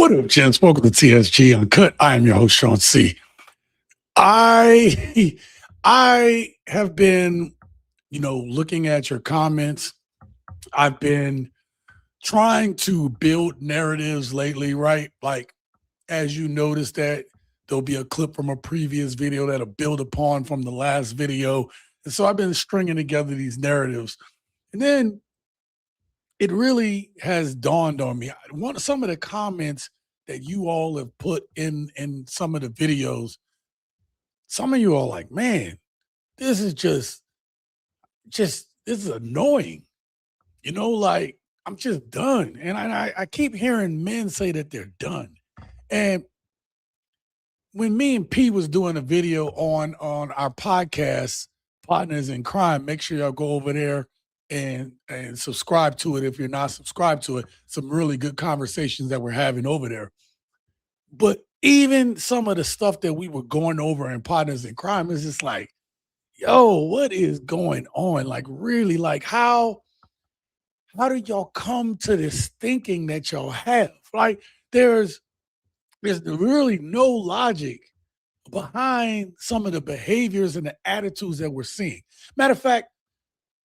What up, gents? Welcome to TSG Uncut. I am your host, Shaun C. I I have been, looking at your comments. I've been trying to build narratives lately, right? Like, as you notice that there'll be a clip from a previous video that'll build upon from the last video. And so I've been stringing together these narratives. And then it really has dawned on me. Some of the comments that you all have put in some of the videos, some of you are like, man, this is this is annoying. Like, I'm just done. And I keep hearing men say that they're done. And when me and P was doing a video on our podcast, Partners in Crime, make sure y'all go over there and subscribe to it if you're not subscribed to it. Some really good conversations that we're having over there. But even some of the stuff that we were going over in Partners in Crime is just like, yo, what is going on? Like, really, like how do y'all come to this thinking that y'all have? Like, there's really no logic behind some of the behaviors and the attitudes that we're seeing. Matter of fact,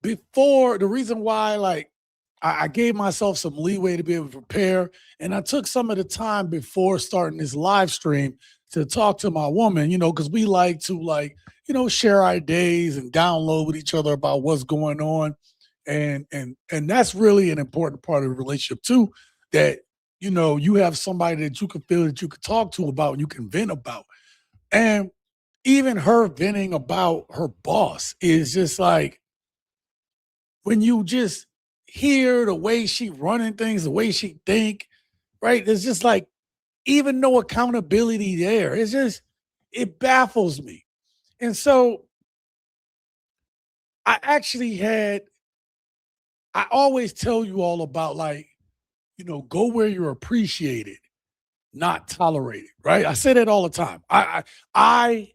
before the reason why, like, I gave myself some leeway to be able to prepare, and I took some of the time before starting this live stream to talk to my woman, because we like to share our days and download with each other about what's going on, and that's really an important part of the relationship too. That you have somebody that you can feel that you can talk to about and you can vent about, and even her venting about her boss is just like, when you just hear the way she running things, the way she think, right? There's just like even no accountability there. It baffles me. And so I always tell you all about, like, go where you're appreciated, not tolerated, right? I say that all the time. I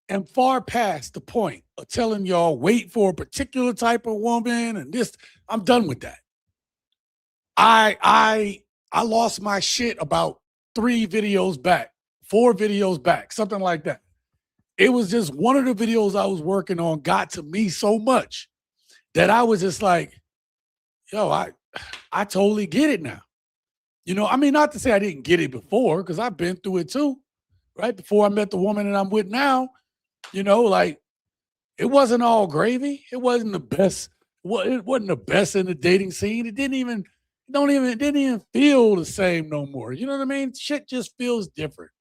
am far past the point of telling y'all wait for a particular type of woman and this. I'm done with that. I lost my shit about 3 videos back, 4 videos back, something like that. It was just one of the videos I was working on got to me so much that I was just like, yo, I totally get it now. I mean, not to say I didn't get it before, because I've been through it too, right? Before I met the woman that I'm with now, like, it wasn't all gravy. It wasn't the best. Well, it wasn't the best in the dating scene. It didn't even feel the same no more. You know what I mean? Shit just feels different.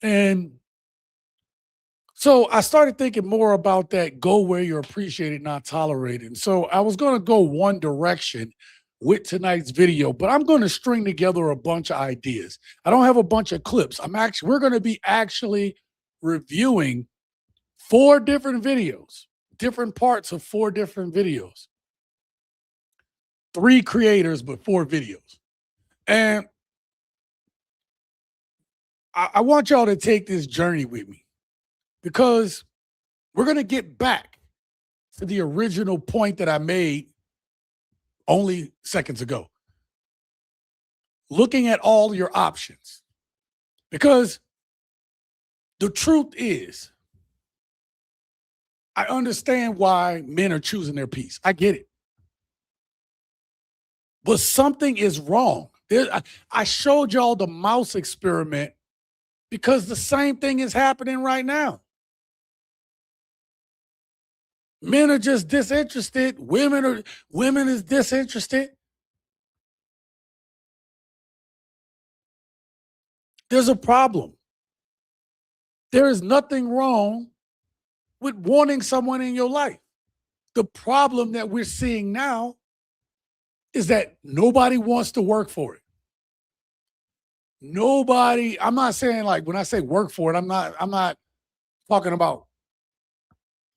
And so I started thinking more about that. Go where you're appreciated, not tolerated. So I was going to go one direction with tonight's video, but I'm going to string together a bunch of ideas. I don't have a bunch of clips. We're going to be actually reviewing 4 different videos, different parts of 4 different videos. 3 creators, but 4 videos. And I want y'all to take this journey with me, because we're going to get back to the original point that I made only seconds ago. Looking at all your options. Because the truth is, I understand why men are choosing their peace. I get it. But something is wrong. I showed y'all the mouse experiment because the same thing is happening right now. Men are just disinterested. Women is disinterested. There's a problem. There is nothing wrong with wanting someone in your life. The problem that we're seeing now is that nobody wants to work for it. Nobody, I'm not saying, like, when I say work for it, I'm not talking about,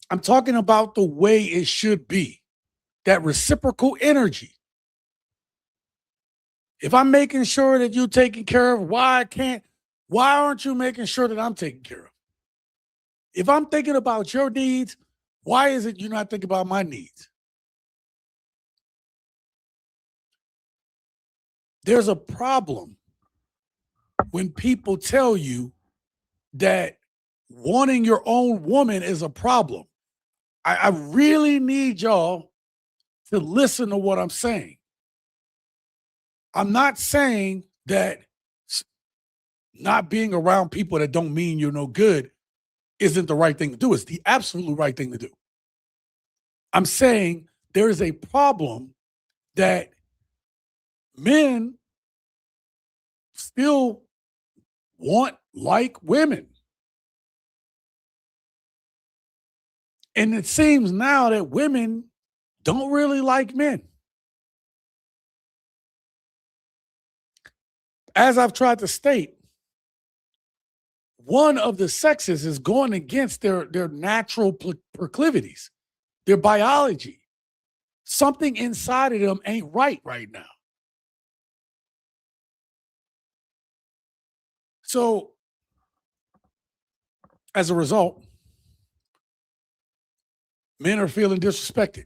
I'm talking about the way it should be. That reciprocal energy. If I'm making sure that you're taken care of, why aren't you making sure that I'm taken care of? If I'm thinking about your needs, why is it you're not thinking about my needs? there's a problem when people tell you that wanting your own woman is a problem. I really need y'all to listen to what I'm saying. I'm not saying that not being around people that don't mean you're no good isn't the right thing to do. It's the absolute right thing to do. I'm saying there is a problem that men still want like women. And it seems now that women don't really like men. As I've tried to state, one of the sexes is going against their natural proclivities, their biology. Something inside of them ain't right now. So, as a result, men are feeling disrespected.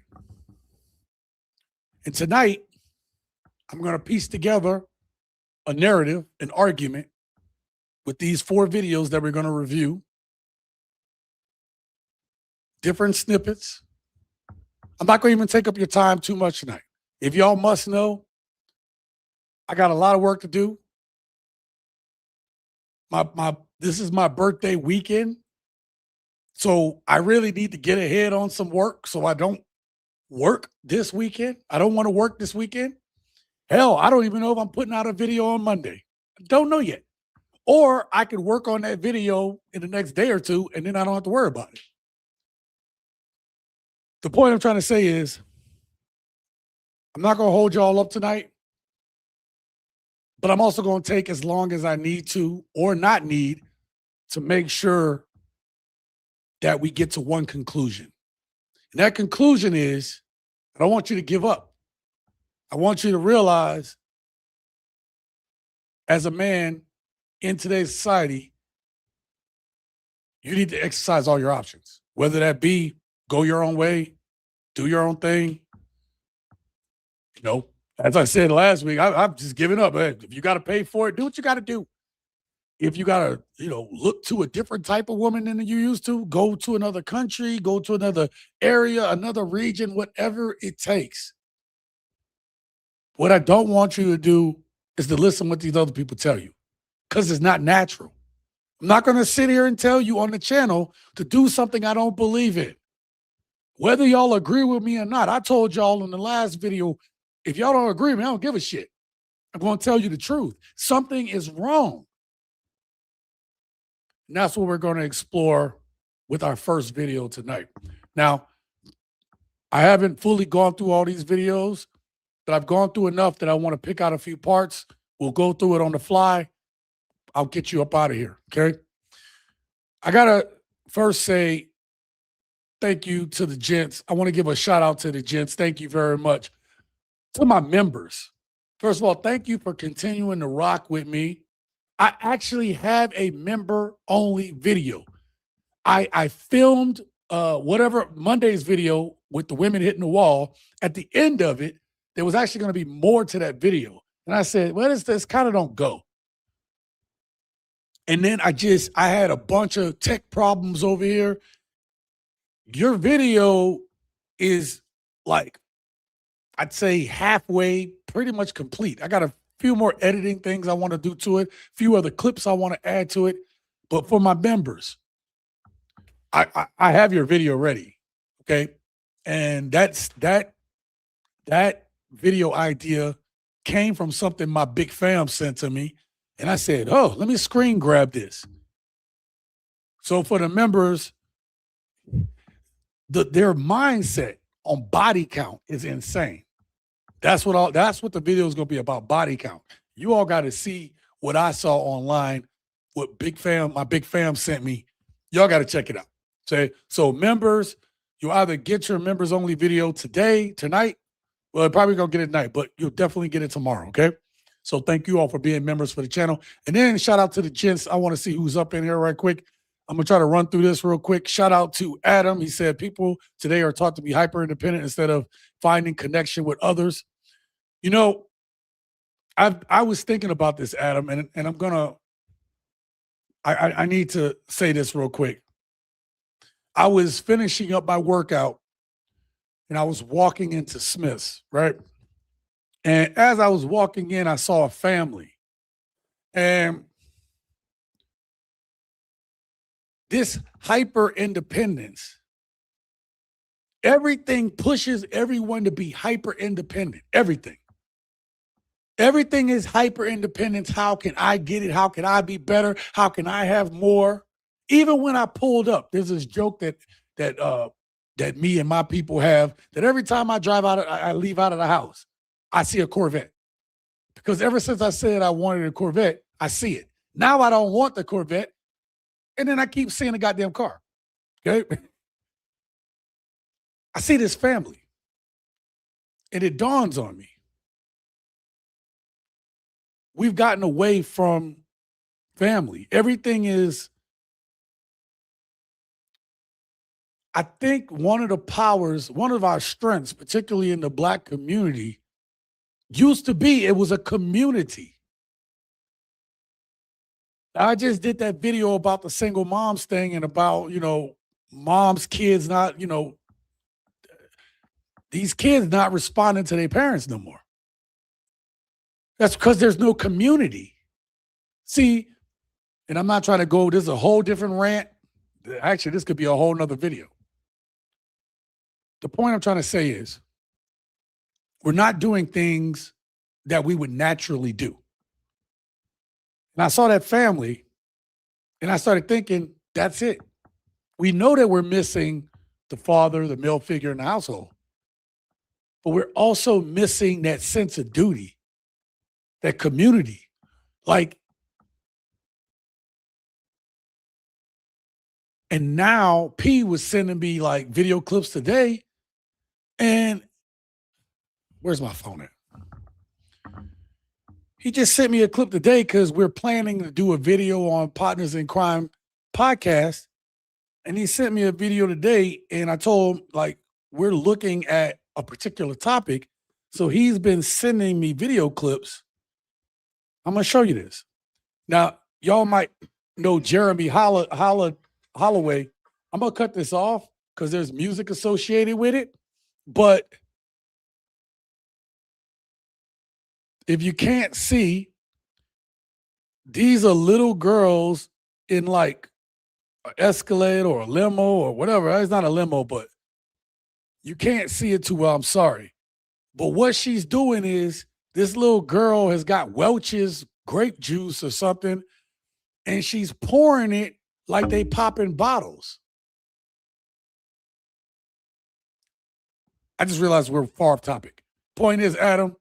And tonight, I'm going to piece together a narrative, an argument with these 4 videos that we're going to review. Different snippets. I'm not going to even take up your time too much tonight. If y'all must know, I got a lot of work to do. This is my birthday weekend. So I really need to get ahead on some work so I don't work this weekend. I don't want to work this weekend. Hell, I don't even know if I'm putting out a video on Monday. I don't know yet. Or I could work on that video in the next day or two, and then I don't have to worry about it. The point I'm trying to say is I'm not going to hold y'all up tonight, but I'm also going to take as long as I need to or not need to make sure that we get to one conclusion. And that conclusion is I don't want you to give up. I want you to realize as a man in today's society, you need to exercise all your options, whether that be go your own way, do your own thing. You know, as I said last week, I'm just giving up. Man. If you got to pay for it, do what you got to do. If you got to, look to a different type of woman than you used to, go to another country, go to another area, another region, whatever it takes. What I don't want you to do is to listen to what these other people tell you because it's not natural. I'm not going to sit here and tell you on the channel to do something I don't believe in. Whether y'all agree with me or not, I told y'all in the last video, if y'all don't agree with me, I don't give a shit. I'm going to tell you the truth. Something is wrong. And that's what we're going to explore with our first video tonight. Now, I haven't fully gone through all these videos, but I've gone through enough that I want to pick out a few parts. We'll go through it on the fly. I'll get you up out of here, okay? I got to first say thank you to the gents. I want to give a shout out to the gents. Thank you very much. To my members, first of all, thank you for continuing to rock with me. I actually have a member-only video. I filmed whatever Monday's video with the women hitting the wall. At the end of it, there was actually going to be more to that video. And I said, well, this kind of don't go. And then I had a bunch of tech problems over here. Your video is like, I'd say halfway, pretty much complete. I got a few more editing things I want to do to it, a few other clips I want to add to it. But for my members, I have your video ready, okay? And that video idea came from something my big fam sent to me. And I said, oh, let me screen grab this. So for the members, their mindset on body count is insane. That's what the video is going to be about, body count. You all got to see what I saw online, what my big fam sent me. Y'all got to check it out. So members, you either get your members only video tonight. Well, you're probably going to get it tonight, but you'll definitely get it tomorrow, okay? So thank you all for being members for the channel. And then shout out to the gents. I want to see who's up in here right quick. I'm going to try to run through this real quick. Shout out to Adam. He said people today are taught to be hyper independent instead of finding connection with others. I was thinking about this, Adam, and I'm gonna I need to say this real quick. I was finishing up my workout and I was walking into Smith's, right? And as I was walking in, I saw a family. And this hyper independence, everything pushes everyone to be hyper independent. Everything. Everything is hyper independence. How can I get it? How can I be better? How can I have more? Even when I pulled up, there's this joke that me and my people have that every time I drive out, I leave out of the house, I see a Corvette. Because ever since I said I wanted a Corvette, I see it. Now I don't want the Corvette, and then I keep seeing the goddamn car. Okay, I see this family, and it dawns on me: we've gotten away from family. Everything is. I think one of the powers, one of our strengths, particularly in the Black community, used to be it was a community. I just did that video about the single moms thing and about, moms, kids not, these kids not responding to their parents no more. That's because there's no community. See, and I'm not trying to go, this is a whole different rant. Actually, this could be a whole nother video. The point I'm trying to say is we're not doing things that we would naturally do. And I saw that family and I started thinking, that's it. We know that we're missing the father, the male figure in the household, but we're also missing that sense of duty, that community. And now P was sending me like video clips today. And where's my phone at? He just sent me a clip today because we're planning to do a video on Partners in Crime podcast. And he sent me a video today, and I told him, like, we're looking at a particular topic. So he's been sending me video clips. I'm going to show you this. Now, y'all might know Jeremy Holloway. I'm going to cut this off because there's music associated with it. But if you can't see, these are little girls in like an Escalade or a limo or whatever. It's not a limo, but you can't see it too well. I'm sorry. But what she's doing is this little girl has got Welch's grape juice or something, and she's pouring it like they popping bottles. I just realized we're far off topic. Point is, Adam,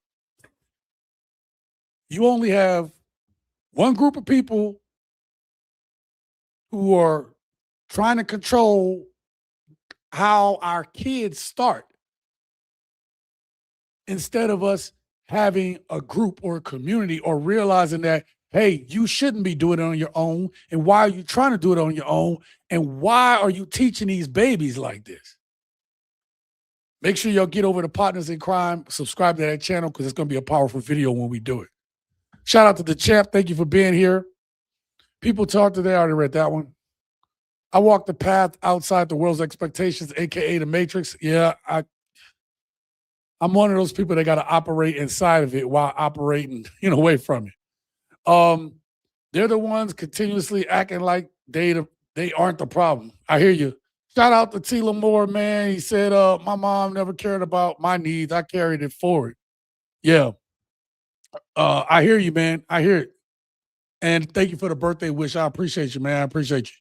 you only have one group of people who are trying to control how our kids start instead of us having a group or a community or realizing that, hey, you shouldn't be doing it on your own. And why are you trying to do it on your own? And why are you teaching these babies like this? Make sure y'all get over to Partners in Crime, subscribe to that channel because it's going to be a powerful video when we do it. Shout out to the champ. Thank you for being here. People talk today. I already read that one. I walk the path outside the world's expectations, a.k.a. the Matrix. Yeah, I'm one of those people that got to operate inside of it while operating, away from it. They're the ones continuously acting like they aren't the problem. I hear you. Shout out to T. Lamore, man. He said, my mom never cared about my needs. I carried it forward. Yeah. I hear you, man. I hear it. And thank you for the birthday wish. I appreciate you, man. I appreciate you.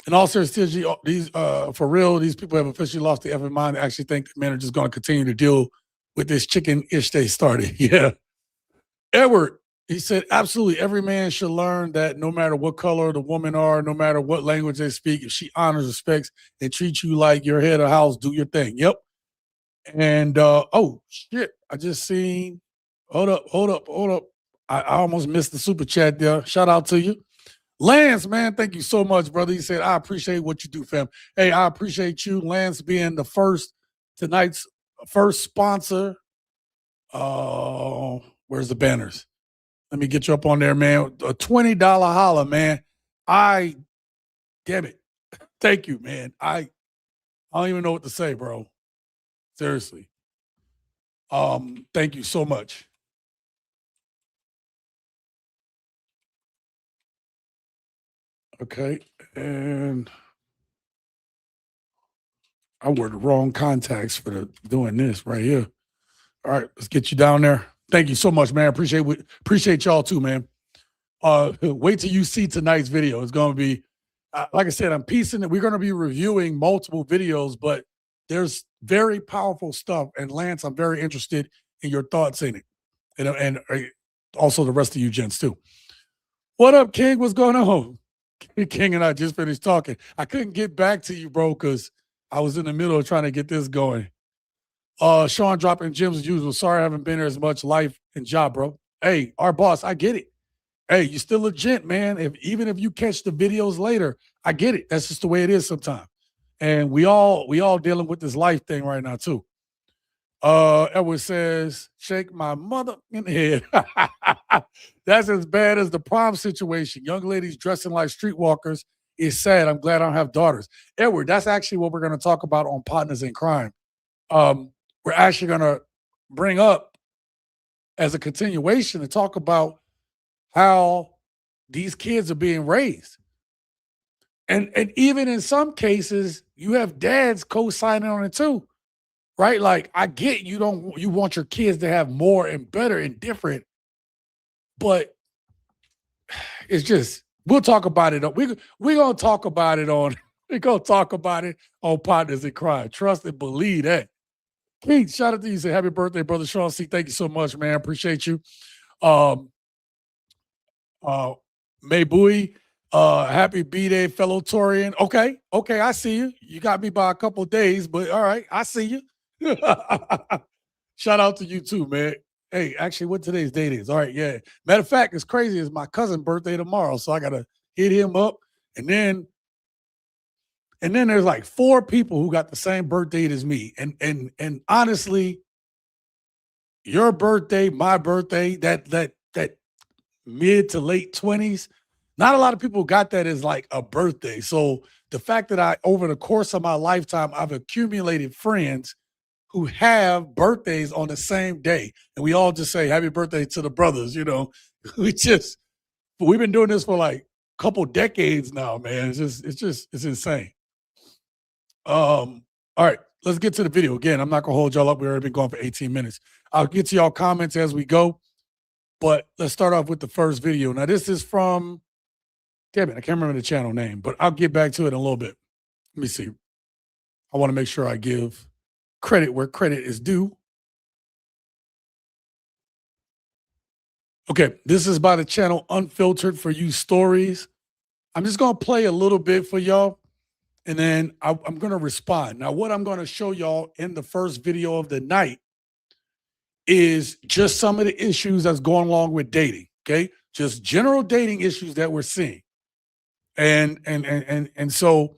In all seriousness, these for real, these people have officially lost their effing mind. They actually think that men are just going to continue to deal with this chicken-ish they started. Yeah. Edward, he said, absolutely, every man should learn that no matter what color the woman are, no matter what language they speak, if she honors, respects, and treats you like your head of house, do your thing. Yep. And, oh, shit, I just seen, hold up. I almost missed the super chat there. Shout out to you. Lance, man, thank you so much, brother. He said, I appreciate what you do, fam. Hey, I appreciate you, Lance, being tonight's first sponsor Where's the banners? Let me get you up on there, man. A $20 holla, man. I damn it. Thank you, man. I don't even know what to say, bro. Seriously. Thank you so much. Okay. And I wore the wrong contacts for doing this right here. All right, let's get you down there. Thank you so much, man. Appreciate y'all too, man. Wait till you see tonight's video. It's going to be, like I said, I'm piecing it. We're going to be reviewing multiple videos, but there's very powerful stuff. And Lance, I'm very interested in your thoughts in it, and also the rest of you gents too. What up, King? What's going on? King and I just finished talking. I couldn't get back to you, bro, because I was in the middle of trying to get this going. Shaun dropping gems as usual. Sorry I haven't been there as much life and job, bro. Hey, our boss, I get it. Hey, you're still a gent, man. Even if you catch the videos later, I get it. That's just the way it is sometimes. And we all dealing with this life thing right now, too. Edward says, shake my mother in the head. That's as bad as the prom situation. Young ladies dressing like streetwalkers is sad. I'm glad I don't have daughters. Edward, that's actually what we're going to talk about on Partners in Crime. We're actually going to bring up as a continuation to talk about how these kids are being raised. And even in some cases, you have dads co-signing on it too. Right? Like, I get you want your kids to have more and better and different, but it's just, we'll talk about it. We're gonna talk about it on Partners in Crime. Trust and believe that. Keith, shout out to you. Say happy birthday, brother Shaun C. Thank you so much, man. Appreciate you. May Bowie, happy B-Day, fellow Torian. Okay, I see you. You got me by a couple days, but all right, I see you. Shout out to you too, man. Hey, actually, what today's date is? All right, yeah. Matter of fact, it's crazy. It's my cousin's birthday tomorrow, so I gotta hit him up. And then there's like 4 people who got the same birthday as me. And honestly, your birthday, my birthday, that mid to late 20s, not a lot of people got that as like a birthday. So the fact that over the course of my lifetime, I've accumulated friends who have birthdays on the same day, and we all just say happy birthday to the brothers. We've been doing this for like a couple decades now, man. It's insane. All right, let's get to the video. Again, I'm not gonna hold y'all up. We already been going for 18 minutes. I'll get to y'all comments as we go, but let's start off with the first video. Now, this is from, damn it, I can't remember the channel name, but I'll get back to it in a little bit. Let me see. I want to make sure I give credit where credit is due. Okay, this is by the channel Unfiltered for You Stories. I'm just going to play a little bit for y'all, and then I'm going to respond. Now, what I'm going to show y'all in the first video of the night is just some of the issues that's going along with dating, okay? Just general dating issues that we're seeing. And so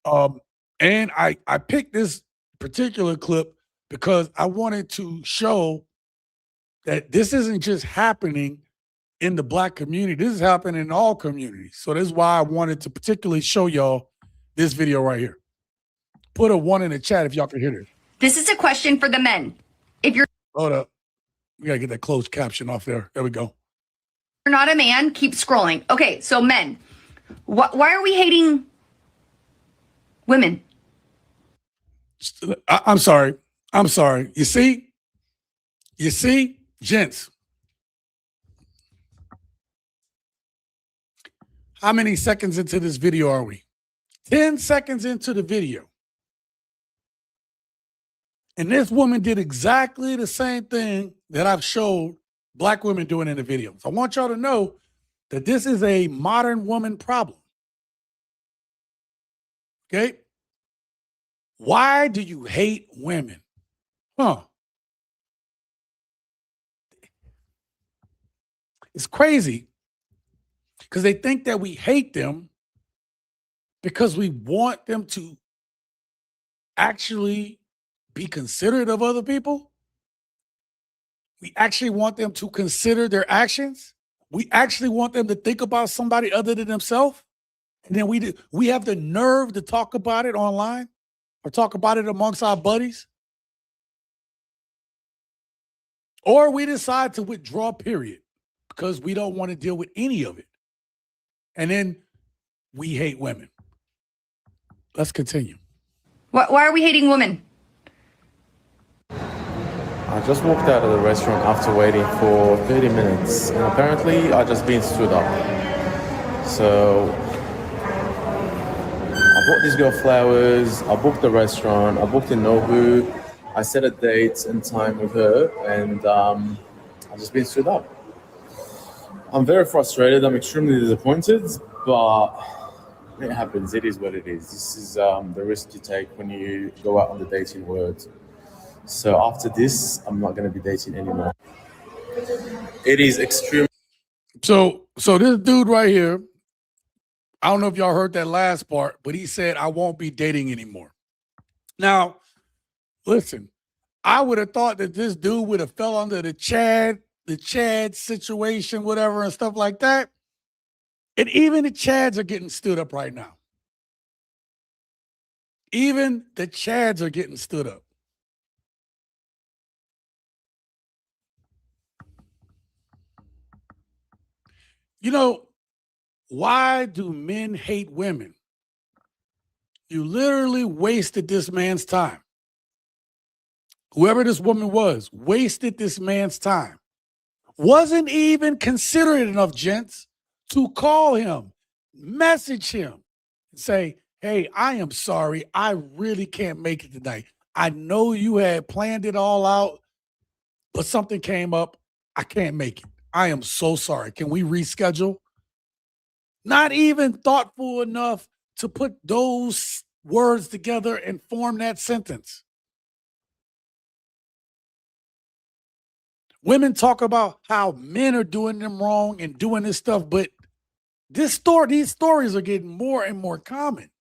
I picked this particular clip because I wanted to show that this isn't just happening in the Black community. This is happening in all communities. So this is why I wanted to particularly show y'all this video right here. Put a 1 in the chat if y'all can hear this. This is a question for the men. If you're Hold up. We got to get that closed caption off there. There we go. You're not a man, keep scrolling. Okay, so men, why are we hating women? I'm sorry. You see, gents, how many seconds into this video are we? 10 seconds into the video. And this woman did exactly the same thing that I've showed Black women doing in the videos. I want y'all to know that this is a modern woman problem. Okay? Why do you hate women? It's crazy because they think that we hate them because we want them to actually be considerate of other people. We actually want them to consider their actions. We actually want them to think about somebody other than themselves. And then we have the nerve to talk about it online or talk about it amongst our buddies. Or we decide to withdraw, period, because we don't want to deal with any of it. And then we hate women. Let's continue. Why are we hating women? I just walked out of the restaurant after waiting for 30 minutes, and apparently I just been stood up. So I bought this girl flowers, I booked the restaurant, I booked in Nobu, I set a date and time with her, and I just been stood up. I'm very frustrated, I'm extremely disappointed, but it happens, it is what it is. This is the risk you take when you go out on the dating world. So after this, I'm not going to be dating anymore. It is extreme. So this dude right here, I don't know if y'all heard that last part, but he said, I won't be dating anymore. Now, listen, I would have thought that this dude would have fell under the Chad situation, whatever, and stuff like that. And even the Chads are getting stood up right now. Even the Chads are getting stood up. You know, why do men hate women? You literally wasted this man's time. Whoever this woman was, wasted this man's time. Wasn't even considerate enough, gents, to call him, message him, and say, hey, I am sorry. I really can't make it tonight. I know you had planned it all out, but something came up. I can't make it. I am so sorry. Can we reschedule? Not even thoughtful enough to put those words together and form that sentence. Women talk about how men are doing them wrong and doing this stuff, but these stories are getting more and more common.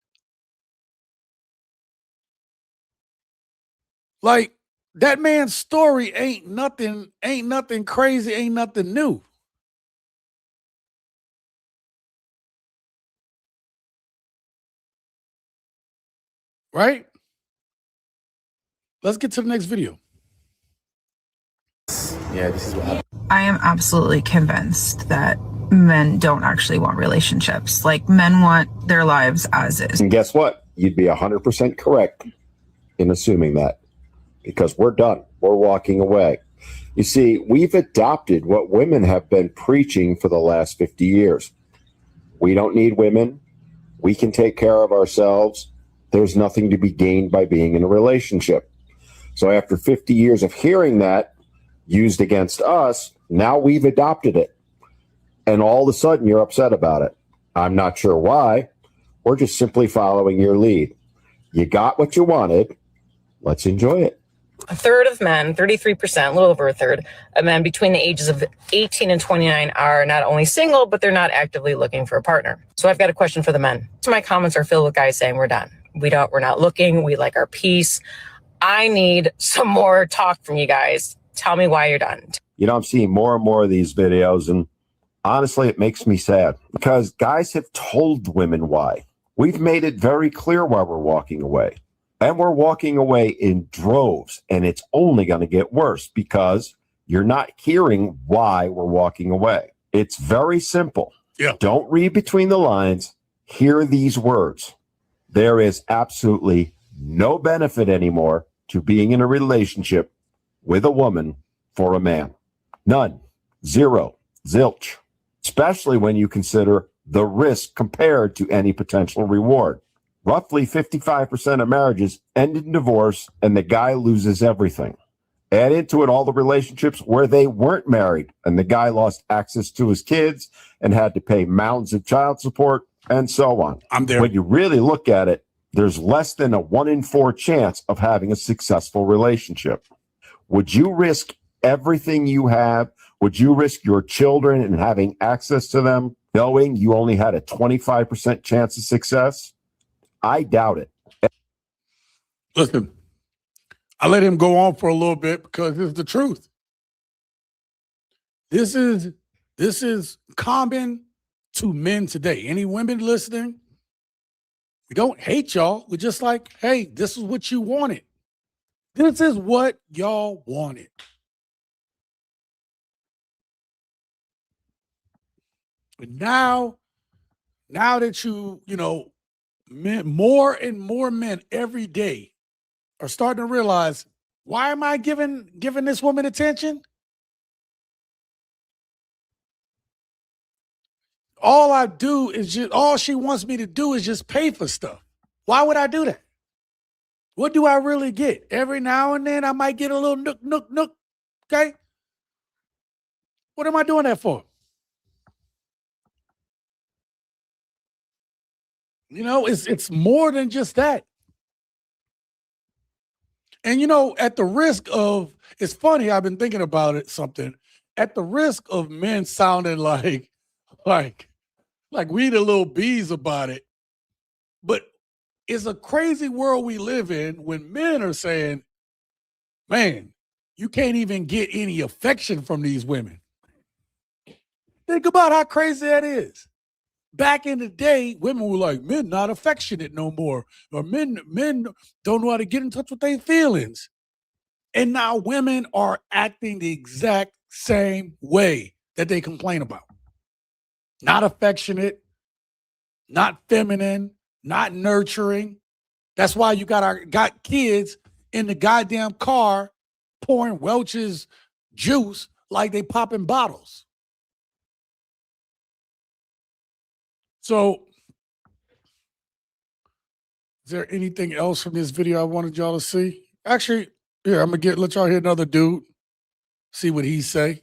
Like, that man's story ain't nothing crazy, ain't nothing new. Right? Let's get to the next video. Yeah, this is what happened. I am absolutely convinced that men don't actually want relationships. Like, men want their lives as is. And guess what? You'd be 100% correct in assuming that, because we're done. We're walking away. You see, we've adopted what women have been preaching for the last 50 years. We don't need women. We can take care of ourselves. There's nothing to be gained by being in a relationship. So after 50 years of hearing that used against us, now we've adopted it. And all of a sudden you're upset about it. I'm not sure why. We're just simply following your lead. You got what you wanted. Let's enjoy it. A third of men, 33%, a little over a third of men between the ages of 18 and 29 are not only single, but they're not actively looking for a partner. So I've got a question for the men. So my comments are filled with guys saying we're done. We're not looking. We like our peace. I need some more talk from you guys. Tell me why you're done. You know, I'm seeing more and more of these videos, and honestly, it makes me sad because guys have told women why. We've made it very clear why we're walking away. And we're walking away in droves, and it's only going to get worse because you're not hearing why we're walking away. It's very simple. Yeah. Don't read between the lines. Hear these words. There is absolutely no benefit anymore to being in a relationship with a woman for a man. None. Zero. Zilch. Especially when you consider the risk compared to any potential reward. Roughly 55% of marriages end in divorce, and the guy loses everything. Add into it all the relationships where they weren't married, and the guy lost access to his kids and had to pay mountains of child support, and so on. I'm there. When you really look at it, there's less than a 1 in 4 chance of having a successful relationship. Would you risk everything you have? Would you risk your children and having access to them, knowing you only had a 25% chance of success? I doubt it. Listen, I let him go on for a little bit because it's the truth. This is common to men today. Any women listening, we don't hate y'all. We're just like, hey, this is what you wanted. This is what y'all wanted. And now that men, more and more men every day are starting to realize, why am I giving this woman attention? All she wants me to do is just pay for stuff. Why would I do that? What do I really get? Every now and then I might get a little nook. Okay. What am I doing that for? It's more than just that. And at the risk of, it's funny, I've been thinking about it, something, at the risk of men sounding like we the little bees about it. But it's a crazy world we live in when men are saying, man, you can't even get any affection from these women. Think about how crazy that is. Back in the day, women were like, men not affectionate no more, or men don't know how to get in touch with their feelings. And now women are acting the exact same way that they complain about. Not affectionate, not feminine, not nurturing. That's why you got kids in the goddamn car pouring Welch's juice like they popping bottles. So, is there anything else from this video I wanted y'all to see? Actually, here, I'm gonna let y'all hear another dude, see what he say.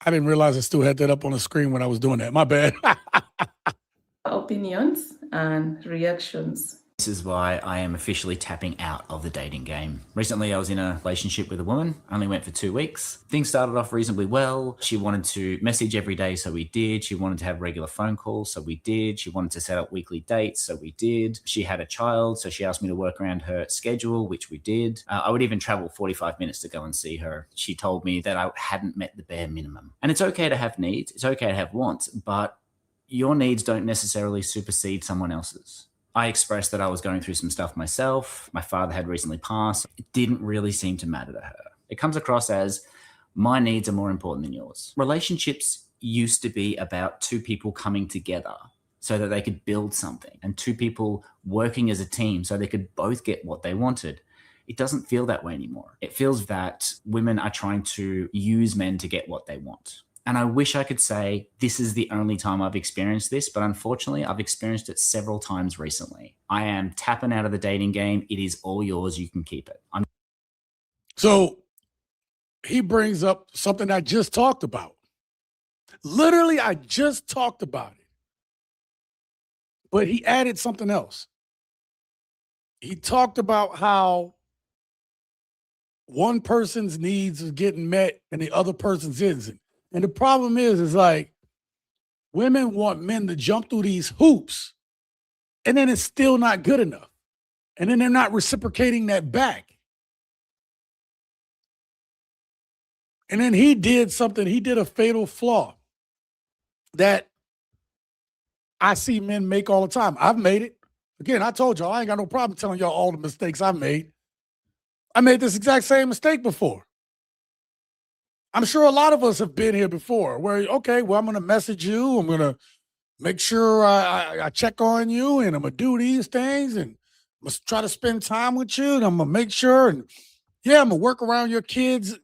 I didn't realize I still had that up on the screen when I was doing that. My bad. Opinions and reactions. This is why I am officially tapping out of the dating game. Recently, I was in a relationship with a woman, only went for 2 weeks. Things started off reasonably well. She wanted to message every day, so we did. She wanted to have regular phone calls, so we did. She wanted to set up weekly dates, so we did. She had a child, so she asked me to work around her schedule, which we did. I would even travel 45 minutes to go and see her. She told me that I hadn't met the bare minimum. And it's okay to have needs, it's okay to have wants, but your needs don't necessarily supersede someone else's. I expressed that I was going through some stuff myself. My father had recently passed. It didn't really seem to matter to her. It comes across as, my needs are more important than yours. Relationships used to be about two people coming together so that they could build something, and two people working as a team so they could both get what they wanted. It doesn't feel that way anymore. It feels that women are trying to use men to get what they want. And I wish I could say this is the only time I've experienced this, but unfortunately, I've experienced it several times recently. I am tapping out of the dating game. It is all yours. You can keep it. So he brings up something I just talked about. Literally, I just talked about it. But he added something else. He talked about how one person's needs are getting met and the other person's isn't. And the problem is like, women want men to jump through these hoops, and then it's still not good enough. And then they're not reciprocating that back. And then he did a fatal flaw that I see men make all the time. I've made it. Again, I told y'all, I ain't got no problem telling y'all all the mistakes I've made. I made this exact same mistake before. I'm sure a lot of us have been here before where, okay, well, I'm going to message you. I'm going to make sure I check on you, and I'm going to do these things, and I'm going to try to spend time with you, and I'm going to make sure, and yeah, I'm going to work around your kids'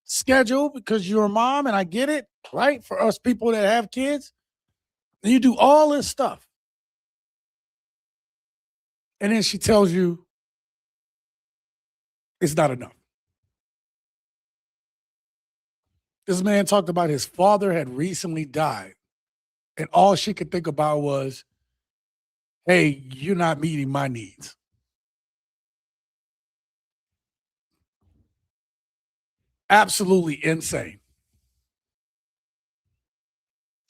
schedule because you're a mom, and I get it, right? For us people that have kids, and you do all this stuff. And then she tells you it's not enough. This man talked about his father had recently died, and all she could think about was, hey, you're not meeting my needs. Absolutely insane.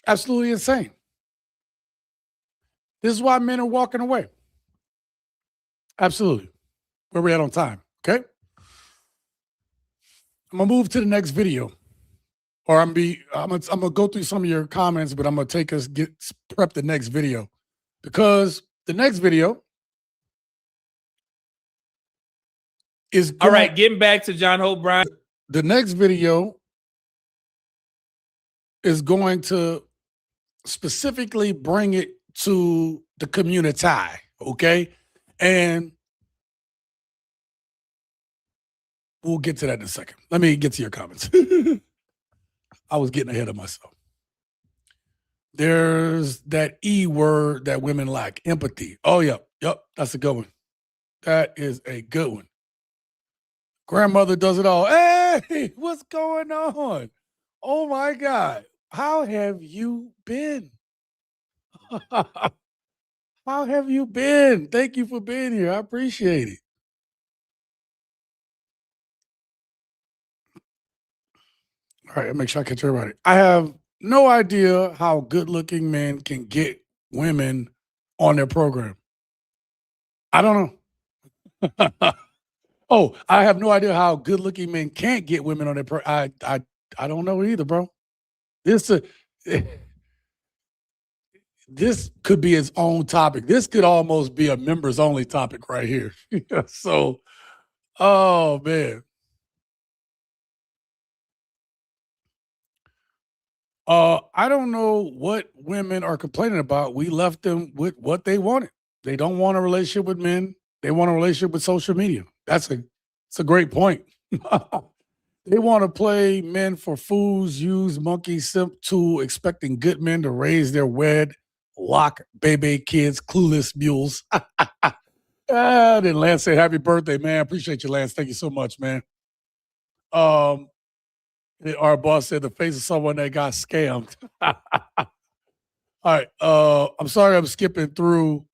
Absolutely insane. This is why men are walking away. Absolutely. Where we at on time? Okay. I'm gonna move to the next video, or I'm gonna go through some of your comments, but I'm gonna prep the next video, because the next video is all right. Getting back to John Hope Bryant. The next video is going to specifically bring it to the community, okay? And we'll get to that in a second. Let me get to your comments. I was getting ahead of myself. There's that E word that women lack, empathy. Oh, yep, that's a good one. That is a good one. Grandmother does it all. Hey, what's going on? Oh, my God. How have you been? How have you been? Thank you for being here. I appreciate it. All right, make sure I catch everybody. I have no idea how good-looking men can get women on their program. I don't know. Oh, I have no idea how good-looking men can't get women on their program. I don't know either, bro. This could be its own topic. This could almost be a members-only topic right here. So, oh man. I don't know what women are complaining about. We left them with what they wanted. They don't want a relationship with men. They want a relationship with social media. That's a great point. They want to play men for fools, use monkey simp tool, expecting good men to raise their wed, lock baby kids, clueless mules. Then Lance said, "Happy birthday, man." Appreciate you, Lance. Thank you so much, man. Our boss said the face of someone that got scammed. All right. I'm sorry I'm skipping through.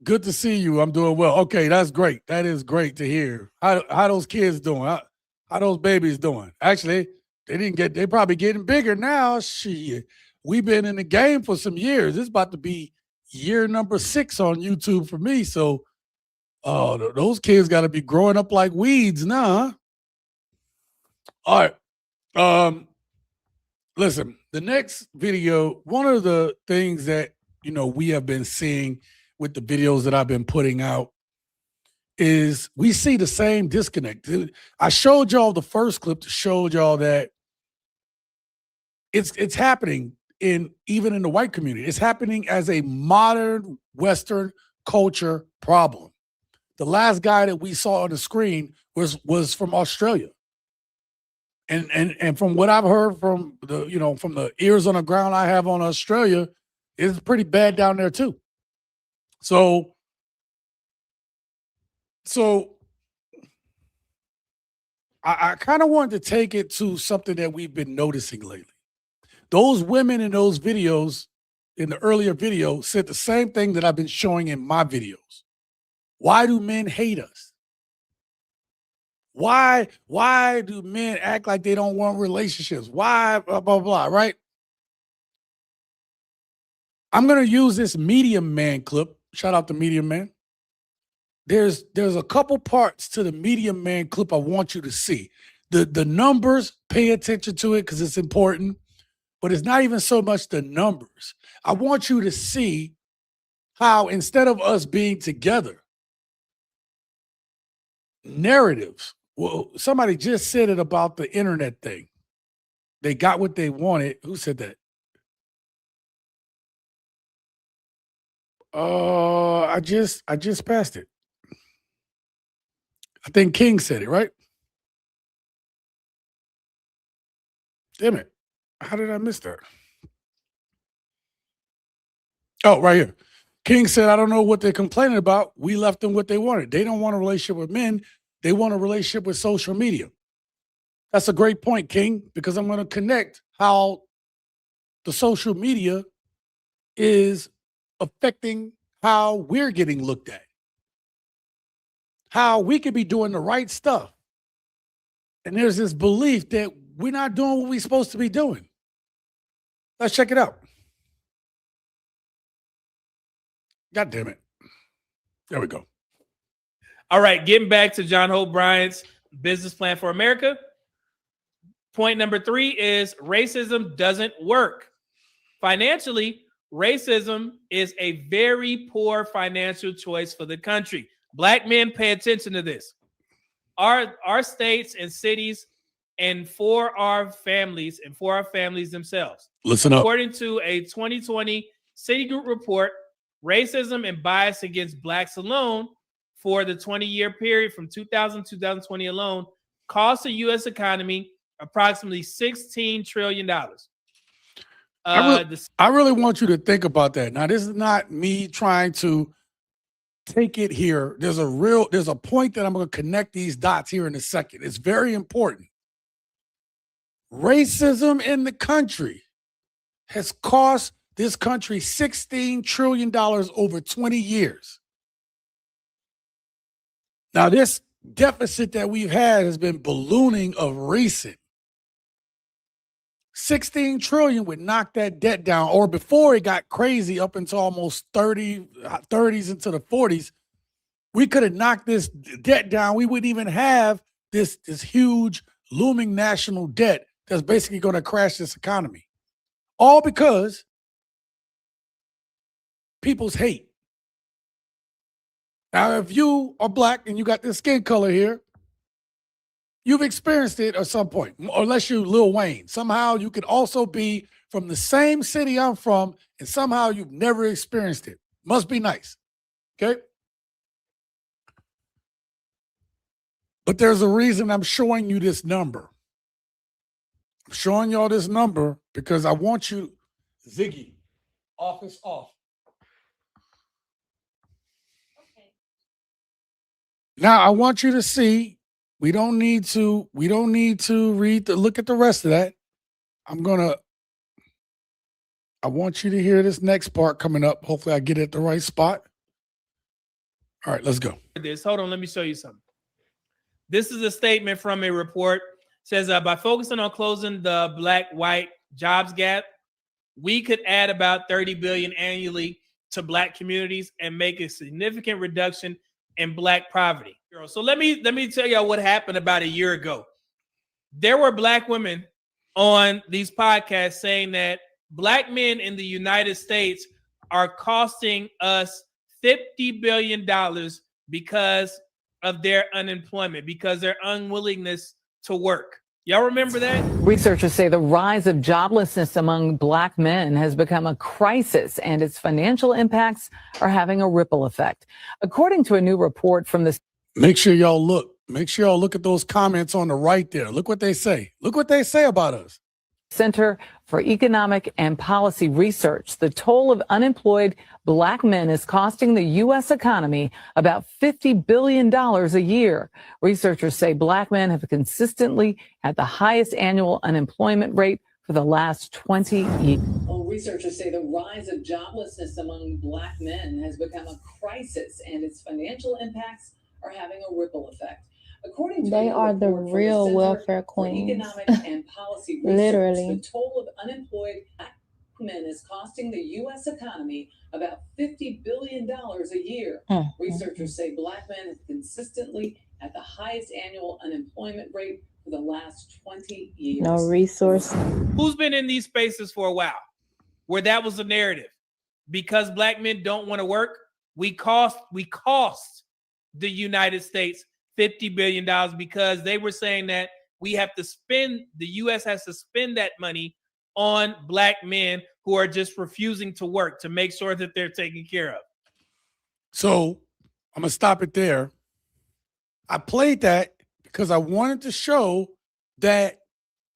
Good to see you. I'm doing well. Okay, that's great. That is great to hear. How those kids doing? How those babies doing? Actually, they probably getting bigger now. Shit. We've been in the game for some years. It's about to be year number 6 on YouTube for me. So those kids got to be growing up like weeds now, huh? All right. Listen, the next video, one of the things that, we have been seeing with the videos that I've been putting out is we see the same disconnect. I showed y'all the first clip to show y'all that it's happening even in the white community. It's happening as a modern Western culture problem. The last guy that we saw on the screen was from Australia. And from what I've heard from the ears on the ground I have on Australia, it's pretty bad down there too. So I kind of wanted to take it to something that we've been noticing lately. Those women in those videos, in the earlier video, said the same thing that I've been showing in my videos. Why do men hate us? Why do men act like they don't want relationships? Why, blah, blah, blah, right? I'm going to use this Medium Man clip. Shout out to Medium Man. There's a couple parts to the Medium Man clip I want you to see. The numbers, pay attention to it because it's important, but it's not even so much the numbers. I want you to see how instead of us being together, narratives. Well, somebody just said it about the internet thing. They got what they wanted. Who said that? I just passed it. I think King said it, right? Damn it. How did I miss that? Oh, right here. King said, I don't know what they're complaining about. We left them what they wanted. They don't want a relationship with men. They want a relationship with social media. That's a great point, King, because I'm going to connect how the social media is affecting how we're getting looked at. How we could be doing the right stuff. And there's this belief that we're not doing what we're supposed to be doing. Let's check it out. God damn it. There we go. All right, getting back to John Hope Bryant's business plan for America. Point number 3 is racism doesn't work. Financially, racism is a very poor financial choice for the country. Black men, pay attention to this. Our states and cities, and for our families themselves. Listen up. According to a 2020 Citigroup report, racism and bias against blacks alone for the 20-year period from 2000 to 2020 alone cost the U.S. economy approximately $16 trillion. I really want you to think about that. Now, this is not me trying to take it here. There's a point that I'm going to connect these dots here in a second. It's very important. Racism in the country has cost this country $16 trillion over 20 years. Now, this deficit that we've had has been ballooning of recent. 16 trillion would knock that debt down, or before it got crazy up into almost 30s into the 40s, we could have knocked this debt down. We wouldn't even have this huge looming national debt that's basically going to crash this economy. All because people's hate. Now, if you are black and you got this skin color here, you've experienced it at some point, unless you're Lil Wayne. Somehow you could also be from the same city I'm from, and somehow you've never experienced it. Must be nice, okay? But there's a reason I'm showing you this number. I'm showing y'all this number because I want you, Ziggy, office off. Okay. Now I want you to see. We don't need to look at the rest of that. I want you to hear this next part coming up. Hopefully I get it at the right spot. All right, let's go. Hold on, let me show you something. This is a statement from a report. It says, by focusing on closing the black-white jobs gap, we could add about 30 billion annually to black communities and make a significant reduction in black poverty. So let me tell y'all what happened about a year ago. There were black women on these podcasts saying that black men in the United States are costing us $50 billion because of their unemployment, because their unwillingness to work. Y'all remember that? Researchers say the rise of joblessness among black men has become a crisis, and its financial impacts are having a ripple effect. According to a new report from the Make sure y'all look at those comments on the right there. Look what they say. Look what they say about us. Center for Economic and Policy Research, the toll of unemployed black men is costing the U.S. economy about $50 billion a year. Researchers say black men have consistently had the highest annual unemployment rate for the last 20 years. Well, researchers say the rise of joblessness among black men has become a crisis, and its financial impacts are having a ripple effect. According to they are the real welfare queens. Economic and Policy Research, Literally. The toll of unemployed black men is costing the U.S. economy about $50 billion a year. Researchers say black men have consistently had the highest annual unemployment rate for the last 20 years. No resource. Who's been in these spaces for a while where that was the narrative? Because black men don't want to work, we cost the United States $50 billion because they were saying that the U.S. has to spend that money on black men who are just refusing to work to make sure that they're taken care of. So I'm going to stop it there. I played that because I wanted to show that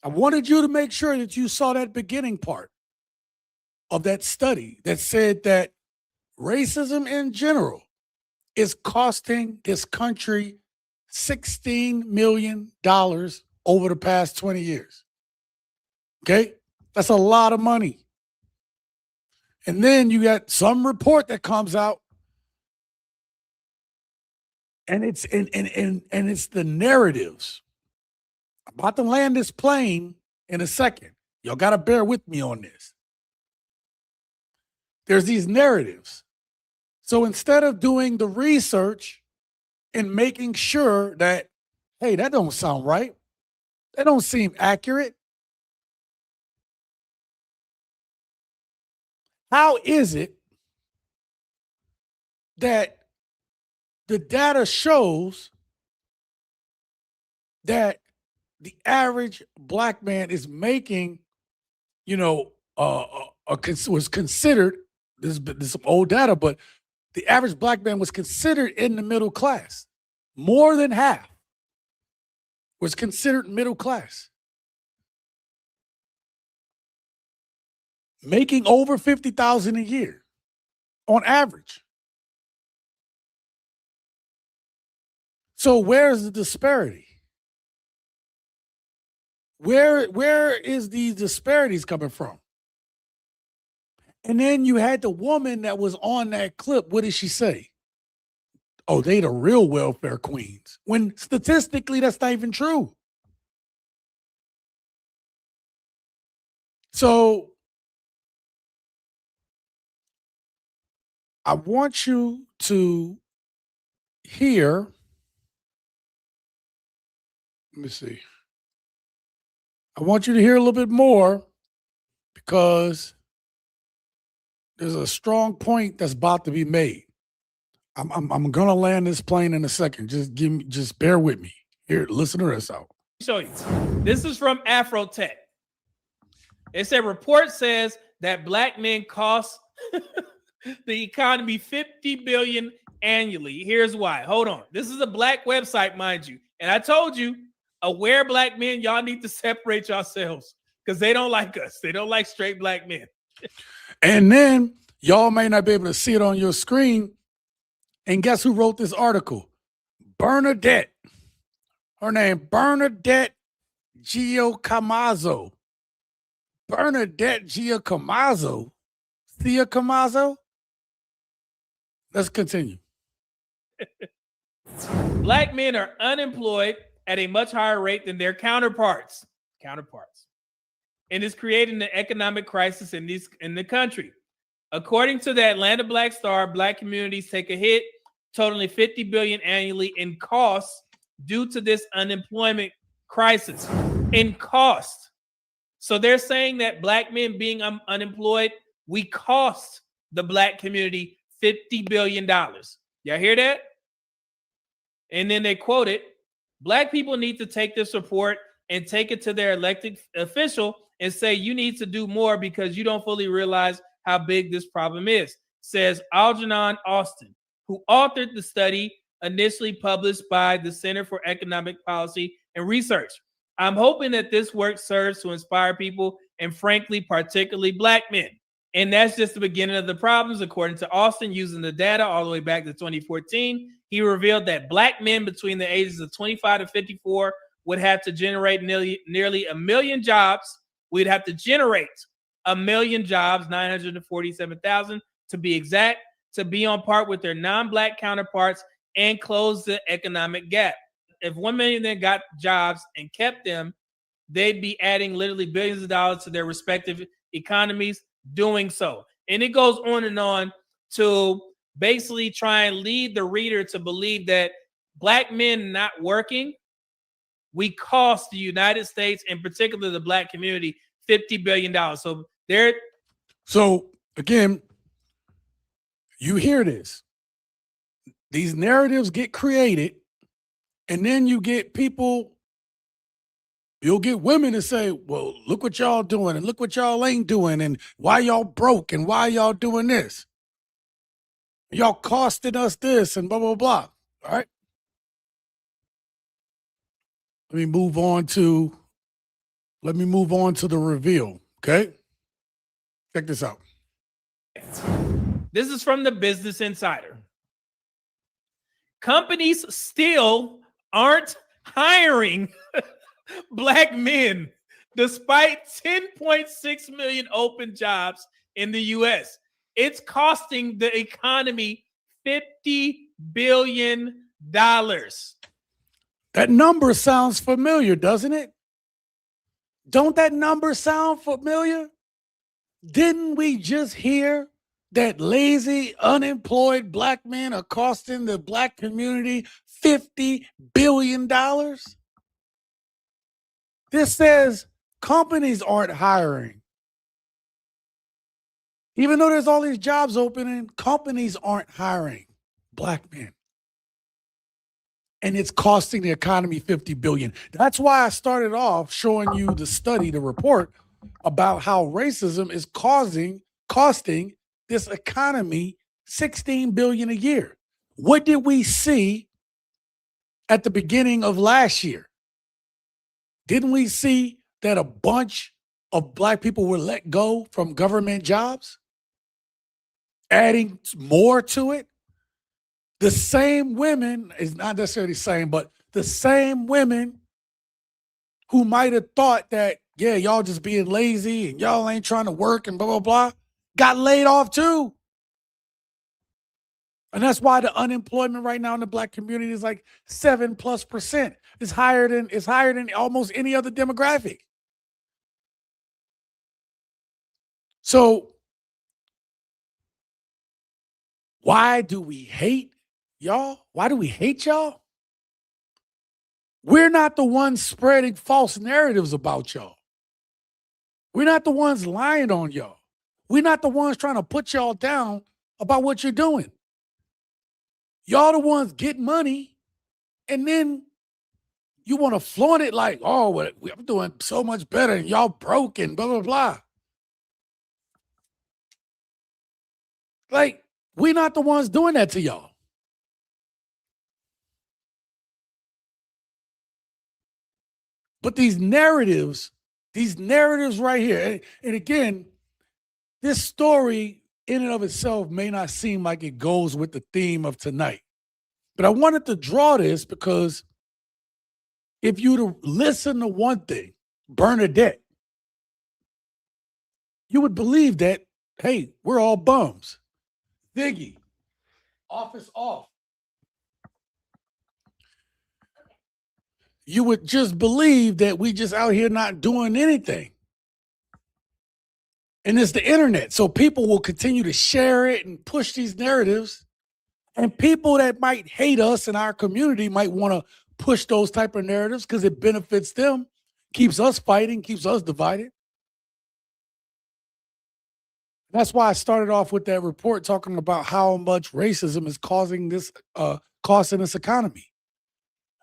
I wanted you to make sure that you saw that beginning part of that study that said that racism in general is costing this country $16 million over the past 20 years. Okay? That's a lot of money. And then you got some report that comes out, and it's it's the narratives. I'm about to land this plane in a second. Y'all got to bear with me on this. There's these narratives. So instead of doing the research and making sure that, hey, that don't sound right. That don't seem accurate. How is it that the data shows that the average black man is making, was considered, this is some old data, but the average black man was considered in the middle class. More than half was considered middle class. Making over $50,000 a year on average. So where's the disparity? Where is these disparities coming from? And then you had the woman that was on that clip. What did she say? Oh, they the real welfare queens. When statistically, that's not even true. So I want you to hear. Let me see. I want you to hear a little bit more because there's a strong point that's about to be made. I'm gonna land this plane in a second. Just bear with me. Here, listen to this out. Show you. This is from Afrotech. It said report says that black men cost the economy $50 billion annually. Here's why. Hold on. This is a black website, mind you. And I told you, aware black men, y'all need to separate yourselves because they don't like us. They don't like straight black men. And then y'all may not be able to see it on your screen. And guess who wrote this article? Bernadette. Her name, Bernadette Giacomazzo. Bernadette Giacomazzo. Thea Camazo? Let's continue. Black men are unemployed at a much higher rate than their counterparts. And it's creating an economic crisis in the country. According to the Atlanta Black Star, black communities take a hit totaling $50 billion annually in costs due to this unemployment crisis. In cost. So they're saying that black men being unemployed, we cost the black community $50 billion. Y'all hear that? And then they quote it, black people need to take this report and take it to their elected official and say, you need to do more because you don't fully realize how big this problem is, says Algernon Austin, who authored the study initially published by the Center for Economic Policy and Research. I'm hoping that this work serves to inspire people and frankly, particularly black men. And that's just the beginning of the problems. According to Austin, using the data all the way back to 2014, he revealed that black men between the ages of 25 to 54 would have to generate nearly 1 million jobs. We'd have to generate 1 million jobs, 947,000 to be exact, to be on par with their non-black counterparts and close the economic gap. If 1 million then got jobs and kept them, they'd be adding literally billions of dollars to their respective economies doing so. And it goes on to basically try and lead the reader to believe that black men not working, we cost the United States, in particular the black community, $50 billion. So again, you hear this. These narratives get created, and then you get people, you'll get women to say, well, look what y'all doing and look what y'all ain't doing and why y'all broke and why y'all doing this. Y'all costing us this and blah, blah, blah. All right. Let me move on to the reveal. Okay. Check this out. This is from the Business Insider. Companies still aren't hiring black men despite 10.6 million open jobs in the US. It's costing the economy $50 billion. That number sounds familiar, doesn't it? Don't that number sound familiar? Didn't we just hear that lazy, unemployed black men are costing the black community $50 billion? This says companies aren't hiring. Even though there's all these jobs opening, companies aren't hiring black men. And it's costing the economy $50 billion. That's why I started off showing you the study, the report about how racism is costing this economy $16 billion a year. What did we see at the beginning of last year? Didn't we see that a bunch of black people were let go from government jobs? Adding more to it? The same women, is not necessarily the same, but the same women who might have thought that, yeah, y'all just being lazy and y'all ain't trying to work and blah, blah, blah, got laid off too. And that's why the unemployment right now in the black community is like 7+%. It's higher than almost any other demographic. So why do we hate y'all? Why do we hate y'all? We're not the ones spreading false narratives about y'all. We're not the ones lying on y'all. We're not the ones trying to put y'all down about what you're doing. Y'all the ones get money, and then you want to flaunt it like, oh, well, I'm doing so much better, and y'all broke and blah, blah, blah. Like, we're not the ones doing that to y'all. But these narratives right here, and again, this story in and of itself may not seem like it goes with the theme of tonight. But I wanted to draw this because if you to listen to one thing, Bernadette, you would believe that, hey, we're all bums. Diggy, office off. You would just believe that we just out here not doing anything. And it's the internet. So people will continue to share it and push these narratives. And people that might hate us in our community might want to push those type of narratives because it benefits them, keeps us fighting, keeps us divided. That's why I started off with that report talking about how much racism is causing this, costing this economy.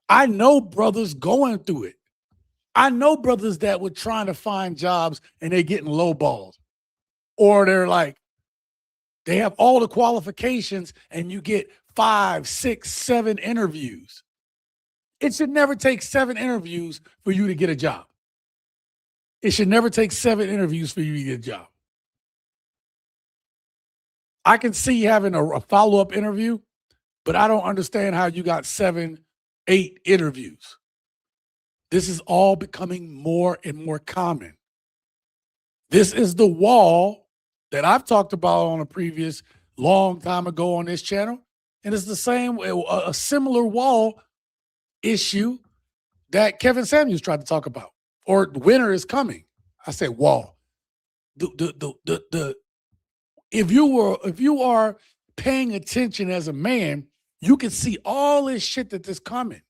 I know brothers going through it. I know brothers that were trying to find jobs and they're getting lowballed. Or they're like, they have all the qualifications and you get 5, 6, 7 interviews. It should never take 7 interviews for you to get a job. It should never take 7 interviews for you to get a job. I can see having a follow-up interview, but I don't understand how you got 7, 8 interviews. This is all becoming more and more common. This is the wall that I've talked about on a previous long time ago on this channel. And it's the same, a similar wall issue that Kevin Samuels tried to talk about. Or winter is coming. I say wall. If you are paying attention as a man, you can see all this shit that is coming.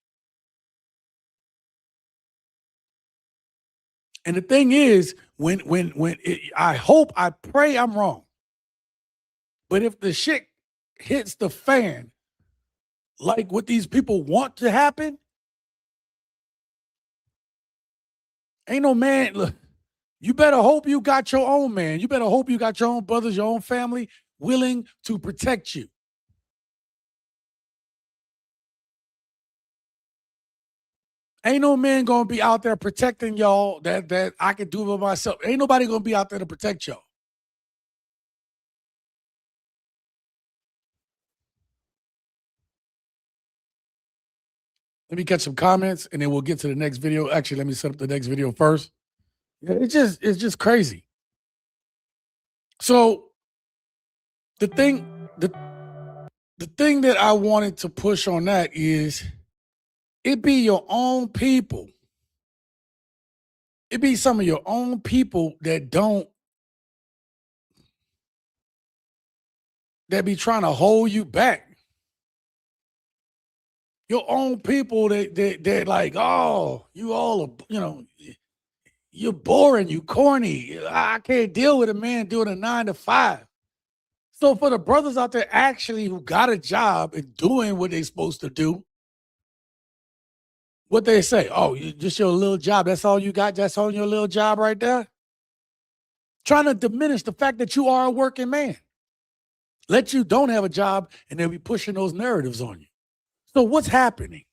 And the thing is, I pray I'm wrong. But if the shit hits the fan, like what these people want to happen, ain't no man, look, you better hope you got your own man. You better hope you got your own brothers, your own family willing to protect you. Ain't no man gonna be out there protecting y'all that I can do it myself. Ain't nobody gonna be out there to protect y'all. Let me catch some comments and then we'll get to the next video. Actually, let me set up the next video first. Yeah, it's just crazy. So the thing that I wanted to push on that is it be your own people. It be some of your own people that don't that be trying to hold you back. Your own people that like, oh, you all are, you're boring, you corny. I can't deal with a man doing a 9 to 5. So for the brothers out there actually who got a job and doing what they're supposed to do, what they say, oh, just your little job, that's all you got, that's on your little job right there? Trying to diminish the fact that you are a working man. Let you don't have a job, and they'll be pushing those narratives on you. So what's happening?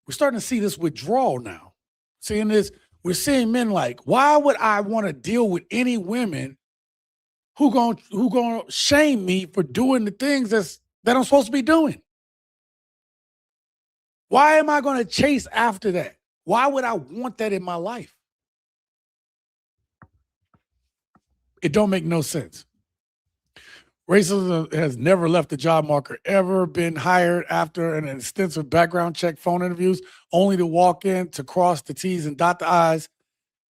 We're starting to see this withdrawal now. Seeing this, we're seeing men like, why would I want to deal with any women who gonna shame me for doing the things that I'm supposed to be doing? Why am I going to chase after that? Why would I want that in my life? It don't make no sense. Racism has never left the job market, ever been hired after an extensive background check, phone interviews, only to walk in to cross the T's and dot the I's,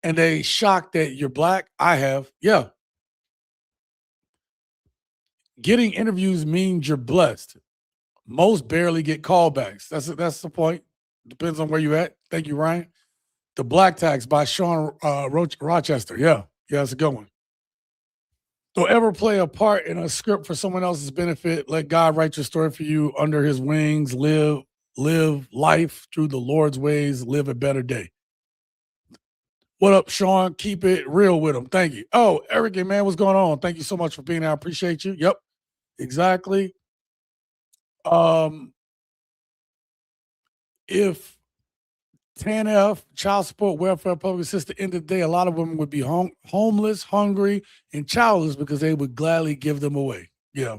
and they shocked that you're black. I have. Yeah. Getting interviews means you're blessed. Most barely get callbacks. That's the point. Depends on where you at. Thank you, Ryan. The Black Tax by Shaun Rochester. Yeah, that's a good one. Don't ever play a part in a script for someone else's benefit. Let God write your story for you under his wings. Live life through the Lord's ways. Live a better day. What up, Shaun? Keep it real with him. Thank you. Oh, Eric, man, what's going on? Thank you so much for being here. I appreciate you. Yep, exactly. If TANF, child support, welfare, public assistance, end of the day, a lot of women would be homeless, hungry, and childless because they would gladly give them away. Yeah.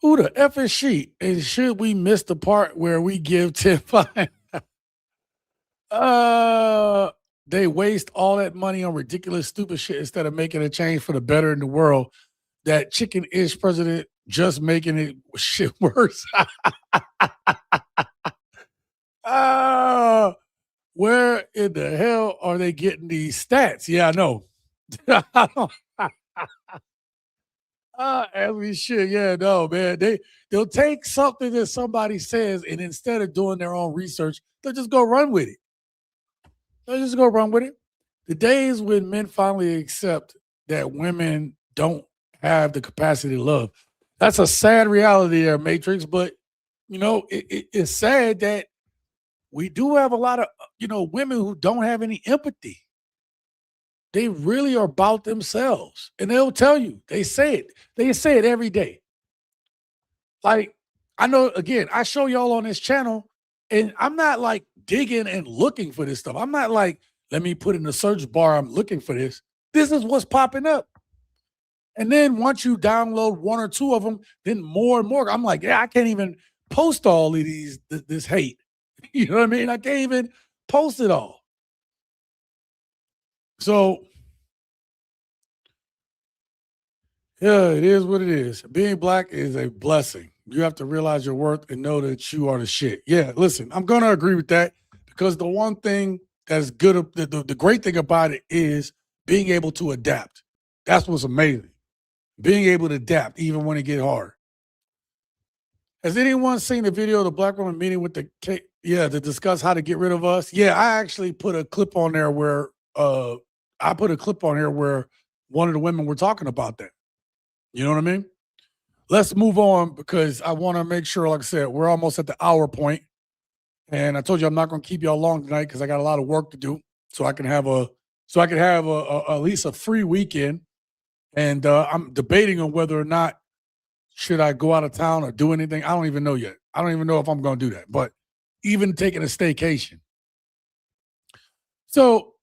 Who the F is she? And should we miss the part where we give 10 fine? They waste all that money on ridiculous, stupid shit instead of making a change for the better in the world. That chicken-ish president just making it shit worse. Where in the hell are they getting these stats? Yeah, I know. As we should. Yeah, no, man. They'll take something that somebody says, and instead of doing their own research, they'll just go run with it. The days when men finally accept that women don't have the capacity to love. That's a sad reality there, Matrix. But, it's sad that we do have a lot of, women who don't have any empathy. They really are about themselves. And they'll tell you. They say it. They say it every day. Like, I know, again, I show y'all on this channel, and I'm not like digging and looking for this stuff. I'm not like, let me put in the search bar, I'm looking for this. This is what's popping up. And then once you download one or two of them, then more and more. I'm like, yeah, I can't even post all of this hate. You know what I mean? I can't even post it all. So, yeah, it is what it is. Being black is a blessing. You have to realize your worth and know that you are the shit. Yeah, listen, I'm going to agree with that because the one thing that's good, the great thing about it is being able to adapt. That's what's amazing. Being able to adapt even when it get hard. Has anyone seen the video of the black woman meeting with the to discuss how to get rid of us? Yeah, I actually put a clip on there where one of the women were talking about that. You know what I mean? Let's move on because I want to make sure, like I said, we're almost at the hour point. And I told you I'm not going to keep y'all long tonight because I got a lot of work to do. So I can have at least a free weekend. And I'm debating on whether or not should I go out of town or do anything. I don't even know yet. I don't even know if I'm going to do that. But even taking a staycation. So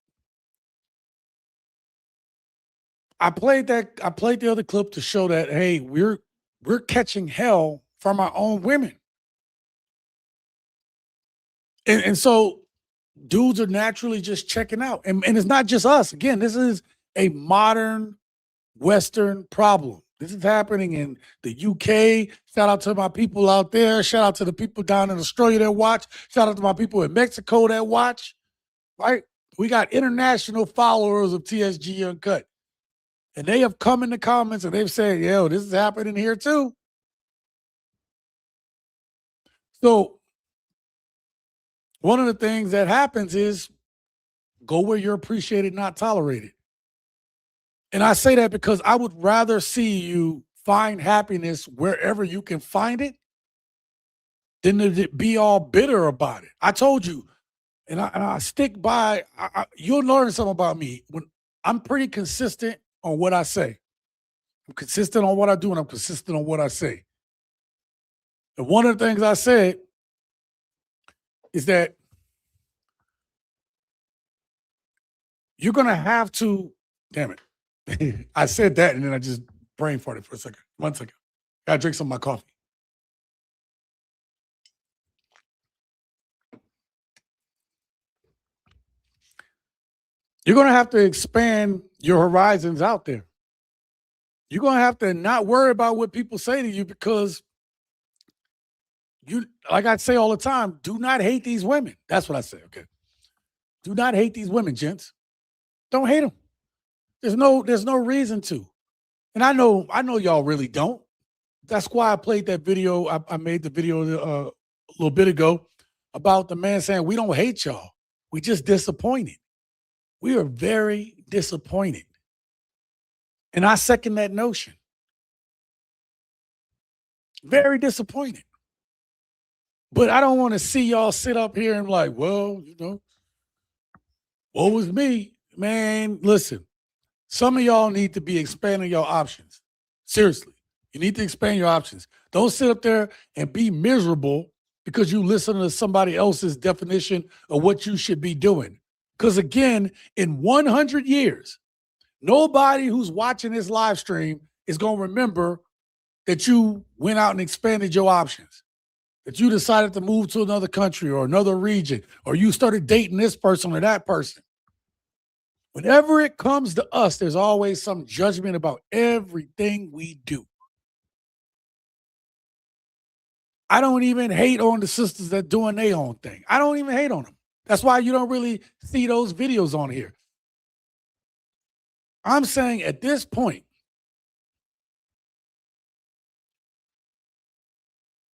I played the other clip to show that, hey, we're catching hell from our own women. And so dudes are naturally just checking out. And it's not just us. Again, this is a modern Western problem. This is happening in the UK. Shout out to my people out there. Shout out to the people down in Australia that watch. Shout out to my people in Mexico that watch. Right? We got international followers of TSG Uncut. And they have come in the comments and they've said, yo, this is happening here too. So one of the things that happens is go where you're appreciated, not tolerated. And I say that because I would rather see you find happiness wherever you can find it than to be all bitter about it. I told you, and I stick by, you'll learn something about me. When I'm pretty consistent on what I say. I'm consistent on what I do, and I'm consistent on what I say. And one of the things I said is that you're going to have to, damn it. I said that, and then I just brain farted for a second. 1 second. Got to drink some of my coffee. You're going to have to expand your horizons out there. You're going to have to not worry about what people say to you because you, like I say all the time, do not hate these women. That's what I say, okay? Do not hate these women, gents. Don't hate them. There's no reason to. And I know y'all really don't. That's why I played that video. I made the video a little bit ago about the man saying, we don't hate y'all. We just disappointed. We are very disappointed. And I second that notion. Very disappointed. But I don't want to see y'all sit up here and like, well, you know, what was me? Man, listen, some of y'all need to be expanding your options. Seriously, you need to expand your options. Don't sit up there and be miserable because you listen to somebody else's definition of what you should be doing. Because again, in 100 years, nobody who's watching this live stream is going to remember that you went out and expanded your options, that you decided to move to another country or another region, or you started dating this person or that person. Whenever it comes to us, there's always some judgment about everything we do. I don't even hate on the sisters that doing their own thing. I don't even hate on them. That's why you don't really see those videos on here. I'm saying at this point,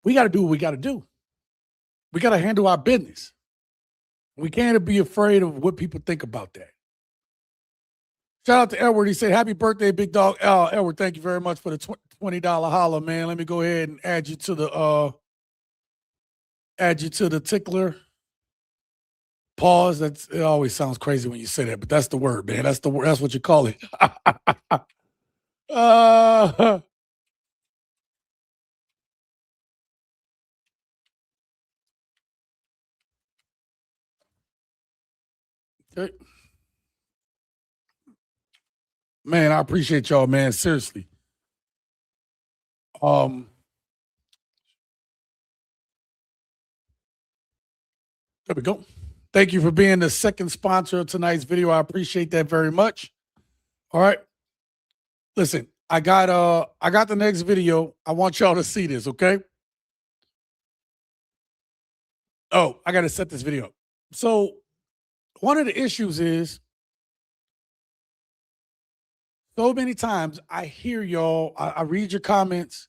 we got to do what we got to do. We got to handle our business. We can't be afraid of what people think about that. Shout out to Edward. He said, happy birthday, big dog. Edward, thank you very much for the $20 holla, man. Let me go ahead and add you to the tickler. Pause. It always sounds crazy when you say that, but that's the word, man. That's the word. That's what you call it. Okay. Man, I appreciate y'all, man. Seriously. There we go. Thank you for being the second sponsor of tonight's video. I appreciate that very much. All right. Listen, I got the next video. I want y'all to see this, okay? Oh, I got to set this video up. So, one of the issues is so many times I hear y'all, I read your comments.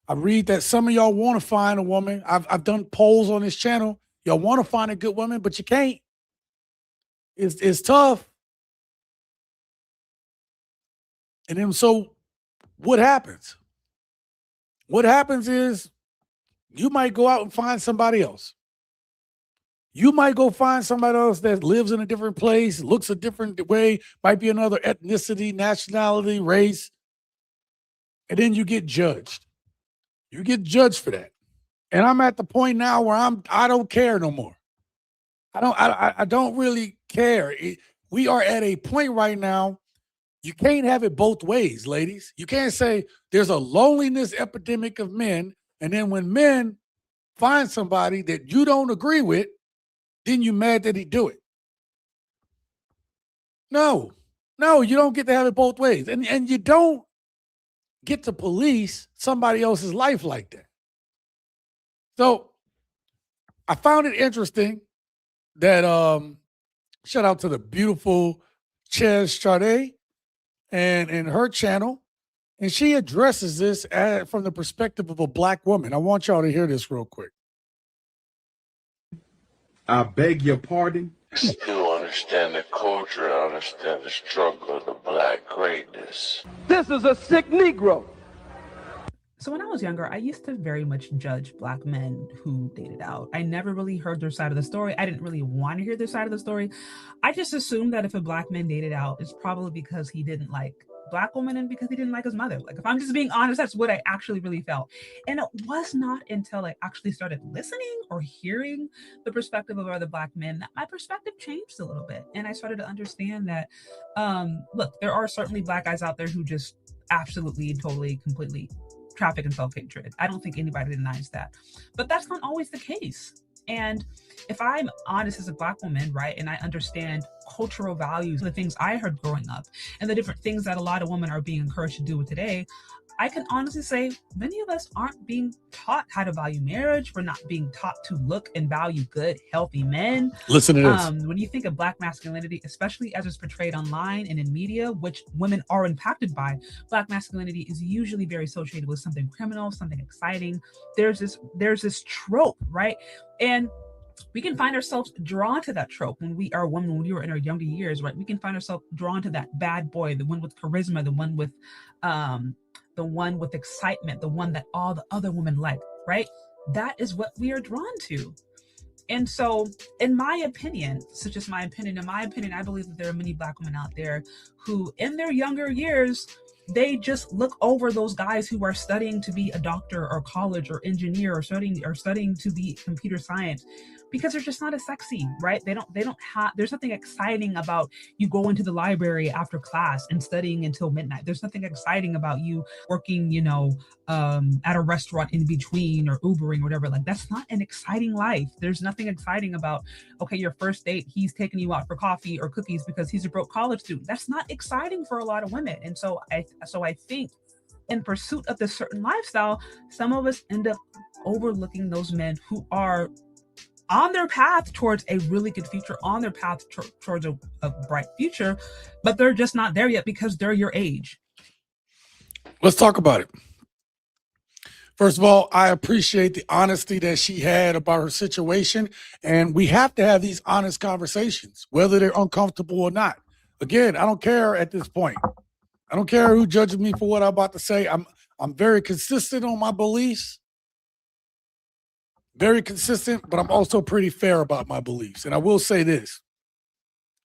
I read that some of y'all want to find a woman. I've done polls on this channel. Y'all want to find a good woman, but you can't. It's tough. And then so what happens? What happens is you might go out and find somebody else. You might go find somebody else that lives in a different place, looks a different way, might be another ethnicity, nationality, race. And then you get judged. You get judged for that. And I'm at the point now where I don't care no more. I don't really care. We are at a point right now. You can't have it both ways, ladies. You can't say there's a loneliness epidemic of men, and then when men find somebody that you don't agree with, then you mad that he do it. No, you don't get to have it both ways. And you don't get to police somebody else's life like that. So I found it interesting that shout out to the beautiful Ches Chade. and in her channel, and she addresses this from the perspective of a black woman. I want y'all to hear this real quick. I beg your pardon? Still understand the culture, I understand the struggle of the black greatness. This is a sick Negro. So when I was younger, I used to very much judge black men who dated out. I never really heard their side of the story. I didn't really want to hear their side of the story. I just assumed that if a black man dated out, it's probably because he didn't like black women and because he didn't like his mother. Like, if I'm just being honest, that's what I actually really felt. And it was not until I actually started listening or hearing the perspective of other black men that my perspective changed a little bit. And I started to understand that, look, there are certainly black guys out there who just absolutely, totally, completely traffic in self-hatred. I don't think anybody denies that. But that's not always the case. And if I'm honest as a black woman, right, and I understand cultural values, the things I heard growing up, and the different things that a lot of women are being encouraged to do today, I can honestly say many of us aren't being taught how to value marriage. We're not being taught to look and value good, healthy men. Listen to this. When you think of black masculinity, especially as it's portrayed online and in media, which women are impacted by, black masculinity is usually very associated with something criminal, something exciting. There's this trope, right? And we can find ourselves drawn to that trope when we are women, when we were in our younger years, right? We can find ourselves drawn to that bad boy, the one with charisma, the one with excitement, the one that all the other women like, right? That is what we are drawn to. And so, in my opinion, I believe that there are many black women out there who, in their younger years, they just look over those guys who are studying to be a doctor or college or engineer or studying to be computer science, because they're just not as sexy, right? They don't have, there's nothing exciting about you going to the library after class and studying until midnight. There's nothing exciting about you working, at a restaurant in between or Ubering or whatever. Like, that's not an exciting life. There's nothing exciting about, okay, your first date, he's taking you out for coffee or cookies because he's a broke college student. That's not exciting for a lot of women. And so I think in pursuit of this certain lifestyle, some of us end up overlooking those men who are on their path towards a really good future, on their path towards a bright future, but they're just not there yet because they're your age. Let's talk about it. First of all, I appreciate the honesty that she had about her situation, and we have to have these honest conversations, whether they're uncomfortable or not. Again, I don't care at this point. I don't care who judges me for what I'm about to say. I'm very consistent on my beliefs. Very consistent, but I'm also pretty fair about my beliefs. And I will say this.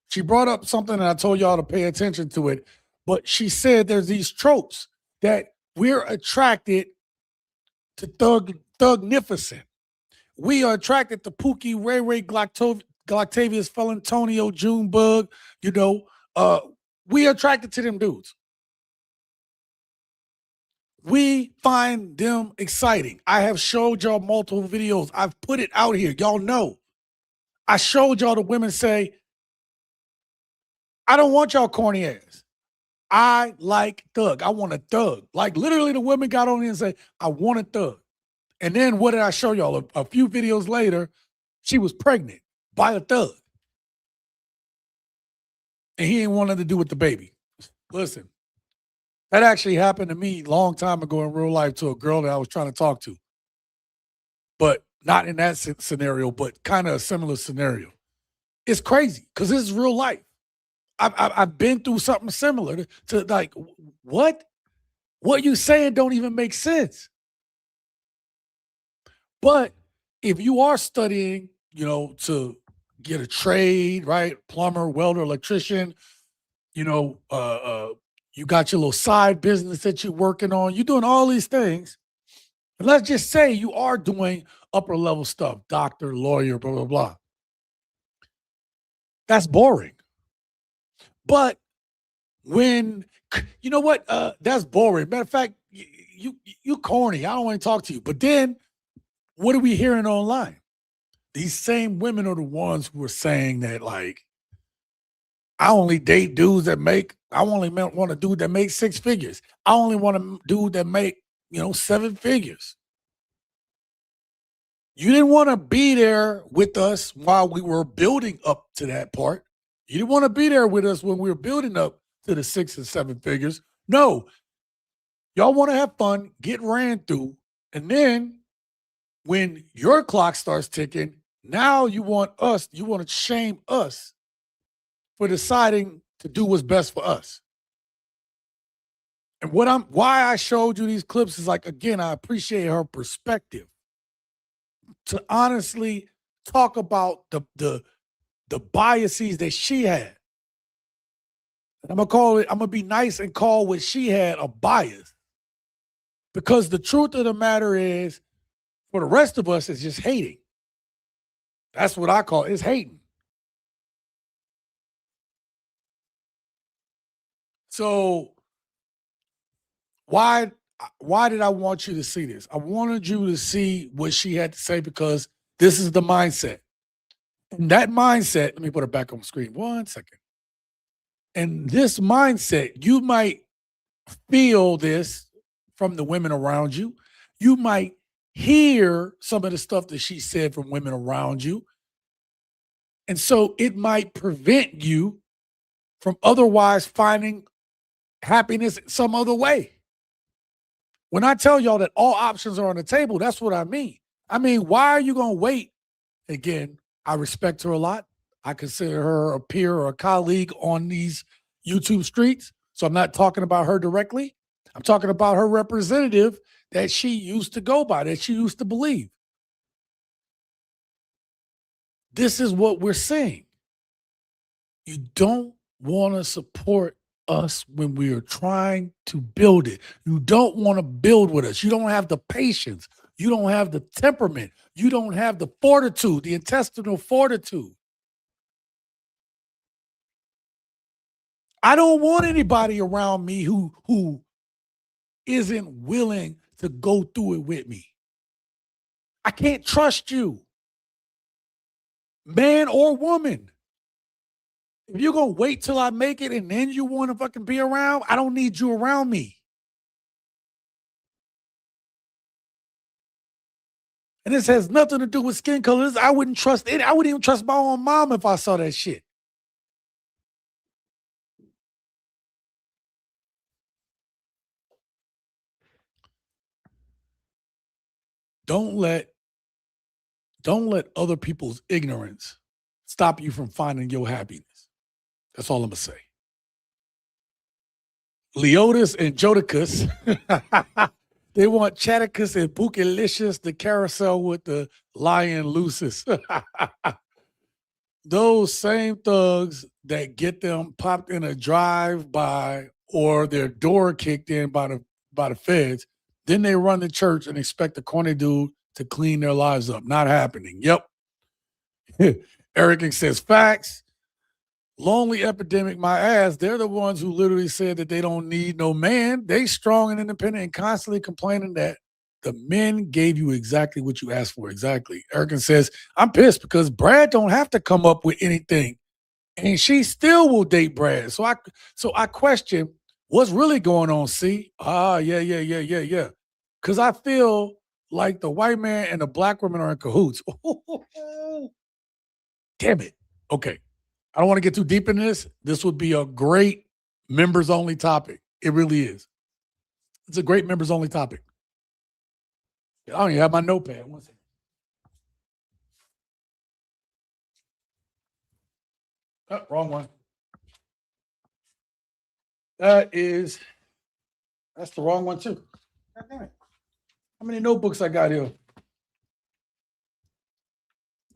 She brought up something, and I told y'all to pay attention to it, but she said there's these tropes that we're attracted to thugnificent. We are attracted to Pookie, Ray Ray, Gloctavius, Felantonio, Junebug, we are attracted to them dudes. We find them exciting. I have showed y'all multiple videos. I've put it out here. Y'all know. I showed y'all the women say, I don't want y'all corny ass. I like thug. I want a thug. Like, literally the women got on here and say, I want a thug. And then what did I show y'all? A few videos later, she was pregnant by a thug. And he ain't want nothing to do with the baby. Listen. That actually happened to me a long time ago in real life to a girl that I was trying to talk to. But not in that scenario, but kind of a similar scenario. It's crazy because this is real life. I've been through something similar to like, what? What you saying don't even make sense. But if you are studying, to get a trade, right? Plumber, welder, electrician, you got your little side business that you're working on. You're doing all these things. And let's just say you are doing upper level stuff, doctor, lawyer, blah, blah, blah. That's boring. But when, that's boring. Matter of fact, you corny. I don't want to talk to you. But then what are we hearing online? These same women are the ones who are saying that, like, I only date dudes that I only want a dude that makes 6 figures. I only want a dude that make, 7 figures. You didn't want to be there with us while we were building up to that part. You didn't want to be there with us when we were building up to the 6 and 7 figures. No, y'all want to have fun, get ran through, and then when your clock starts ticking, now you want to shame us for deciding to do what's best for us. And why I showed you these clips is like, again, I appreciate her perspective to honestly talk about the biases that she had. And I'm gonna be nice and call what she had a bias. Because the truth of the matter is, for the rest of us, it's just hating. That's what I call it. It's hating. So why did I want you to see this? I wanted you to see what she had to say because this is the mindset. And that mindset, let me put it back on the screen 1 second. And this mindset, you might feel this from the women around you. You might hear some of the stuff that she said from women around you. And so it might prevent you from otherwise finding happiness some other way. When I tell y'all that all options are on the table, that's what I mean. I mean, why are you going to wait? Again, I respect her a lot. I consider her a peer or a colleague on these YouTube streets. So I'm not talking about her directly. I'm talking about her representative that she used to go by, that she used to believe. This is what we're saying. You don't want to support us when we are trying to build it. You don't want to build with us. You don't have the patience. You don't have the temperament. You don't have the fortitude, the intestinal fortitude. I don't want anybody around me who isn't willing to go through it with me. I can't trust you, man or woman. If you're going to wait till I make it and then you want to fucking be around, I don't need you around me. And this has nothing to do with skin colors. I wouldn't trust it. I wouldn't even trust my own mom if I saw that shit. Don't let other people's ignorance stop you from finding your happiness. That's all I'm gonna say. Leotis and Jodicus, they want Chaticus and Bookylicious, the carousel with the lion Lucis. Those same thugs that get them popped in a drive-by or their door kicked in by the feds, then they run to church and expect a corny dude to clean their lives up. Not happening. Yep. Eric says facts. Lonely epidemic, my ass. They're the ones who literally said that they don't need no man. They strong and independent and constantly complaining that the men gave you exactly what you asked for. Exactly. Eric says, I'm pissed because Brad don't have to come up with anything. And she still will date Brad. So I question what's really going on, see? Yeah. Because I feel like the white man and the black woman are in cahoots. Damn it. Okay. I don't want to get too deep in this. This would be a great members-only topic. It really is. It's a great members-only topic. I don't even have my notepad. One second. Oh, wrong one. That's the wrong one too. God damn it. How many notebooks I got here?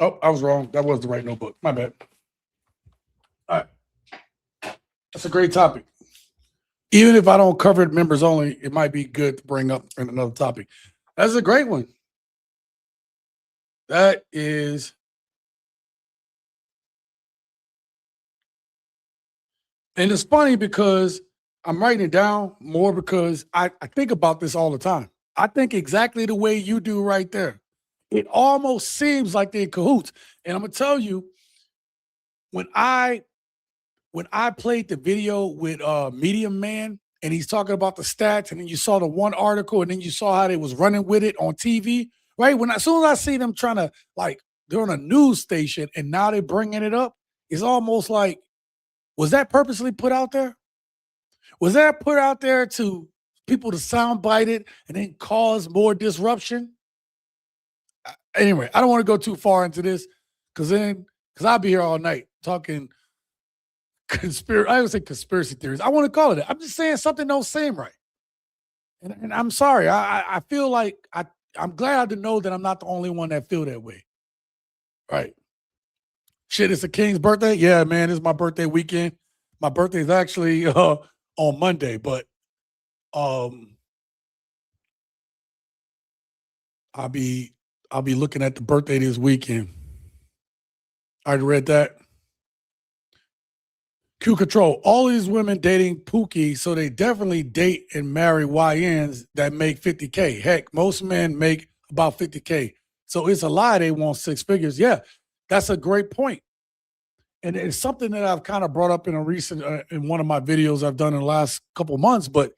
Oh, I was wrong. That was the right notebook. My bad. All right. That's a great topic. Even if I don't cover it members only, it might be good to bring up in another topic. That's a great one. That is. And it's funny because I'm writing it down more because I think about this all the time. I think exactly the way you do right there. It almost seems like they're in cahoots. And I'm going to tell you, when I played the video with Medium Man and he's talking about the stats, and then you saw the one article, and then you saw how they was running with it on TV, right? As soon as I see them trying to, like, they're on a news station and now they're bringing it up, it's almost like, was that purposely put out there? Was that put out there to people to soundbite it and then cause more disruption? Anyway, I don't want to go too far into this because I'll be here all night talking I would say conspiracy theories. I want to call it that. I'm just saying something don't seem right. And I'm sorry. I feel like I'm glad to know that I'm not the only one that feel that way. Right. Shit, it's a king's birthday. Yeah, man, it's my birthday weekend. My birthday is actually on Monday, but I'll be looking at the birthday this weekend. I already read that. Q Control. All these women dating Pookie, so they definitely date and marry YNs that make 50K. Heck, most men make about 50K. So it's a lie they want 6 figures. Yeah, that's a great point. And it's something that I've kind of brought up in a recent, in one of my videos I've done in the last couple months, but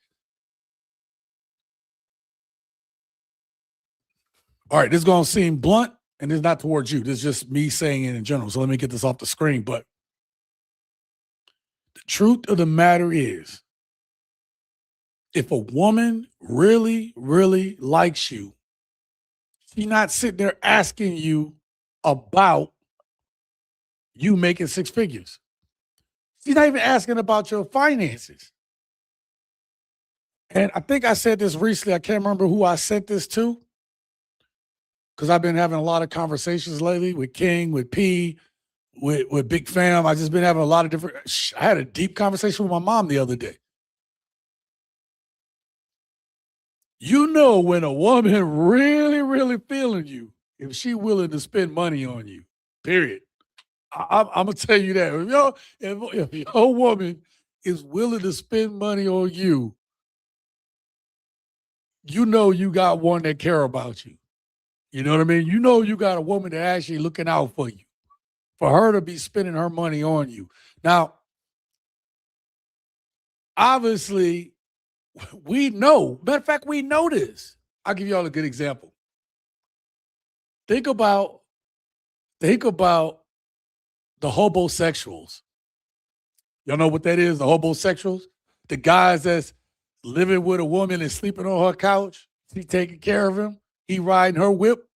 all right, this is going to seem blunt, and it's not towards you. This is just me saying it in general. So let me get this off the screen. But the truth of the matter is, if a woman really, really likes you, she's not sitting there asking you about you making 6 figures. She's not even asking about your finances. And I think I said this recently. I can't remember who I sent this to because I've been having a lot of conversations lately with King, with P, with Big Fam. I've just been having a lot of different. I had a deep conversation with my mom the other day. You know when a woman really, really feeling you, if she willing to spend money on you, period. I'm going to tell you that. If your woman is willing to spend money on you, you know you got one that care about you. You know what I mean? You know you got a woman that actually looking out for you, for her to be spending her money on you. Now, obviously, we know. Matter of fact, we know this. I'll give y'all a good example. Think about the hobosexuals. Y'all know what that is, the hobosexuals? The guys that's living with a woman and sleeping on her couch. She taking care of him. He riding her whip.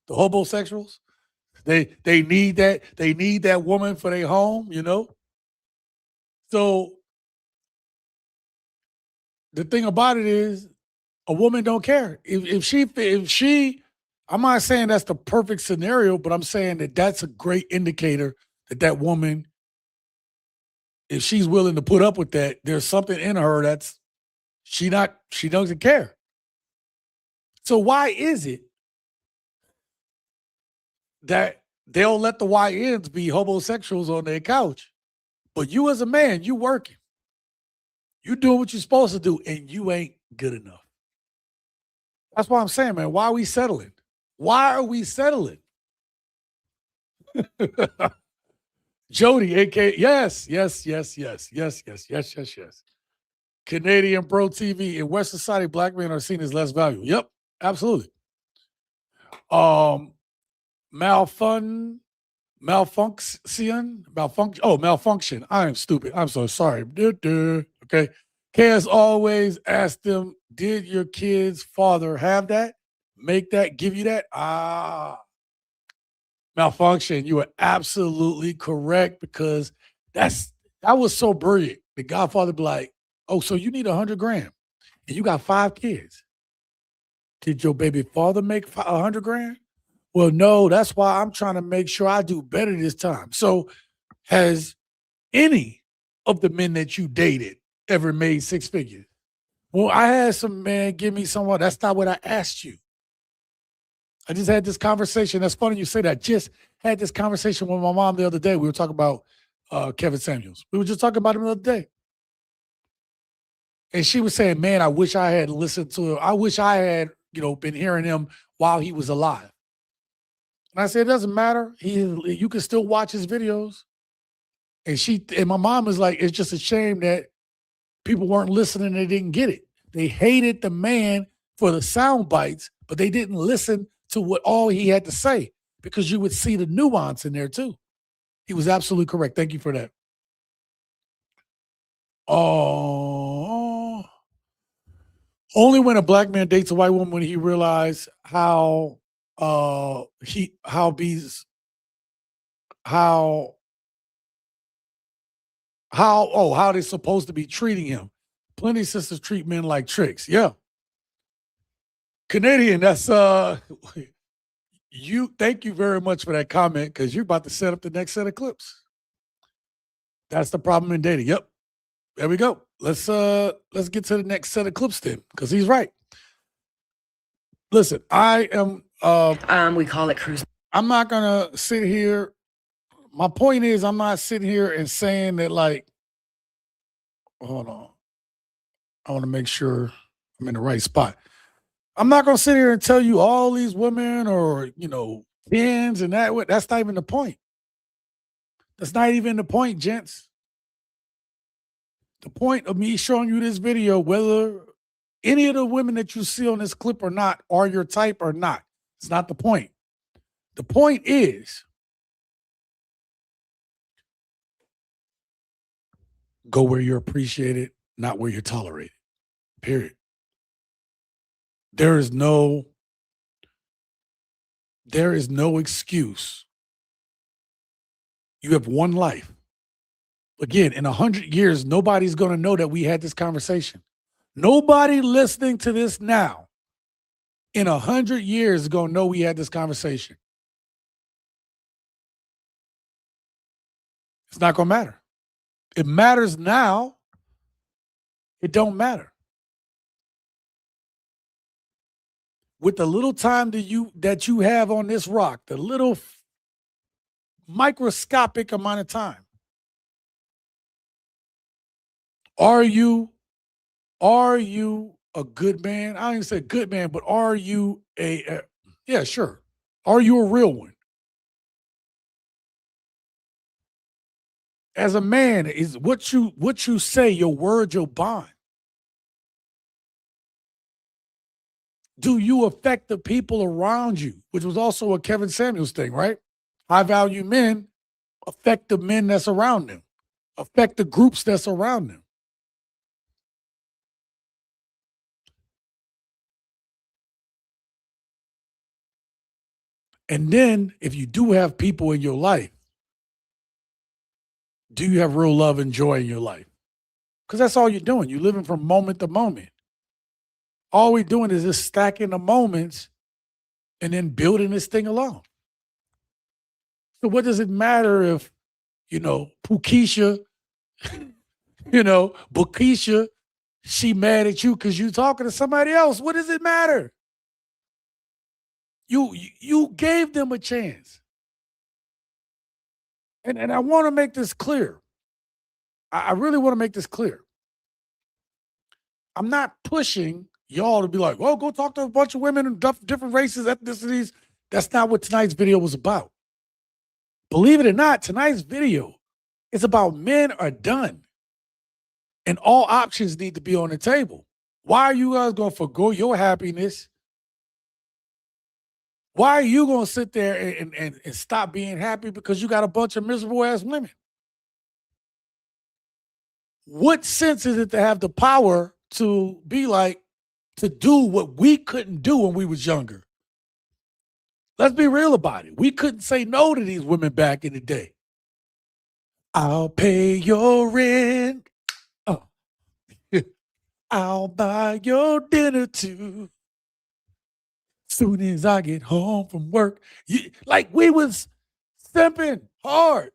The hobosexuals. They need that. They need that woman for their home, you know? So the thing about it is a woman don't care. If she, I'm not saying that's the perfect scenario, but I'm saying that that's a great indicator that woman, if she's willing to put up with that, there's something in her that's she doesn't care. So why is it that they'll let the YNs be homosexuals on their couch, but you as a man, you working, you doing what you're supposed to do, and you ain't good enough? That's why I'm saying, man, why are we settling? Why are we settling? Jody, aka yes. Canadian Bro TV. In West society, black men are seen as less valuable. Yep, absolutely. Malfunction. I am stupid. I'm so sorry. Okay. Cass always ask them, did your kid's father have that? Make that, give you that? Malfunction. You are absolutely correct, because that was so brilliant. The Godfather be like, oh, so you need 100 grand and you got 5 kids. Did your baby father make 100 grand? Well, no, that's why I'm trying to make sure I do better this time. So has any of the men that you dated ever made 6 figures? Well, I had some man give me someone. That's not what I asked you. I just had this conversation. That's funny you say that. Just had this conversation with my mom the other day. We were talking about Kevin Samuels. We were just talking about him the other day. And she was saying, man, I wish I had listened to him. I wish I had, been hearing him while he was alive. And I said, it doesn't matter. You can still watch his videos. And my mom was like, it's just a shame that people weren't listening. They didn't get it. They hated the man for the sound bites, but they didn't listen to what all he had to say, because you would see the nuance in there too. He was absolutely correct. Thank you for that. Oh, only when a black man dates a white woman when he realizes how how how they're supposed to be treating him. Plenty of sisters treat men like tricks. Yeah. Canadian, that's you thank you very much for that comment because you're about to set up the next set of clips. That's the problem in dating. Yep. There we go. Let's get to the next set of clips then, because he's right. Listen, I am we call it cruise. I'm not gonna sit here. My point is I'm not sitting here and saying that like, hold on. I want to make sure I'm in the right spot. I'm not gonna sit here and tell you all these women or pins and that. That's not even the point. That's not even the point, gents. The point of me showing you this video, whether any of the women that you see on this clip or not are your type or not, it's not the point. The point is go where you're appreciated, not where you're tolerated. Period. There is no excuse. You have one life. Again, in 100 years, nobody's going to know that we had this conversation. Nobody listening to this now in 100 years is going to know we had this conversation. It's not going to matter. It matters now. It don't matter. With the little time that you have on this rock, the little microscopic amount of time, are you a good man? I don't even say good man, but are you yeah, sure. Are you a real one? As a man, is what you say, your word, your bond. Do you affect the people around you? Which was also a Kevin Samuels thing, right? High value men affect the men that's around them, affect the groups that's around them. And then if you do have people in your life, do you have real love and joy in your life? Because that's all you're doing. You're living from moment to moment. All we're doing is just stacking the moments and then building this thing along. So what does it matter if, Pukisha, Bukisha, she mad at you because you talking to somebody else? What does it matter? You gave them a chance. And I want to make this clear. I really want to make this clear. I'm not pushing y'all to be like, well, go talk to a bunch of women and different races, ethnicities. That's not what tonight's video was about. Believe it or not, tonight's video is about men are done. And all options need to be on the table. Why are you guys going to forgo your happiness? Why are you going to sit there and stop being happy because you got a bunch of miserable ass women? What sense is it to have the power to be like, to do what we couldn't do when we was younger? Let's be real about it. We couldn't say no to these women back in the day. I'll pay your rent. Oh. I'll buy your dinner too. Soon as I get home from work. Like we was simping hard.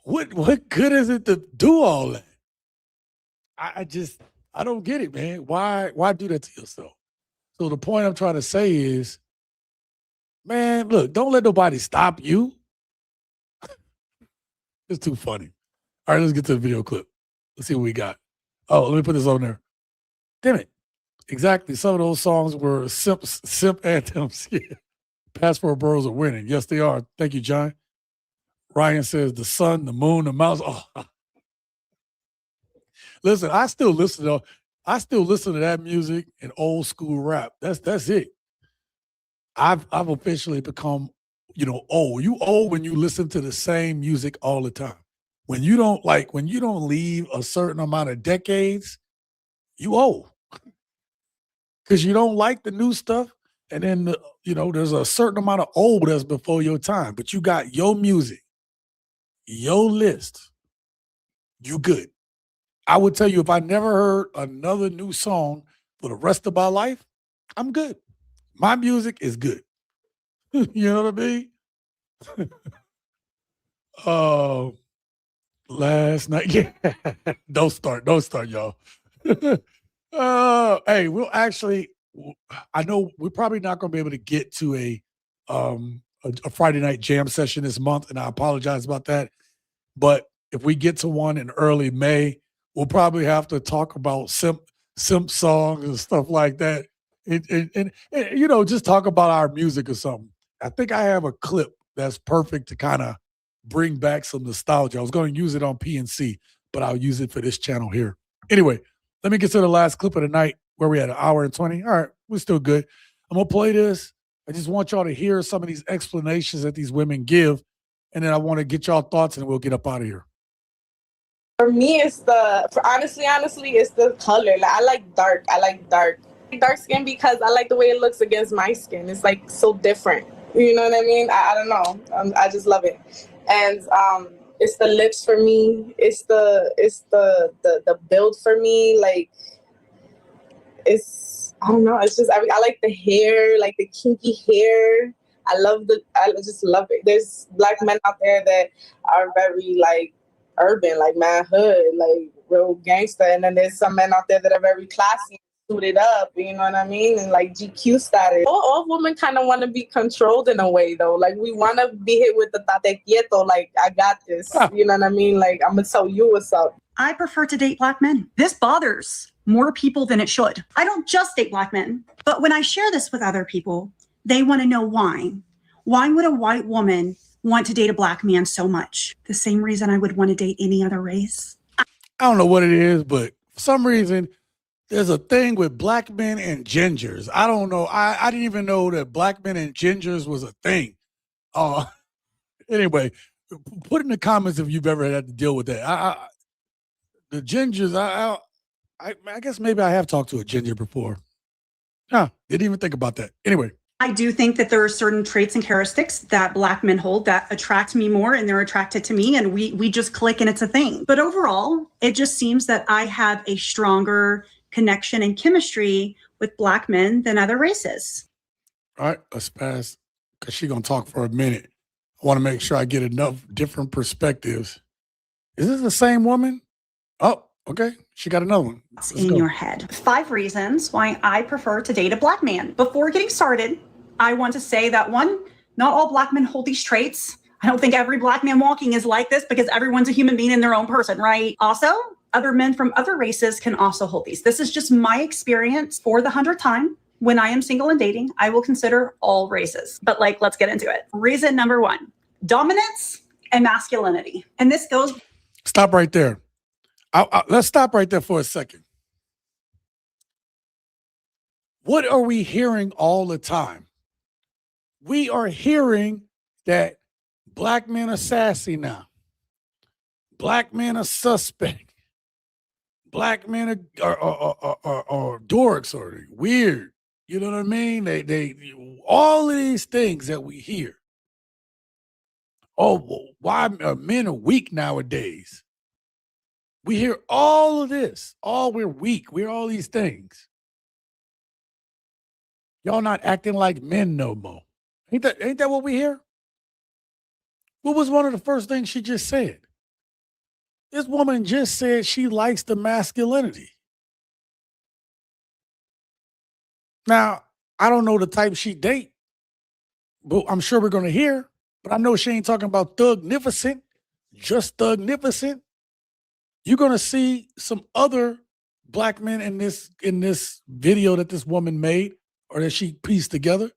What good is it to do all that? I don't get it, man. Why do that to yourself? So the point I'm trying to say is, man, look, don't let nobody stop you. It's too funny. All right, let's get to the video clip. Let's see what we got. Oh, let me put this on there. Damn it. Exactly. Some of those songs were simp anthems. Yeah. Passport Bros are winning. Yes, they are. Thank you, John. Ryan says the sun, the moon, the mouse. Oh. Listen, I still listen to that music and old school rap. That's it. I've officially become, old. You old when you listen to the same music all the time. When you don't leave a certain amount of decades, you old. Because you don't like the new stuff. And then, there's a certain amount of old that's before your time. But you got your music, your list. You good. I would tell you, if I never heard another new song for the rest of my life, I'm good. My music is good. You know what I mean? Last night. Yeah. Don't start, y'all. Hey, I know we're probably not going to be able to get to a Friday night jam session this month, and I apologize about that. But if we get to one in early May, we'll probably have to talk about simp songs and stuff like that. And just talk about our music or something. I think I have a clip that's perfect to kind of bring back some nostalgia. I was going to use it on PNC, but I'll use it for this channel here. Anyway, let me get to the last clip of the night where we had 1 hour and 20. All right, we're still good. I'm going to play this. I just want y'all to hear some of these explanations that these women give, and then I want to get y'all thoughts, and we'll get up out of here. For me, honestly, it's the color. Like, I like dark. I like dark skin because I like the way it looks against my skin. It's like so different. You know what I mean? I don't know. I just love it. And it's the lips for me. It's the build for me. Like, I don't know. It's just, I like the hair, like the kinky hair. I just love it. There's black men out there that are very like urban, like manhood, like real gangster. And then there's some men out there that are very classy, suited up, you know what I mean? And like GQ status. All women kind of want to be controlled in a way though. Like we want to be hit with the tate quieto, like I got this, you know what I mean? Like I'm going to tell you what's up. I prefer to date black men. This bothers more people than it should. I don't just date black men, but when I share this with other people, they want to know why. Why would a white woman want to date a black man so much? The same reason I would want to date any other race. I don't know what it is, but for some reason, there's a thing with black men and gingers. I don't know. I didn't even know that black men and gingers was a thing. Anyway, put in the comments if you've ever had to deal with that. The gingers, I guess maybe I have talked to a ginger before. Didn't even think about that. Anyway. I do think that there are certain traits and characteristics that black men hold that attract me more and they're attracted to me and we just click and it's a thing. But overall, it just seems that I have a stronger connection and chemistry with black men than other races. All right, let's pass because she's going to talk for a minute. I want to make sure I get enough different perspectives. Is this the same woman? Oh, okay. She got another one. Let's in go. Your head. 5 reasons why I prefer to date a black man. Before getting started, I want to say that 1, not all black men hold these traits. I don't think every black man walking is like this because everyone's a human being in their own person, right? Also, other men from other races can also hold these. This is just my experience for the 100th time. When I am single and dating, I will consider all races. But let's get into it. Reason number 1, dominance and masculinity. And this goes. Stop right there. Let's stop right there for a second. What are we hearing all the time? We are hearing that black men are sassy now. Black men are suspect. Black men are dorks or weird. You know what I mean? They all of these things that we hear. Oh, why are men weak nowadays? We hear all of this. We're weak. We're all these things. Y'all not acting like men no more. Ain't that what we hear? What was one of the first things she just said? This woman just said she likes the masculinity. Now, I don't know the type she date, but I'm sure we're going to hear. But I know she ain't talking about thugnificent, just thugnificent. You're going to see some other black men in this video that this woman made or that she pieced together.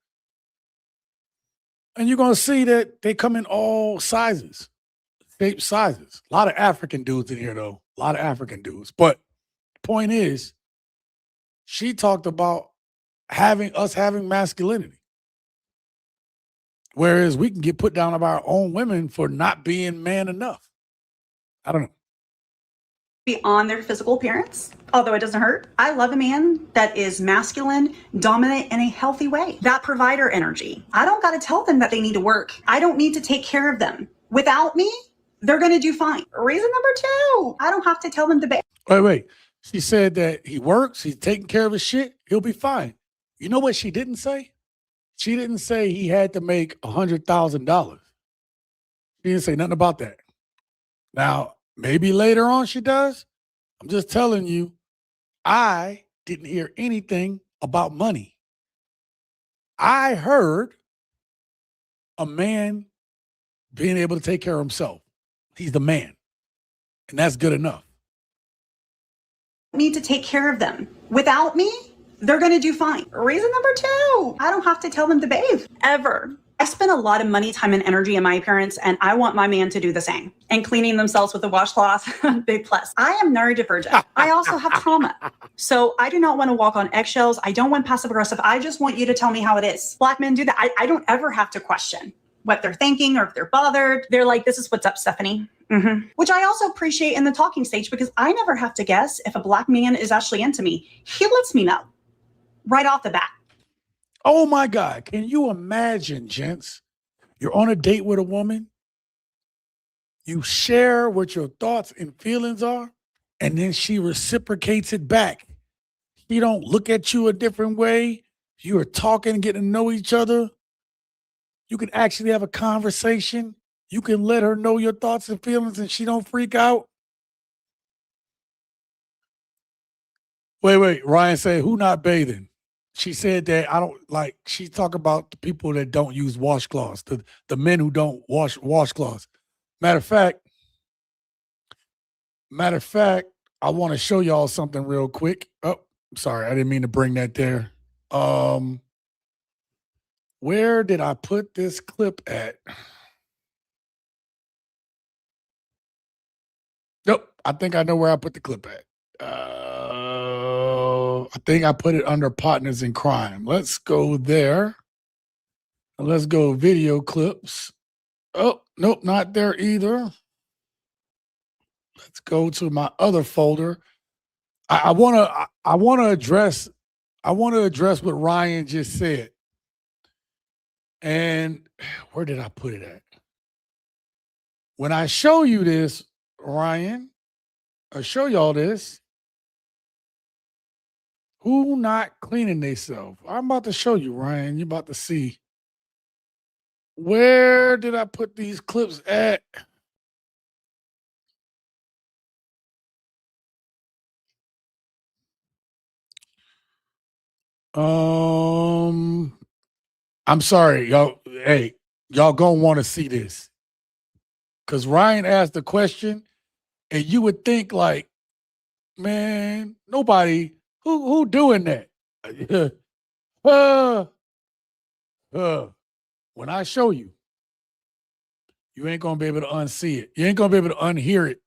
And you're going to see that they come in all sizes, shape sizes. A lot of African dudes in here, though. A lot of African dudes. But the point is, she talked about having masculinity. Whereas we can get put down by our own women for not being man enough. I don't know. Beyond their physical appearance, although it doesn't hurt. I love a man that is masculine, dominant in a healthy way. That provider energy. I don't got to tell them that they need to work. I don't need to take care of them. Without me, they're going to do fine. Reason number 2, I don't have to tell them to Wait. She said that he works, he's taking care of his shit, he'll be fine. You know what she didn't say? She didn't say he had to make $100,000. She didn't say nothing about that. Now, maybe later on she does. I'm just telling you, I didn't hear anything about money. I heard a man being able to take care of himself. He's the man. And that's good enough. need to take care of them. Without me, they're going to do fine. Reason number 2, I don't have to tell them to bathe ever. I spend a lot of money, time, and energy in my appearance, and I want my man to do the same. And cleaning themselves with a washcloth, big plus. I am neurodivergent. I also have trauma. So I do not want to walk on eggshells. I don't want passive aggressive. I just want you to tell me how it is. Black men do that. I don't ever have to question what they're thinking or if they're bothered. They're like, this is what's up, Stephanie. Which I also appreciate in the talking stage because I never have to guess if a black man is actually into me. He lets me know right off the bat. Oh my God. Can you imagine, gents? You're on a date with a woman. You share what your thoughts and feelings are, and then she reciprocates it back. She don't look at you a different way. You are talking, getting to know each other. You can actually have a conversation. You can let her know your thoughts and feelings and she don't freak out. Wait. Ryan said, who not bathing? She said that I don't like, she talk about the people that don't use washcloths, the men who don't wash washcloths. Matter of fact, I want to show y'all something real quick. Oh, sorry, I didn't mean to bring that there. Where did I put this clip at? Nope, I think I know where I put the clip at. I think I put it under partners in crime. Let's go there. Let's go video clips. Oh, nope, not there either. Let's go to my other folder. I want to address what Ryan just said. And where did I put it at? When I show you this, Ryan, I show y'all this. Who not cleaning themselves? I'm about to show you, Ryan. You're about to see. Where did I put these clips at? I'm sorry, y'all. Hey, y'all gonna want to see this. Cause Ryan asked the question, and you would think like, man, nobody who doing that. When I show you, you ain't gonna be able to unsee it. You ain't gonna be able to unhear it.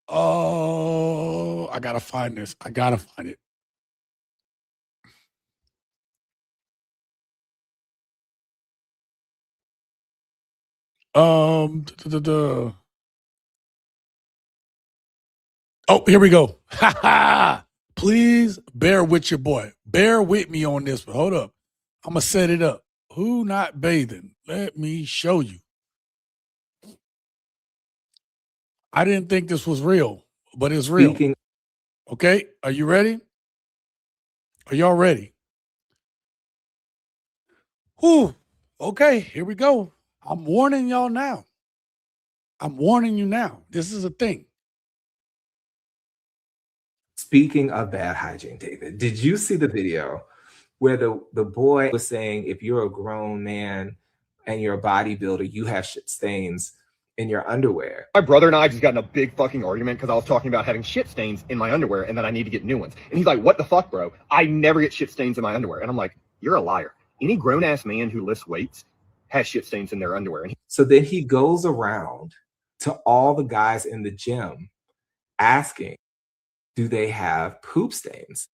Oh, I gotta find this. I gotta find it. Oh, here we go. Please bear with your boy. Bear with me on this one. Hold up. I'm gonna set it up. Who not bathing? Let me show you. I didn't think this was real, but it's real. Okay, are you ready? Are y'all ready? Whew. Okay, here we go. I'm warning y'all now. I'm warning you now. This is a thing. Speaking of bad hygiene, David, did you see the video where the boy was saying if you're a grown man and you're a bodybuilder, you have shit stains in your underwear? My brother and I just got in a big fucking argument because I was talking about having shit stains in my underwear and that I need to get new ones. And he's like, what the fuck, bro? I never get shit stains in my underwear. And I'm like, you're a liar. Any grown-ass man who lifts weights has shit stains in their underwear. And So then he goes around to all the guys in the gym asking, do they have poop stains?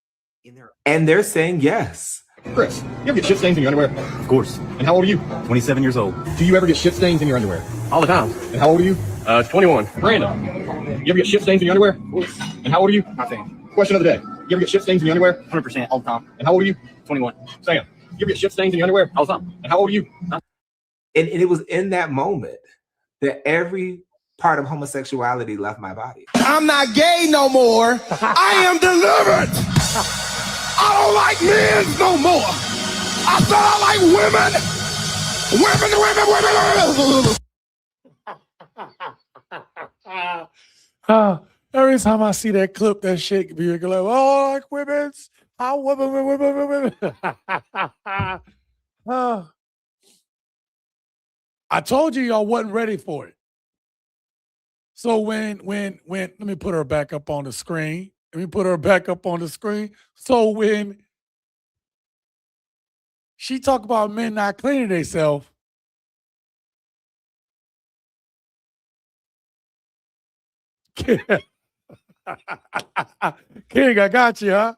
And they're saying yes. Chris, you ever get shit stains in your underwear? Of course. And how old are you? 27 years old. Do you ever get shit stains in your underwear? All the time. And how old are you? 21. Brandon, you ever get shit stains in your underwear? Of course. And how old are you? 19. Question of the day. You ever get shit stains in your underwear? 100% all the time. And how old are you? 21. Sam, you ever get shit stains in your underwear? All the time. And how old are you? And it was in that moment that every part of homosexuality left my body. I'm not gay no more. I am delivered. I don't like men no more. I said I like women. Every time I see that clip, that shit be like, oh, I like women's. I women. I told you y'all wasn't ready for it. So when let me put her back up on the screen. So when she talk about men not cleaning themselves, King, I got you, huh?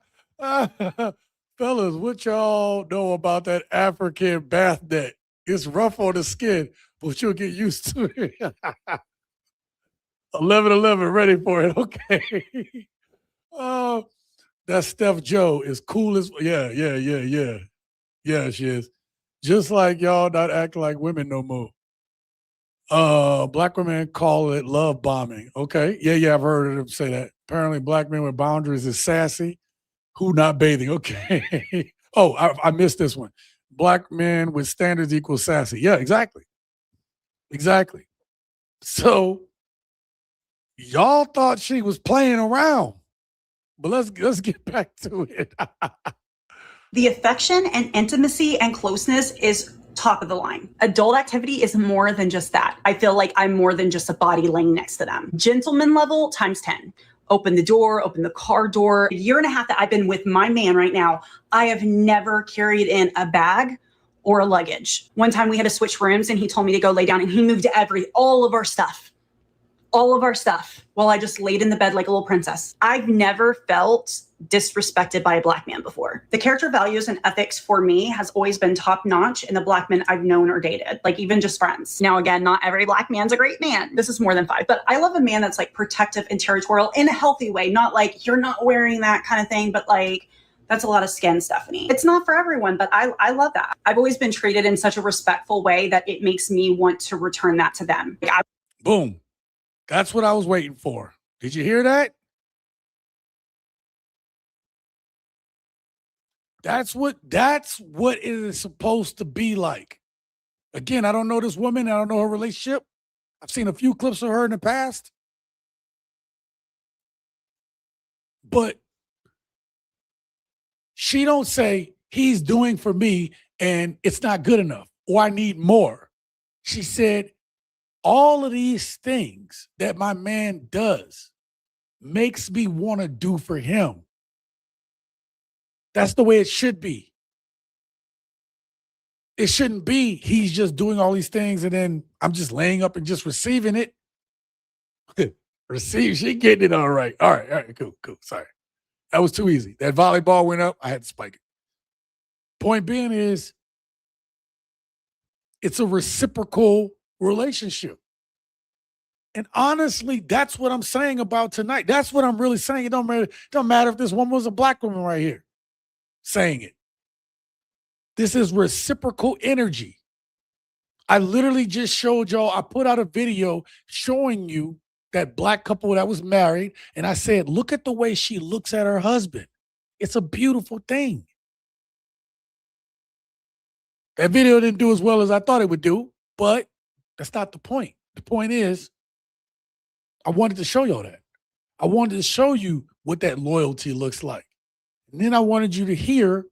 Fellas, what y'all know about that African bath net? It's rough on the skin, but you'll get used to it. 11-11, ready for it. Okay. That Steph Joe is cool as yeah. Yeah, she is. Just like y'all not acting like women no more. Black women call it love bombing. Okay. Yeah, I've heard them say that. Apparently, black men with boundaries is sassy. Who not bathing? Okay. Oh, I missed this one. Black men with standards equals sassy. Yeah, exactly. So y'all thought she was playing around, but let's get back to it. The affection and intimacy and closeness is top of the line. Adult activity is more than just that. I feel like I'm more than just a body laying next to them. Gentleman level times 10. Open the door, open the car door. A year and a half that I've been with my man right now, I have never carried in a bag or a luggage. One time we had to switch rooms and he told me to go lay down and he moved all of our stuff while I just laid in the bed like a little princess. I've never felt disrespected by a black man before. The character values and ethics for me has always been top notch in the black men I've known or dated, like even just friends. Now, again, not every black man's a great man. This is more than 5, but I love a man that's like protective and territorial in a healthy way, not like you're not wearing that kind of thing, but like, that's a lot of skin, Stephanie. It's not for everyone, but I love that. I've always been treated in such a respectful way that it makes me want to return that to them. Boom. That's what I was waiting for. Did you hear that? That's what it is supposed to be like. Again, I don't know this woman. I don't know her relationship. I've seen a few clips of her in the past. But she don't say he's doing for me and it's not good enough or I need more. She said, all of these things that my man does makes me want to do for him. That's the way it should be. It shouldn't be he's just doing all these things and then I'm just laying up and just receiving it. She getting it all right. All right, cool. Sorry. That was too easy. That volleyball went up, I had to spike it. Point being is, it's a reciprocal relationship. And honestly, that's what I'm saying about tonight. That's what I'm really saying. It don't matter if this woman was a black woman right here saying it. This is reciprocal energy. I literally just showed y'all, I put out a video showing you that black couple that was married, and I said, look at the way she looks at her husband. It's a beautiful thing. That video didn't do as well as I thought it would do, but that's not the point. The point is, I wanted to show y'all that. I wanted to show you what that loyalty looks like. And then I wanted you to hear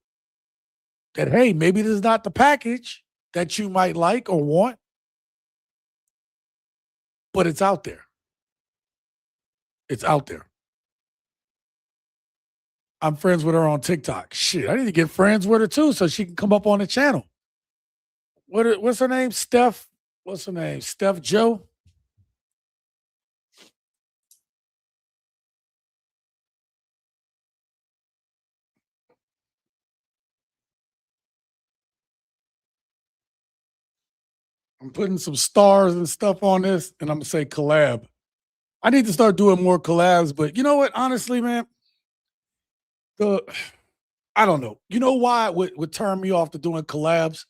that, hey, maybe this is not the package that you might like or want, but it's out there. It's out there. I'm friends with her on TikTok. Shit, I need to get friends with her too so she can come up on the channel. What's her name? Steph? What's her name? Steph Joe? I'm putting some stars and stuff on this, and I'm gonna say collab. I need to start doing more collabs, but you know what? Honestly, man, I don't know. You know why it would turn me off to doing collabs?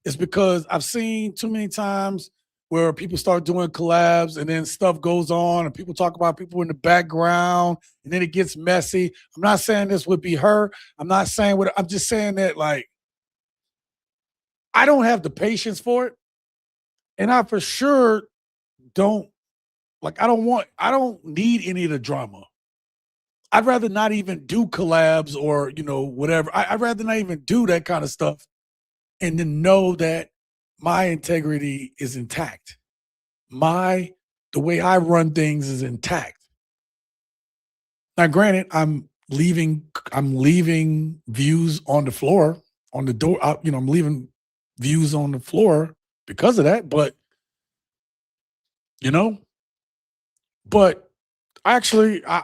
It's because I've seen too many times where people start doing collabs and then stuff goes on and people talk about people in the background and then it gets messy. I'm not saying this would be her. I'm not saying what I'm just saying that like I don't have the patience for it. And I for sure don't like I don't need any of the drama. I'd rather not even do collabs or, whatever. I'd rather not even do that kind of stuff and then know that my integrity is intact. The way I run things is intact. Now, granted, I'm leaving views on the floor, on the door. I'm leaving views on the floor because of that. But actually, I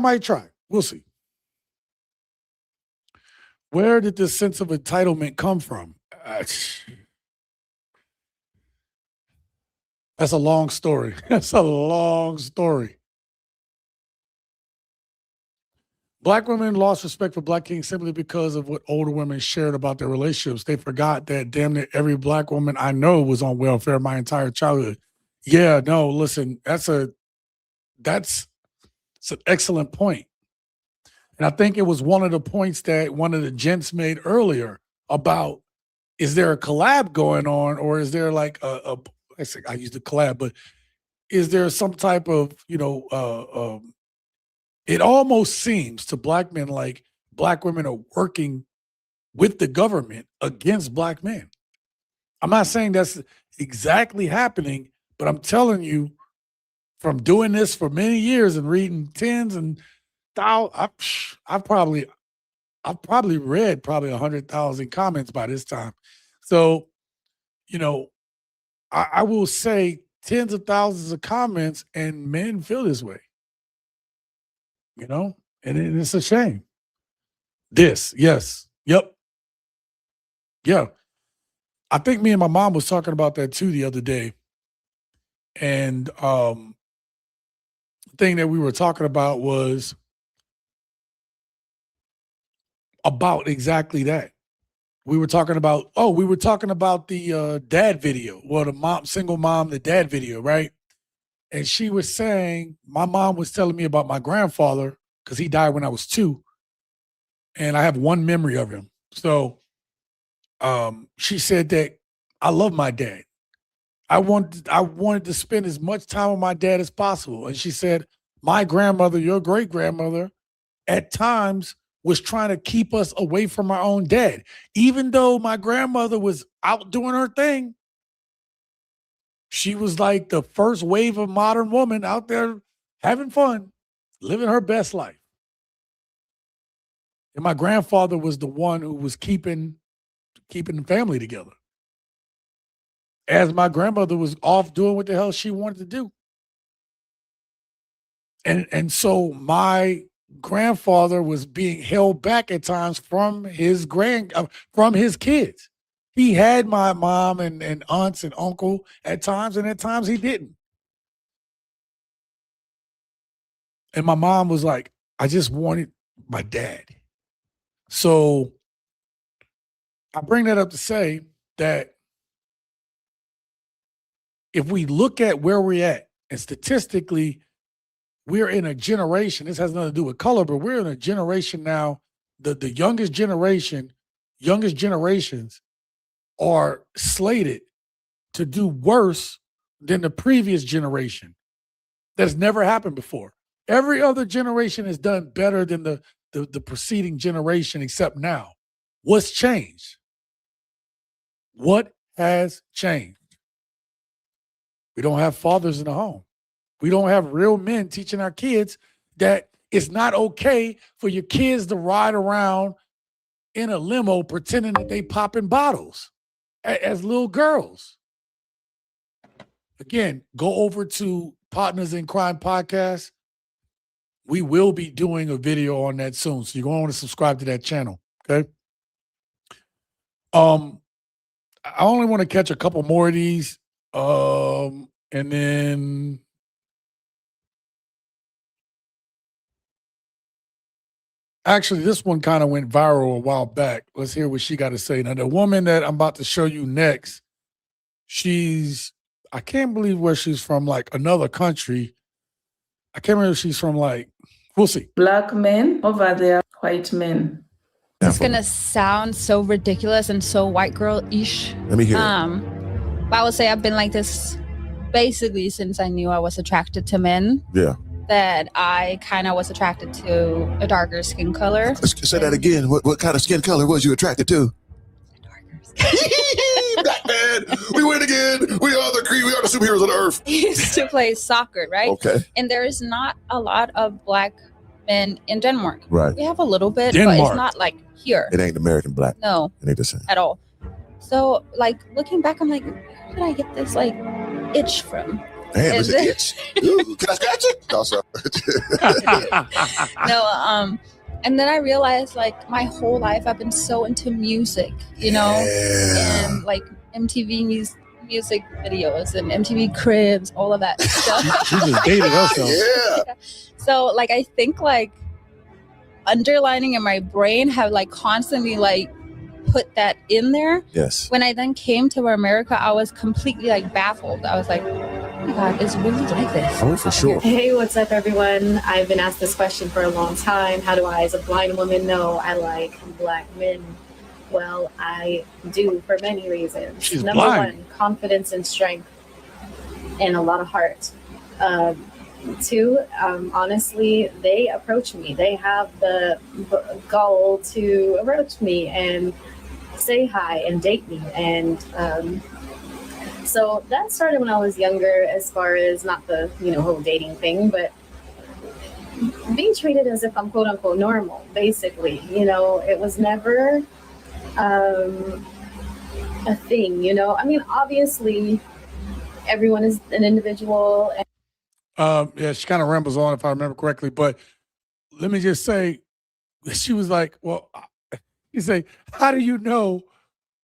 might try. We'll see. Where did this sense of entitlement come from? That's a long story. That's a long story. Black women lost respect for Black kings simply because of what older women shared about their relationships. They forgot that damn near every Black woman I know was on welfare my entire childhood. Yeah, no, listen, that's an excellent point. And I think it was one of the points that one of the gents made earlier about, is there a collab going on or is there like I used the collab, but is there some type of, it almost seems to Black men like Black women are working with the government against Black men. I'm not saying that's exactly happening, but I'm telling you from doing this for many years and reading tens and thousands, I've probably read 100,000 comments by this time. So, I will say tens of thousands of comments and men feel this way, and it's a shame. Yes. Yep. Yeah. I think me and my mom was talking about that too the other day. And the thing that we were talking about was about exactly that. We were talking about the dad video, well, the single mom, the dad video, right? And she was saying, my mom was telling me about my grandfather because he died when I was 2. And I have one memory of him. So she said that I love my dad. I wanted to spend as much time with my dad as possible. And she said, my grandmother, your great grandmother, at times was trying to keep us away from our own dad. Even though my grandmother was out doing her thing, she was like the first wave of modern woman out there having fun, living her best life. And my grandfather was the one who was keeping the family together, as my grandmother was off doing what the hell she wanted to do. And so my grandfather was being held back at times from his kids. He had my mom and aunts and uncle at times, and at times he didn't. And my mom was like, I just wanted my dad. So I bring that up to say that if we look at where we're at, and statistically, we're in a generation, this has nothing to do with color, but we're in a generation now, the youngest generations are slated to do worse than the previous generation. That's never happened before. Every other generation has done better than the preceding generation except now. What's changed? What has changed? We don't have fathers in the home. We don't have real men teaching our kids that it's not okay for your kids to ride around in a limo pretending that they popping bottles as little girls. Again, go over to Partners in Crime Podcast. We will be doing a video on that soon. So you're going to want to subscribe to that channel. Okay. I only want to catch a couple more of these. And then actually, this one kind of went viral a while back. Let's hear what she got to say. Now, the woman that I'm about to show you next, I can't believe where she's from, like another country. I can't remember if she's from, like, we'll see. Black men over there, white men. It's gonna sound so ridiculous and so white girl-ish. Let me hear it. But I would say I've been like this basically since I knew I was attracted to men. Yeah. That I kind of was attracted to a darker skin color. Say that again. What kind of skin color was you attracted to? Black man, we win again. We are the superheroes of the earth. I used to play soccer, right? Okay. And there is not a lot of black men in Denmark. Right. We have a little bit, Denmark. but it's not like here. It ain't American black. No. It ain't the same. At all. So, like, looking back, I'm like, where did I get this, like, itch from? Damn, it's an itch. Ooh, can I scratch it? No, sir. No, and then I realized, like, my whole life I've been so into music, you know, and like MTV music videos and MTV Cribs, all of that stuff. She just dated herself. Yeah. So, like, I think, like, underlining in my brain have, like, constantly, like, put that in there. Yes. When I then came to America, I was completely, like, baffled. I was like, oh my God, it's really like this. Oh, for sure. Hey, what's up, everyone? I've been asked this question for a long time. How do I, as a blind woman, know I like black men? Well, I do for many reasons. She's Number blind. one, confidence and strength and a lot of heart. Two, honestly, they approach me. They have the goal to approach me and say hi and date me. And so that started when I was younger, as far as not the, whole dating thing, but being treated as if I'm quote unquote normal, basically. It was never a thing, I mean, obviously everyone is an individual. Yeah, she kind of rambles on if I remember correctly, but let me just say, she was like, well, you say, how do you know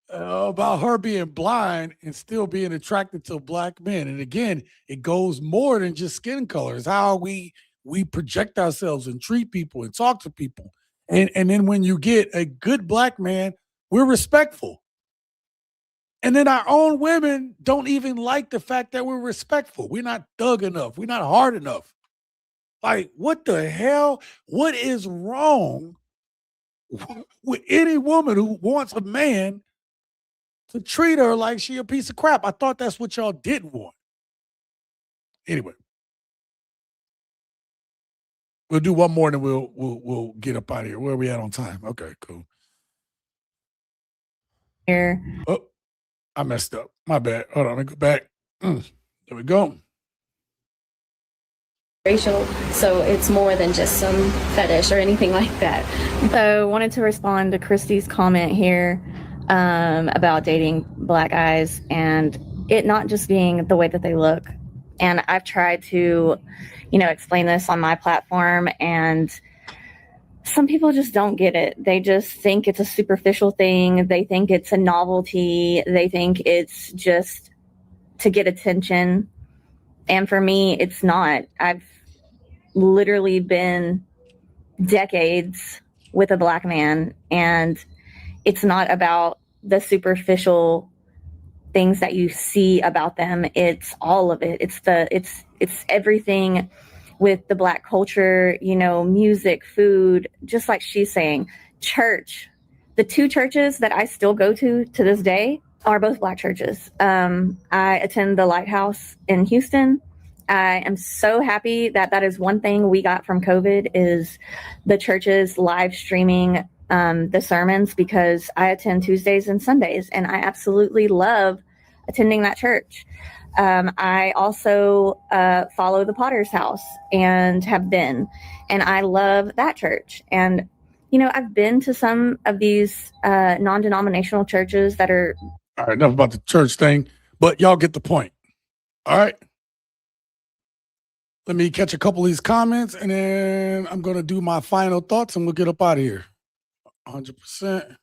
about her being blind and still being attracted to black men? And again, it goes more than just skin color. It's how we project ourselves and treat people and talk to people. And then when you get a good black man, we're respectful. And then our own women don't even like the fact that we're respectful. We're not thug enough. We're not hard enough. Like, what the hell? What is wrong with any woman who wants a man to treat her like she a piece of crap? I thought that's what y'all didn't want. Anyway, we'll do one more and then we'll get up out of here. Where are we at on time? Okay, cool. Here. Oh, I messed up. My bad. Hold on, let me go back. There we go. Racial, so it's more than just some fetish or anything like that. So wanted to respond to Christy's comment here about dating black guys and it not just being the way that they look. And I've tried to, explain this on my platform, and some people just don't get it. They just think it's a superficial thing. They think it's a novelty. They think it's just to get attention. And for me, it's not. I've literally been decades with a black man, and it's not about the superficial things that you see about them. It's all of it. It's everything with the black culture, music, food, just like she's saying, church. The two churches that I still go to this day are both black churches. I attend the Lighthouse in Houston. I am so happy that is one thing we got from COVID is the churches live streaming the sermons, because I attend Tuesdays and Sundays and I absolutely love attending that church. I also follow the Potter's House and have been, and I love that church. And, I've been to some of these non-denominational churches that are. All right, enough about the church thing, but y'all get the point. All right. Let me catch a couple of these comments and then I'm going to do my final thoughts and we'll get up out of here. 100%.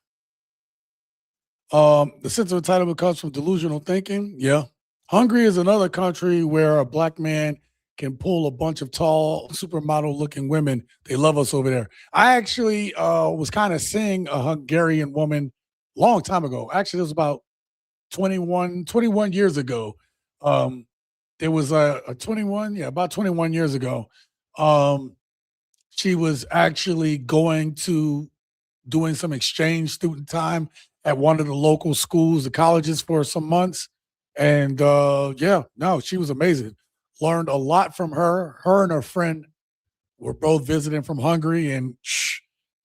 The sense of entitlement comes from delusional thinking. Yeah. Hungary is another country where a black man can pull a bunch of tall, supermodel looking women. They love us over there. I actually was kind of seeing a Hungarian woman long time ago. Actually, it was about 21 years ago. There was a 21, yeah, about 21 years ago. She was actually doing some exchange student time at one of the local schools, the colleges, for some months. And yeah, no, she was amazing. Learned a lot from her. Her and her friend were both visiting from Hungary. And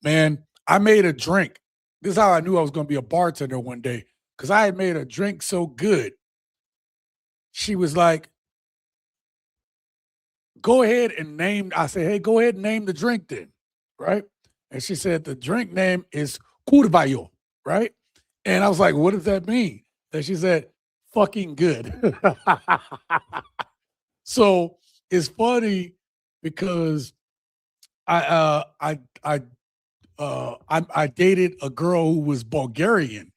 man, I made a drink. This is how I knew I was going to be a bartender one day, because I had made a drink so good. She was like, go ahead and name. I said, hey, go ahead and name the drink then. Right. And she said, the drink name is Curvayo. Right. And I was like, what does that mean? And she said, fucking good. So it's funny because I dated a girl who was Bulgarian,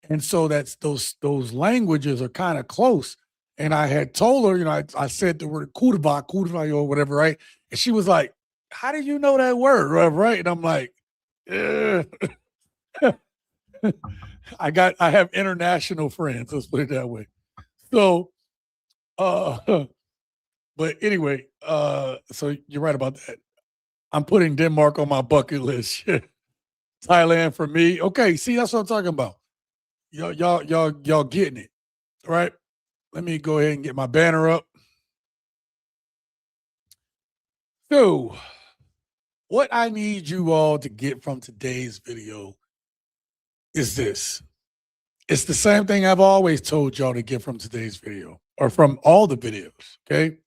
and so that's those languages are kind of close. And I had told her, I said the word kurva or whatever, right? And she was like, "How do you know that word, right?" And I'm like, I have international friends. Let's put it that way. So, but anyway, so you're right about that. I'm putting Denmark on my bucket list. Thailand for me. Okay, see, that's what I'm talking about. Y'all getting it, right? Let me go ahead and get my banner up. So, what I need you all to get from today's video is this. It's the same thing I've always told y'all to get from today's video, or from all the videos, okay?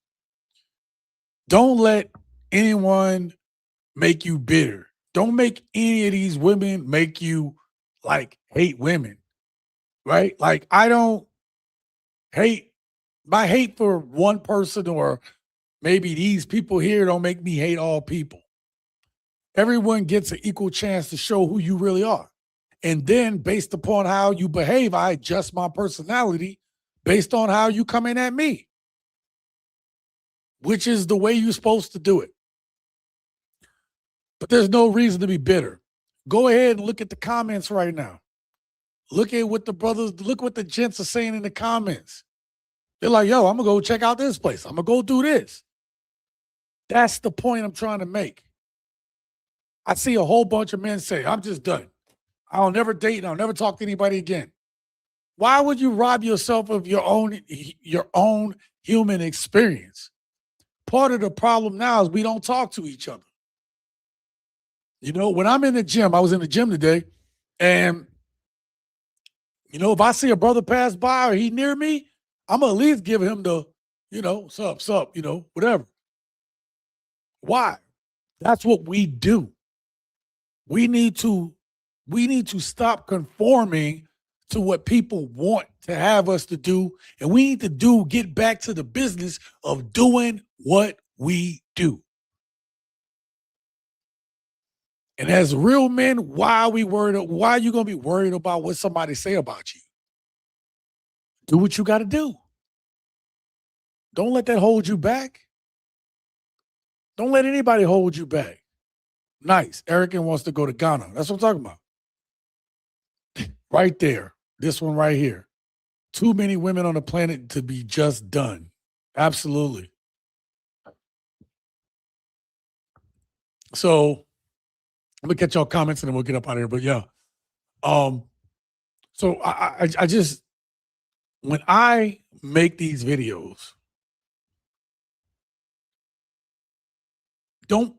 Don't let anyone make you bitter. Don't make any of these women make you like hate women, right? Like, I don't hate, my hate for one person or maybe these people here don't make me hate all people. Everyone gets an equal chance to show who you really are. And then based upon how you behave, I adjust my personality based on how you come in at me, which is the way you're supposed to do it. But there's no reason to be bitter. Go ahead and look at the comments right now. Look at what look what the gents are saying in the comments. They're like, yo, I'm going to go check out this place. I'm going to go do this. That's the point I'm trying to make. I see a whole bunch of men say, I'm just done. I'll never date and I'll never talk to anybody again. Why would you rob yourself of your own human experience? Part of the problem now is we don't talk to each other. When I'm in the gym, I was in the gym today, and if I see a brother pass by or he near me, I'm gonna at least give him the, sup, whatever. Why? That's what we do. We need to stop conforming to what people want to have us to do, and we need to get back to the business of doing what we do. And as real men, why are you gonna be worried about what somebody say about you? Do what you got to do. Don't let that hold you back. Don't let anybody hold you back. Nice. Erican wants to go to Ghana. That's what I'm talking about. Right there. This one right here. Too many women on the planet to be just done. Absolutely. So I'm gonna catch y'all comments and then we'll get up out of here. But yeah. So I just, when I make these videos, don't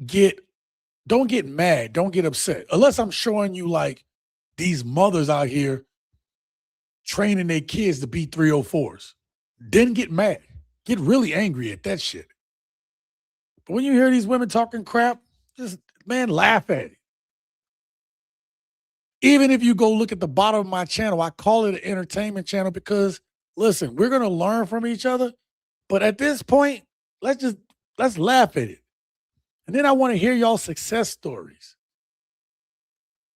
get mad, don't get upset. Unless I'm showing you like these mothers out here training their kids to be 304s. Then get mad. Get really angry at that shit. But when you hear these women talking crap, just, man, laugh at it. Even if you go look at the bottom of my channel, I call it an entertainment channel because, listen, we're going to learn from each other. But at this point, let's laugh at it. And then I want to hear y'all success stories.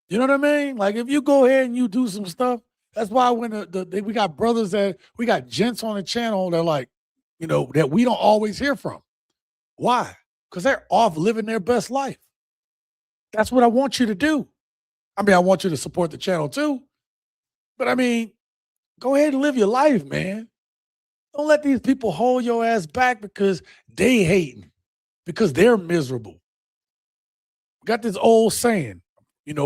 You know what I mean? Like if you go ahead and you do some stuff, that's why when we got brothers we got gents on the channel that like, that we don't always hear from. Why? Because they're off living their best life. That's what I want you to do. I mean, I want you to support the channel too. But I mean, go ahead and live your life, man. Don't let these people hold your ass back because they hating, because they're miserable. We got this old saying, I'm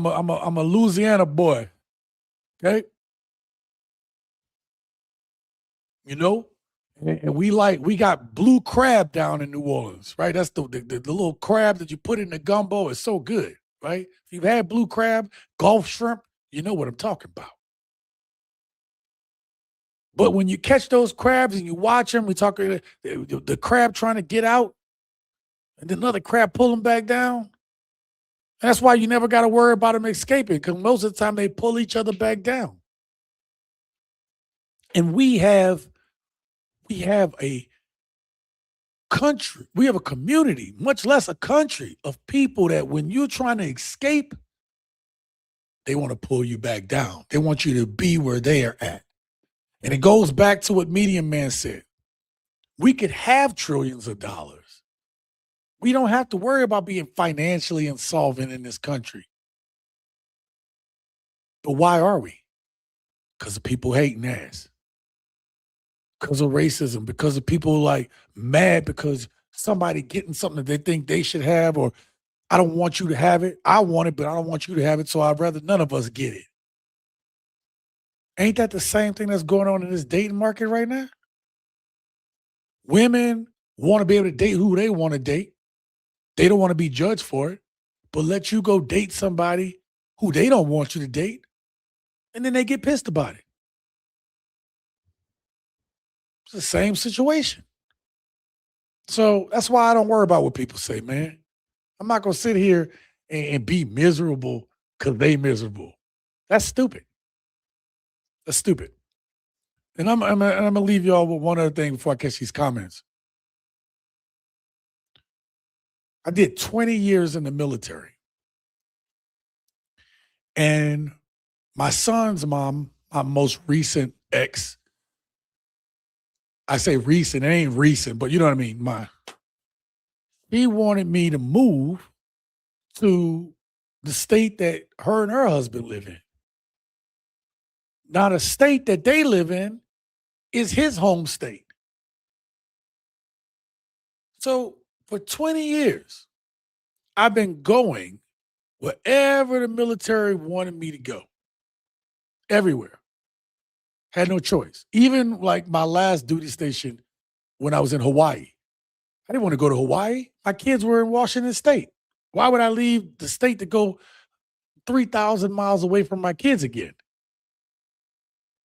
a Louisiana boy. Okay. And we got blue crab down in New Orleans, right? That's the little crab that you put in the gumbo. It's so good, right? If you've had blue crab, Gulf shrimp, you know what I'm talking about. But when you catch those crabs and you watch them, we talk the crab trying to get out, and then another crab pull them back down. And that's why you never got to worry about them escaping, because most of the time they pull each other back down. And we have a country, we have a community, much less a country, of people that when you're trying to escape, they want to pull you back down. They want you to be where they are at. And it goes back to what Medium Man said. We could have trillions of dollars. We don't have to worry about being financially insolvent in this country. But why are we? Because of people hating ass. Because of racism, because of people like mad because somebody getting something that they think they should have, or I don't want you to have it. I want it, but I don't want you to have it, so I'd rather none of us get it. Ain't that the same thing that's going on in this dating market right now? Women want to be able to date who they want to date. They don't want to be judged for it, but let you go date somebody who they don't want you to date, and then they get pissed about it. It's the same situation. So that's why I don't worry about what people say, man. I'm not going to sit here and be miserable because they miserable. That's stupid. That's stupid. And I'm going to leave y'all with one other thing before I catch these comments. I did 20 years in the military. And my son's mom, my most recent ex, I say recent, it ain't recent, but you know what I mean, he wanted me to move to the state that her and her husband live in. Now, the state that they live in is his home state. So for 20 years, I've been going wherever the military wanted me to go. Everywhere. Had no choice. Even like my last duty station when I was in Hawaii. I didn't want to go to Hawaii. My kids were in Washington State. Why would I leave the state to go 3,000 miles away from my kids again?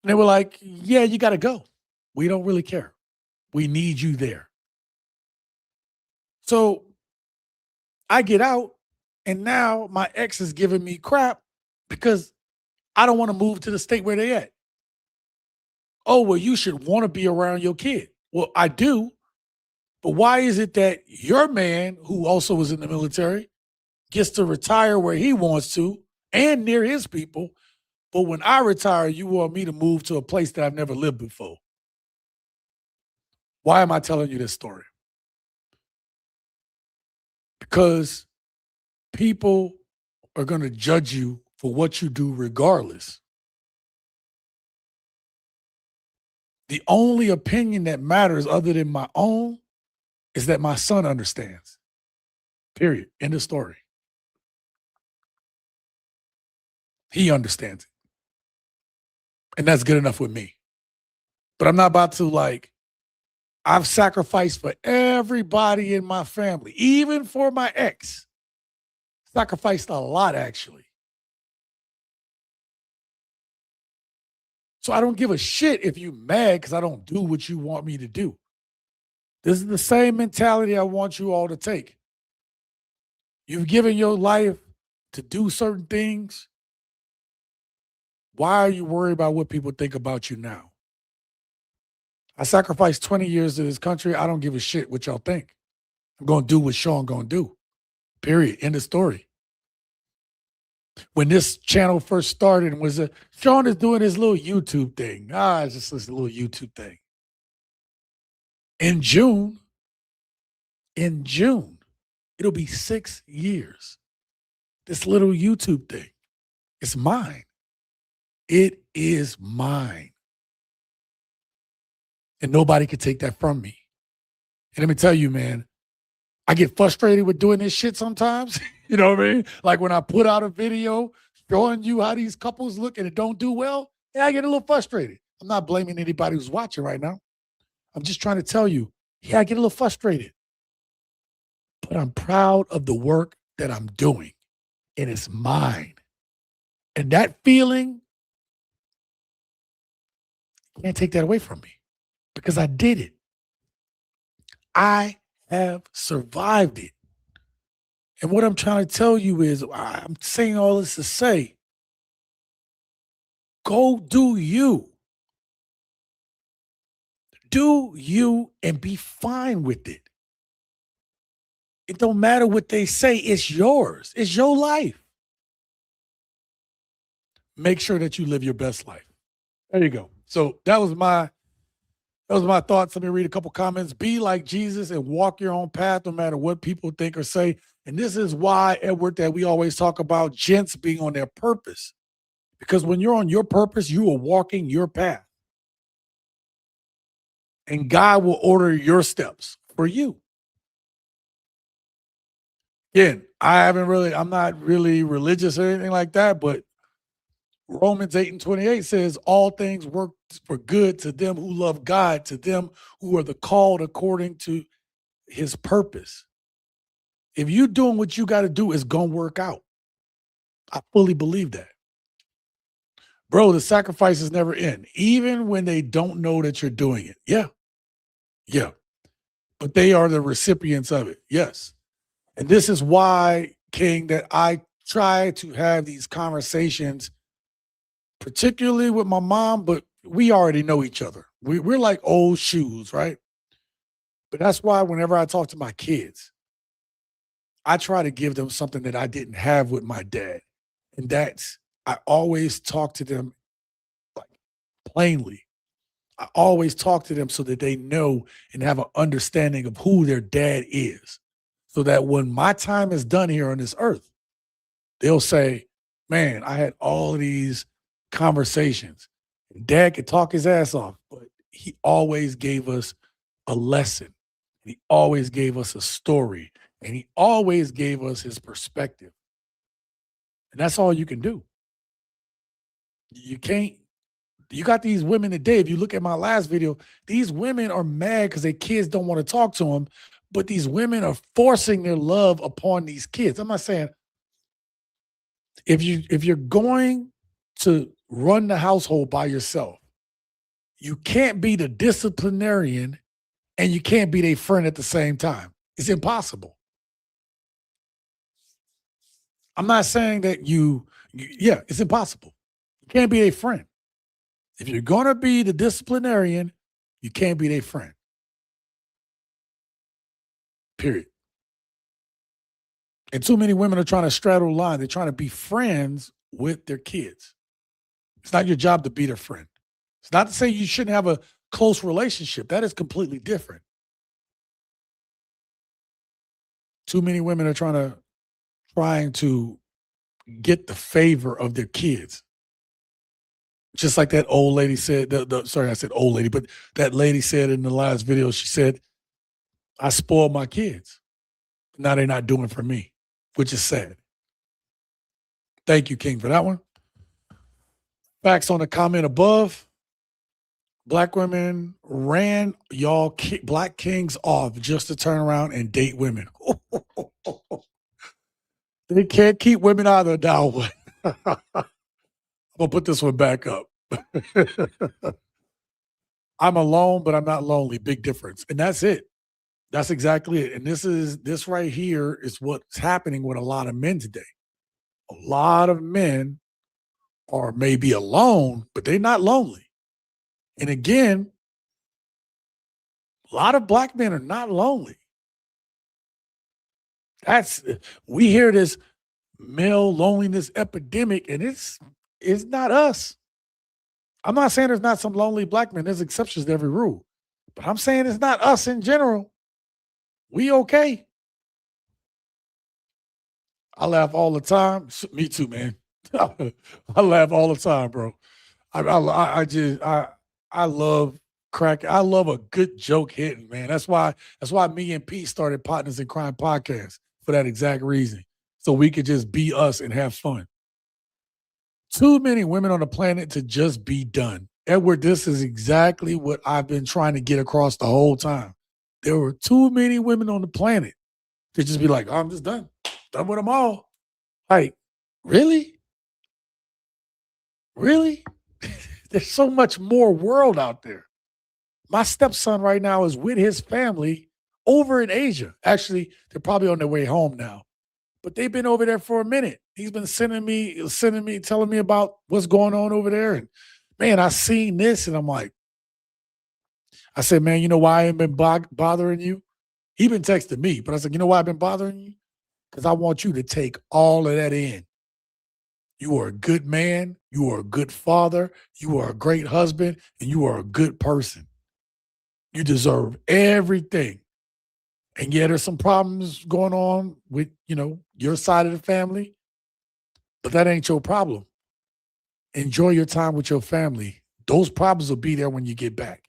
And they were like, yeah, you got to go. We don't really care. We need you there. So I get out, and now my ex is giving me crap because I don't want to move to the state where they at. Oh, well, you should want to be around your kid. Well, I do. But why is it that your man, who also was in the military, gets to retire where he wants to and near his people, but when I retire, you want me to move to a place that I've never lived before? Why am I telling you this story? Because people are going to judge you for what you do regardless. The only opinion that matters other than my own is that my son understands. Period. End of story. He understands it. And that's good enough with me. But I'm not about to I've sacrificed for everybody in my family, even for my ex. Sacrificed a lot, actually. So I don't give a shit if you mad because I don't do what you want me to do. This is the same mentality I want you all to take. You've given your life to do certain things. Why are you worried about what people think about you now? I sacrificed 20 years to this country. I don't give a shit what y'all think. I'm going to do what Shaun going to do. Period. End of story. when this channel first started and was Shaun is doing his little YouTube thing. It's just this little YouTube thing. In June, it'll be 6 years. This little YouTube thing. It's mine. It is mine. And nobody can take that from me. And let me tell you, man, I get frustrated with doing this shit sometimes. You know what I mean? Like when I put out a video showing you how these couples look and it don't do well, yeah, I get a little frustrated. I'm not blaming anybody who's watching right now. I'm just trying to tell you, yeah, I get a little frustrated. But I'm proud of the work that I'm doing. And it's mine. And that feeling, you can't take that away from me because I did it. I have survived it. And what I'm trying to tell you is, I'm saying all this to say, go do you. Do you and be fine with it. It don't matter what they say. It's yours. It's your life. Make sure that you live your best life. There you go. So that was my thoughts. Let me read a couple comments. Be like Jesus and walk your own path no matter what people think or say. And this is why, Edward, that we always talk about gents being on their purpose. Because when you're on your purpose, you are walking your path. And God will order your steps for you. Again, I'm not really religious or anything like that, but Romans 8:28 says, all things work for good to them who love God, to them who are the called according to his purpose. If you're doing what you got to do, it's going to work out. I fully believe that. Bro, the sacrifices never end, even when they don't know that you're doing it. Yeah. Yeah. But they are the recipients of it. Yes. And this is why, King, that I try to have these conversations, particularly with my mom, but we already know each other. We're like old shoes, right? But that's why whenever I talk to my kids, I try to give them something that I didn't have with my dad. And that's, I always talk to them like plainly. I always talk to them so that they know and have an understanding of who their dad is. So that when my time is done here on this earth, they'll say, man, I had all of these conversations. Dad could talk his ass off, but he always gave us a lesson. He always gave us a story. And he always gave us his perspective. And that's all you can do. You got these women today. If you look at my last video, these women are mad because their kids don't want to talk to them. But these women are forcing their love upon these kids. I'm not saying if you're going to run the household by yourself, you can't be the disciplinarian and you can't be their friend at the same time. It's impossible. I'm not saying that yeah, it's impossible. You can't be a friend. If you're going to be the disciplinarian, you can't be their friend. Period. And too many women are trying to straddle the line. They're trying to be friends with their kids. It's not your job to be their friend. It's not to say you shouldn't have a close relationship. That is completely different. Too many women are trying to get the favor of their kids. Just like that old lady said, sorry, I said old lady, but that lady said in the last video, she said, I spoiled my kids. Now they're not doing it for me, which is sad. Thank you, King, for that one. Facts on the comment above. Black women ran y'all black kings off just to turn around and date women. They can't keep women out of the down. I'm going to put this one back up. I'm alone, but I'm not lonely. Big difference. And that's it. That's exactly it. And this right here is what's happening with a lot of men today. A lot of men are maybe alone, but they're not lonely. And again, a lot of black men are not lonely. We hear this, male loneliness epidemic, and it's not us. I'm not saying there's not some lonely black men. There's exceptions to every rule. But I'm saying it's not us in general. We okay. I laugh all the time. Me too, man. I laugh all the time, bro. I love crack. I love a good joke hitting, man. That's why me and Pete started Partners in Crime podcast for that exact reason. So we could just be us and have fun. Too many women on the planet to just be done. Edward, this is exactly what I've been trying to get across the whole time. There were too many women on the planet to just be like, oh, I'm just done. Done with them all. Like, really? Really? There's so much more world out there. My stepson right now is with his family over in Asia. Actually, they're probably on their way home now. But they've been over there for a minute. He's been sending me, telling me about what's going on over there. And man, I seen this and I'm like, I said, man, you know why I ain't been bothering you? He been texting me, but I said, you know why I've been bothering you? Because I want you to take all of that in. You are a good man. You are a good father. You are a great husband, and you are a good person. You deserve everything. And yeah, there's some problems going on with, your side of the family, but that ain't your problem. Enjoy your time with your family. Those problems will be there when you get back.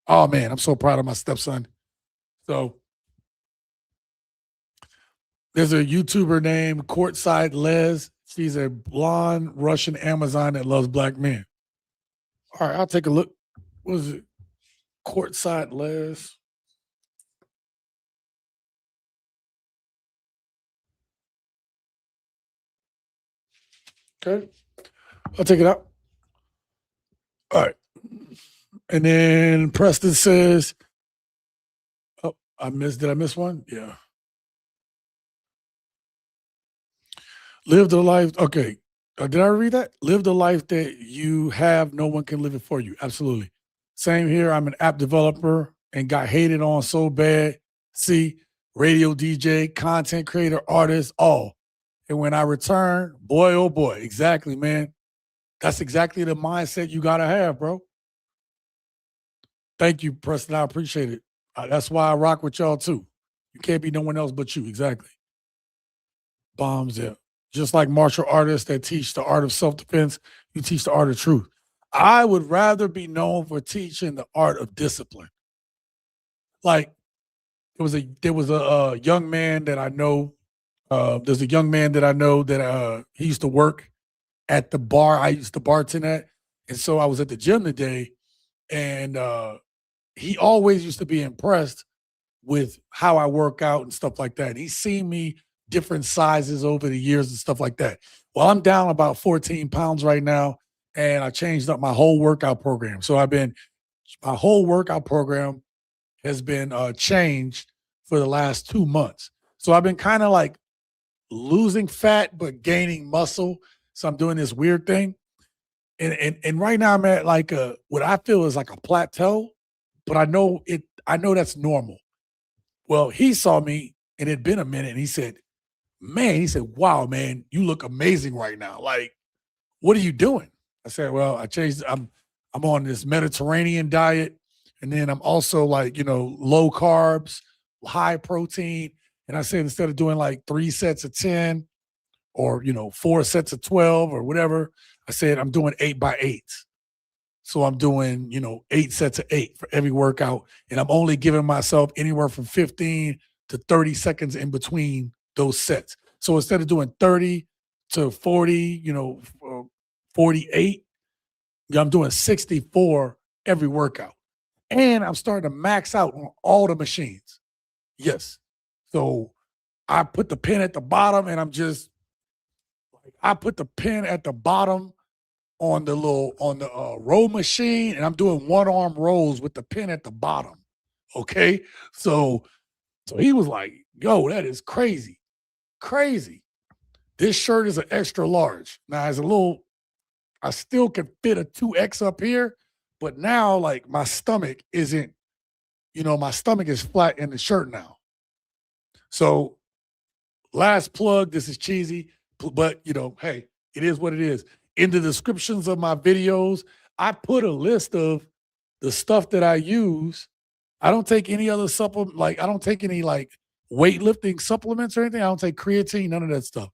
Oh man, I'm so proud of my stepson. So there's a YouTuber named Courtside Les. She's a blonde Russian Amazon that loves black men. All right, I'll take a look. What is it? Courtside Les. Okay. I'll take it out. All right. And then Preston says, oh, did I miss one? Yeah. Live the life. Okay. Did I read that? Live the life that you have. No one can live it for you. Absolutely. Same here. I'm an app developer and got hated on so bad. See, radio DJ, content creator, artist, all. And when I return, boy, oh boy, exactly, man. That's exactly the mindset you got to have, bro. Thank you, Preston. I appreciate it. That's why I rock with y'all, too. You can't be no one else but you. Exactly. Bombs, yeah. Just like martial artists that teach the art of self-defense, you teach the art of truth. I would rather be known for teaching the art of discipline. Like, there was a young man that I know. There's a young man that I know that he used to work at the bar I used to bartend at. And so I was at the gym today, and he always used to be impressed with how I work out and stuff like that. He's seen me different sizes over the years and stuff like that. Well, I'm down about 14 pounds right now, and I changed up my whole workout program. So my whole workout program has been changed for the last 2 months. So I've been kind of like losing fat but gaining muscle. So I'm doing this weird thing. And right now I'm at like what I feel is like a plateau, but I know that's normal. Well, he saw me and it'd been a minute and he said, wow, man, you look amazing right now. Like, what are you doing? I said, well, I changed. I'm on this Mediterranean diet. And then I'm also like, low carbs, high protein. And I said, instead of doing like 3 sets of 10 or, 4 sets of 12 or whatever, I said, I'm doing 8 by 8. So I'm doing, 8 sets of 8 for every workout. And I'm only giving myself anywhere from 15 to 30 seconds in between those sets. So instead of doing 30 to 40, 48, I'm doing 64 every workout. And I'm starting to max out on all the machines. Yes. So I put the pin at the bottom and I put the pin at the bottom on the row machine, and I'm doing 1-arm rolls with the pin at the bottom. Okay. So he was like, yo, that is crazy. Crazy. This shirt is an extra large. Now I still can fit a 2X up here, but now like my stomach isn't, my stomach is flat in the shirt now. So last plug, this is cheesy, but hey, it is what it is. In the descriptions of my videos, I put a list of the stuff that I use. I don't take any other supplement, I don't take any weightlifting supplements or anything. I don't take creatine, none of that stuff.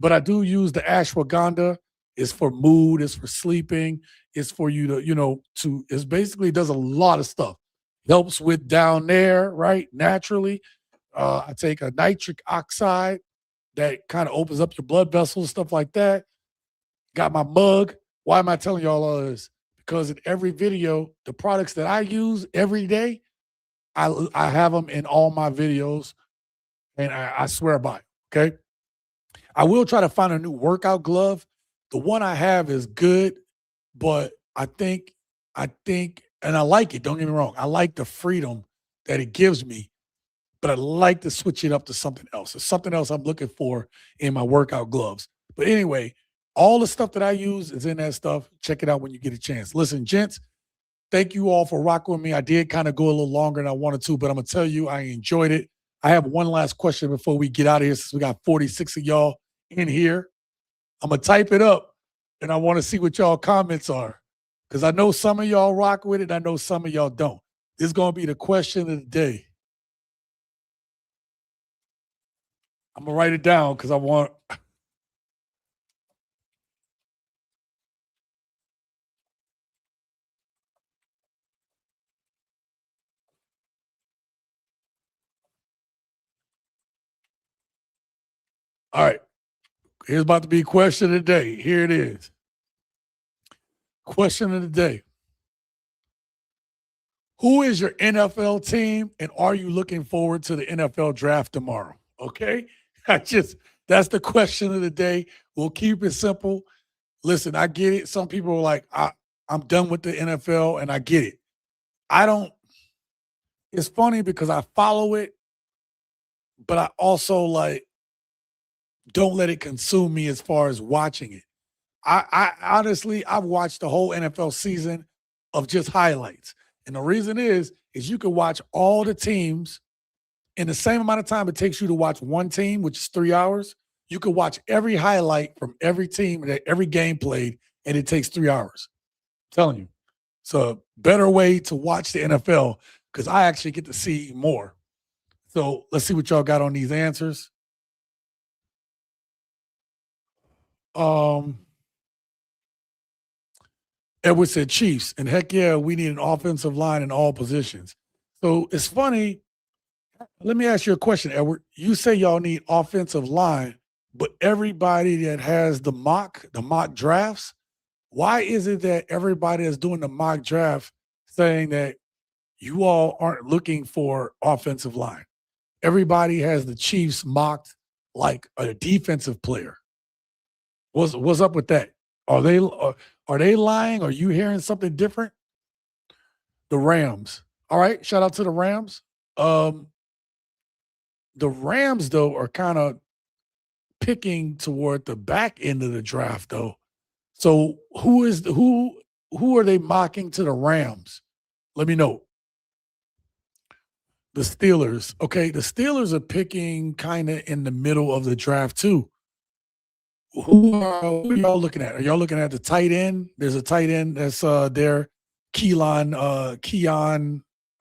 But I do use the ashwagandha. It's for mood, it's for sleeping, it's for you to, it's basically does a lot of stuff. Helps with down there, right? Naturally. I take a nitric oxide that kind of opens up your blood vessels, stuff like that. Got my mug. Why am I telling y'all all this? Because in every video, the products that I use every day, I have them in all my videos, and I swear by it, okay? I will try to find a new workout glove. The one I have is good, but I think, and I like it, don't get me wrong. I like the freedom that it gives me, but I like to switch it up to something else. There's something else I'm looking for in my workout gloves. But anyway, all the stuff that I use is in that stuff. Check it out when you get a chance. Listen, gents, thank you all for rocking with me. I did kind of go a little longer than I wanted to, but I'm going to tell you, I enjoyed it. I have one last question before we get out of here, since we got 46 of y'all in here. I'm going to type it up, and I want to see what y'all comments are, because I know some of y'all rock with it. I know some of y'all don't. This is going to be the question of the day. I'm going to write it down because I want... All right. Here's about to be question of the day. Here it is. Question of the day. Who is your NFL team, and are you looking forward to the NFL draft tomorrow? Okay? That's the question of the day. We'll keep it simple. Listen, I get it. Some people are like, I'm done with the NFL, and I get it. It's funny because I follow it, but I also don't let it consume me as far as watching it. I honestly, I've watched the whole NFL season of just highlights. And the reason is you can watch all the teams in the same amount of time it takes you to watch one team, which is 3 hours. You can watch every highlight from every team, every game played, and it takes 3 hours. I'm telling you. It's a better way to watch the NFL because I actually get to see more. So let's see what y'all got on these answers. Edward said Chiefs, and heck yeah, we need an offensive line in all positions. So it's funny. Let me ask you a question, Edward. You say y'all need offensive line, but everybody that has the mock drafts, why is it that everybody that's doing the mock draft saying that you all aren't looking for offensive line? Everybody has the Chiefs mocked like a defensive player. What's up with that? Are they lying? Are you hearing something different? The Rams. All right, shout out to the Rams. The Rams, though, are kind of picking toward the back end of the draft, though. So who are they mocking to the Rams? Let me know. The Steelers. Okay, the Steelers are picking kind of in the middle of the draft, too. Who are y'all looking at? Are y'all looking at the tight end? There's a tight end that's there. Keon,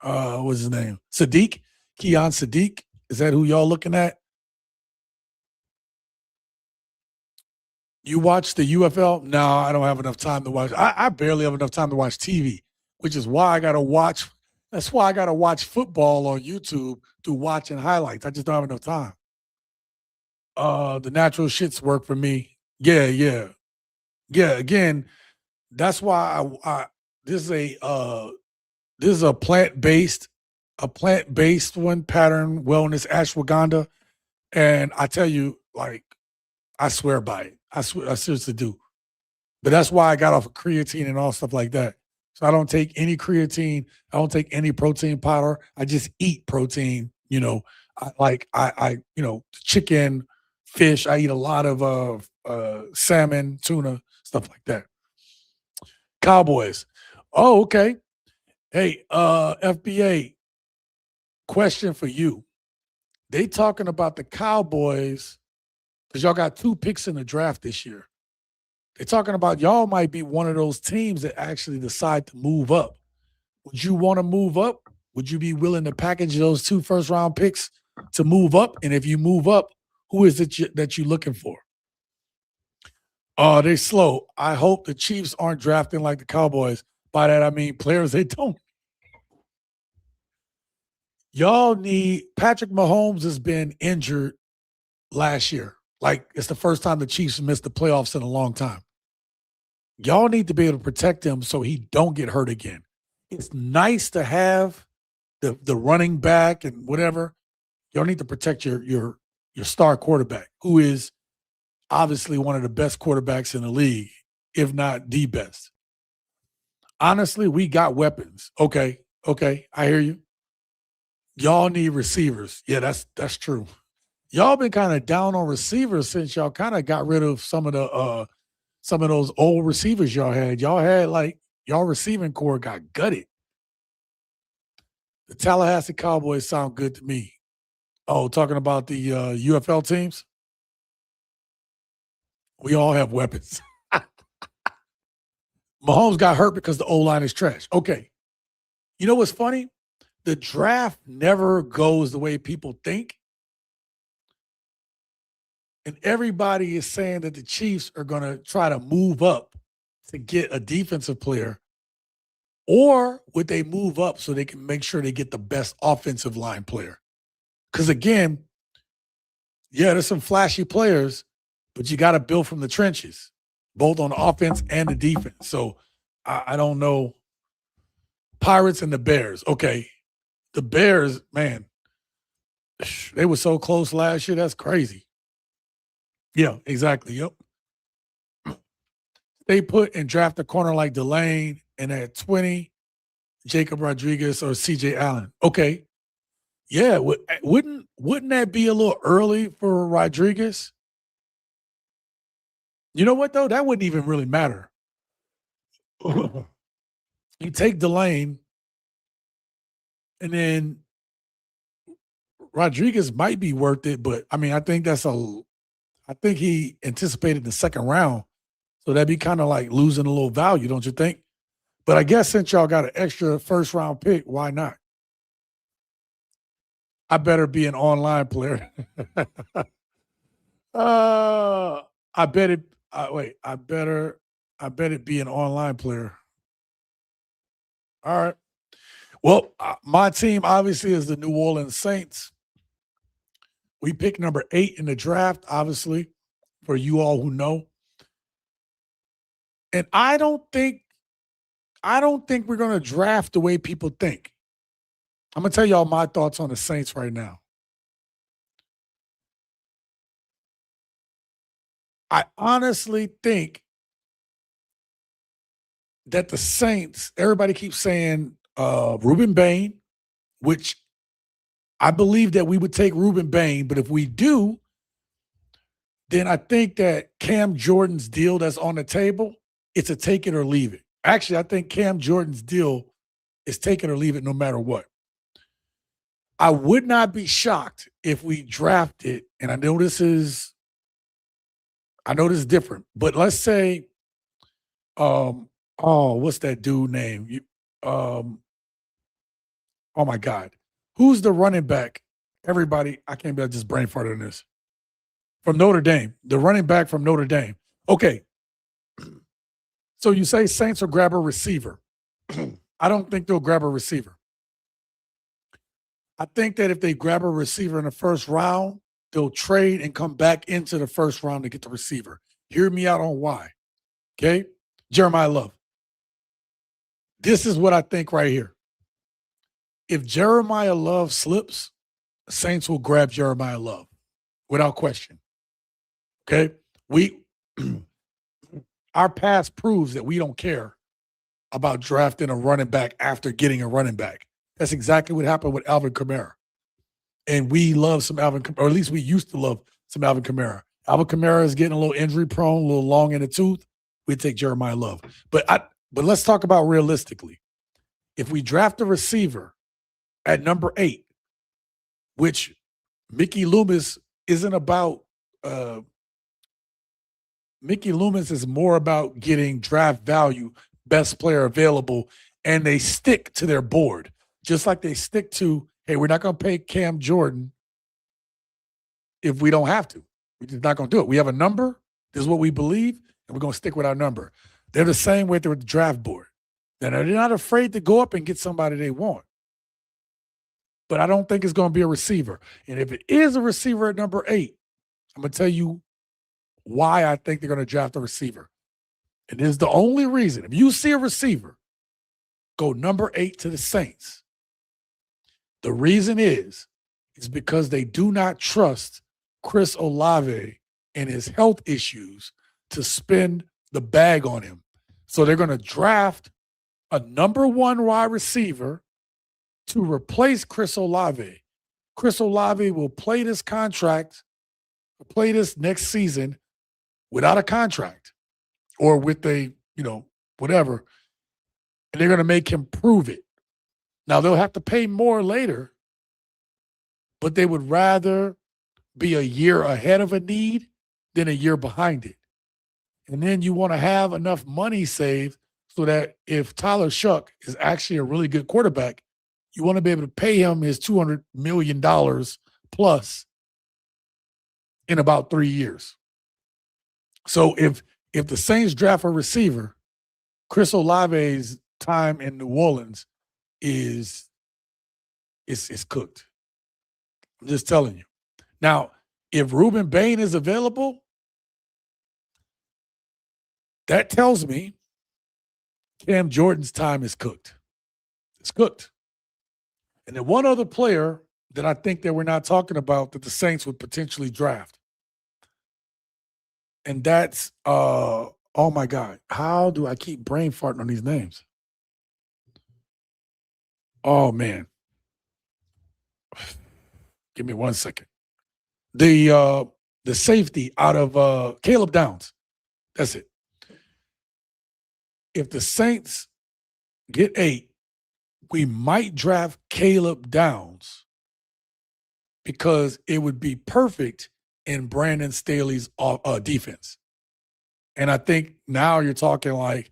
what's his name? Keon Sadiq. Is that who y'all looking at? You watch the UFL? No, I don't have enough time to watch. I barely have enough time to watch TV, which is why I got to watch. That's why I got to watch football on YouTube through watching highlights. I just don't have enough time. The natural shits work for me. Yeah. Again, that's why this is a plant-based one, pattern wellness ashwagandha. And I tell you, I swear by it. I seriously do. But that's why I got off of creatine and all stuff like that. So I don't take any creatine. I don't take any protein powder. I just eat protein. I chicken, fish. I eat a lot of salmon, tuna, stuff like that. Cowboys. Oh, okay. Hey, FBA, question for you. They talking about the Cowboys because y'all got 2 picks in the draft this year. They're talking about y'all might be one of those teams that actually decide to move up. Would you want to move up? Would you be willing to package those 2 first-round picks to move up? And if you move up, who is it that you're looking for? Oh, they're slow. I hope the Chiefs aren't drafting like the Cowboys. By that, I mean players they don't. Y'all need – Patrick Mahomes has been injured last year. Like, it's the first time the Chiefs missed the playoffs in a long time. Y'all need to be able to protect him so he don't get hurt again. It's nice to have the running back and whatever. Y'all need to protect your star quarterback, who is obviously one of the best quarterbacks in the league, if not the best. Honestly, we got weapons. Okay, I hear you. Y'all need receivers. Yeah, that's true. Y'all been kind of down on receivers since y'all kind of got rid of some of those old receivers y'all had. Y'all had y'all receiving core got gutted. The Tallahassee Cowboys sound good to me. Oh, talking about the UFL teams? We all have weapons. Mahomes got hurt because the O-line is trash. Okay. You know what's funny? The draft never goes the way people think. And everybody is saying that the Chiefs are going to try to move up to get a defensive player. Or would they move up so they can make sure they get the best offensive line player? Because again, yeah, there's some flashy players, but you got to build from the trenches, both on the offense and the defense. So I don't know. Pirates and the Bears. Okay. The Bears, man, they were so close last year. That's crazy. Yeah, exactly. Yep. They put and draft a corner like Delane and at 20, Jacob Rodriguez or CJ Allen. Okay. Yeah, wouldn't that be a little early for Rodriguez? You know what, though? That wouldn't even really matter. You take Delane, and then Rodriguez might be worth it, but, I mean, I think he anticipated the second round, so that'd be kind of like losing a little value, don't you think? But I guess since y'all got an extra first-round pick, why not? I better be an online player. I bet it. I bet it be an online player. All right. Well, my team obviously is the New Orleans Saints. We picked number 8 in the draft, obviously, for you all who know. And I don't think we're going to draft the way people think. I'm going to tell y'all my thoughts on the Saints right now. I honestly think that the Saints, everybody keeps saying Reuben Bain, which I believe that we would take Reuben Bain, but if we do, then I think that Cam Jordan's deal that's on the table, it's a take it or leave it. Actually, I think Cam Jordan's deal is take it or leave it no matter what. I would not be shocked if we drafted, and I know this is different, but let's say, what's that dude name? Oh my God. Who's the running back? Everybody, I can't be just brain farted on this. From Notre Dame, the running back from Notre Dame. Okay. So you say Saints will grab a receiver. I don't think they'll grab a receiver. I think that if they grab a receiver in the first round, they'll trade and come back into the first round to get the receiver. Hear me out on why. Okay? Jeremiah Love. This is what I think right here. If Jeremiah Love slips, Saints will grab Jeremiah Love without question. Okay? Our past proves that we don't care about drafting a running back after getting a running back. That's exactly what happened with Alvin Kamara. And we love some Alvin, or at least we used to love some Alvin Kamara. Alvin Kamara is getting a little injury prone, a little long in the tooth. We take Jeremiah Love. But let's talk about realistically. If we draft a receiver at number 8, which Mickey Loomis isn't about Mickey Loomis is more about getting draft value, best player available, and they stick to their board. Just like they stick to, hey, we're not going to pay Cam Jordan if we don't have to. We're just not going to do it. We have a number. This is what we believe, and we're going to stick with our number. They're the same way with the draft board. And they're not afraid to go up and get somebody they want. But I don't think it's going to be a receiver. And if it is a receiver at number 8, I'm going to tell you why I think they're going to draft a receiver. And this is the only reason. If you see a receiver, go number 8 to the Saints. The reason is because they do not trust Chris Olave and his health issues to spend the bag on him. So they're going to draft a number 1 wide receiver to replace Chris Olave. Chris Olave will play this next season without a contract or with a, whatever. And they're going to make him prove it. Now, they'll have to pay more later, but they would rather be a year ahead of a need than a year behind it. And then you want to have enough money saved so that if Tyler Shuck is actually a really good quarterback, you want to be able to pay him his $200 million plus in about 3 years. So if the Saints draft a receiver, Chris Olave's time in New Orleans is cooked. I'm just telling you. Now, if Reuben Bain is available, that tells me Cam Jordan's time is cooked. It's cooked. And then one other player that I think that we're not talking about that the Saints would potentially draft. And that's, oh my God, how do I keep brain farting on these names? Oh, man. Give me 1 second. The safety out of Caleb Downs. That's it. If the Saints get 8, we might draft Caleb Downs because it would be perfect in Brandon Staley's defense. And I think now you're talking like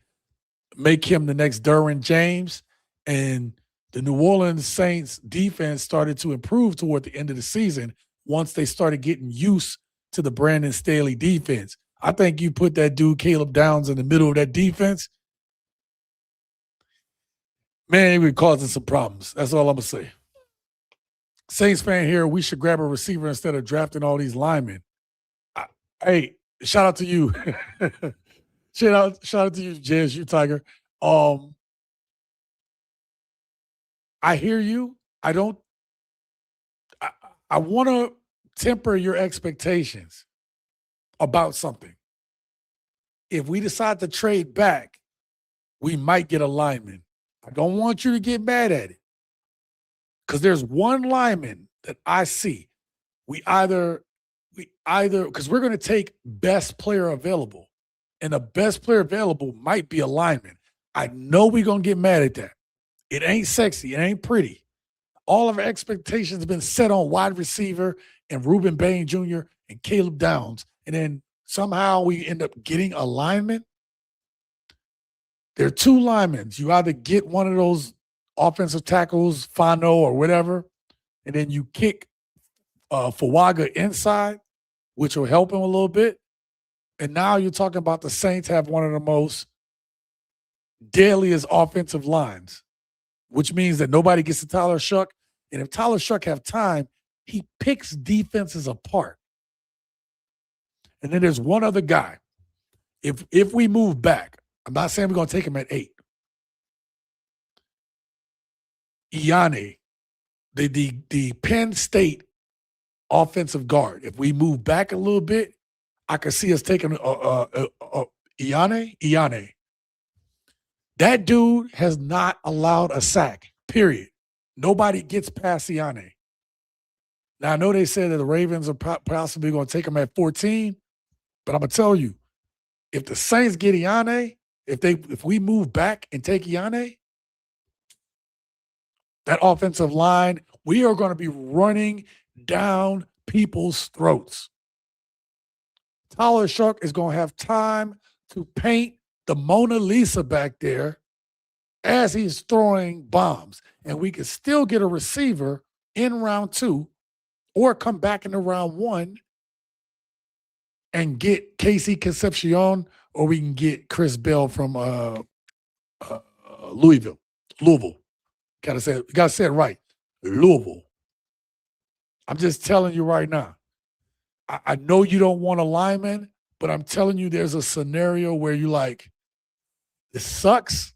make him the next Derwin James. And the New Orleans Saints defense started to improve toward the end of the season once they started getting used to the Brandon Staley defense. I think you put that dude Caleb Downs in the middle of that defense, man, he would causing some problems. That's all I'm going to say. Saints fan here, we should grab a receiver instead of drafting all these linemen. Hey, shout out to you. shout out to you, Jez, you Tiger. I hear you. I want to temper your expectations about something. If we decide to trade back, we might get a lineman. I don't want you to get mad at it. Because there's one lineman that I see. We either, because we're going to take best player available. And the best player available might be a lineman. I know we're going to get mad at that. It ain't sexy. It ain't pretty. All of our expectations have been set on wide receiver and Reuben Bain Jr. and Caleb Downs. And then somehow we end up getting a lineman. There are 2 linemen. You either get one of those offensive tackles, Fano or whatever, and then you kick Fawaga inside, which will help him a little bit. And now you're talking about the Saints have one of the most deadliest offensive lines, which means that nobody gets to Tyler Shuck. And if Tyler Shuck have time, he picks defenses apart. And then there's one other guy. If we move back, I'm not saying we're going to take him at 8. Iane, the Penn State offensive guard. If we move back a little bit, I could see us taking Iane. That dude has not allowed a sack, period. Nobody gets past Iane. Now, I know they said that the Ravens are possibly going to take him at 14, but I'm going to tell you, if the Saints get Iane, if we move back and take Iane, that offensive line, we are going to be running down people's throats. Tyler Shark is going to have time to paint the Mona Lisa back there as he's throwing bombs. And we can still get a receiver in round 2 or come back into round 1 and get Casey Concepcion, or we can get Chris Bell from Louisville. Gotta say it right. Louisville. I'm just telling you right now. I know you don't want a lineman, but I'm telling you there's a scenario where you like, this sucks.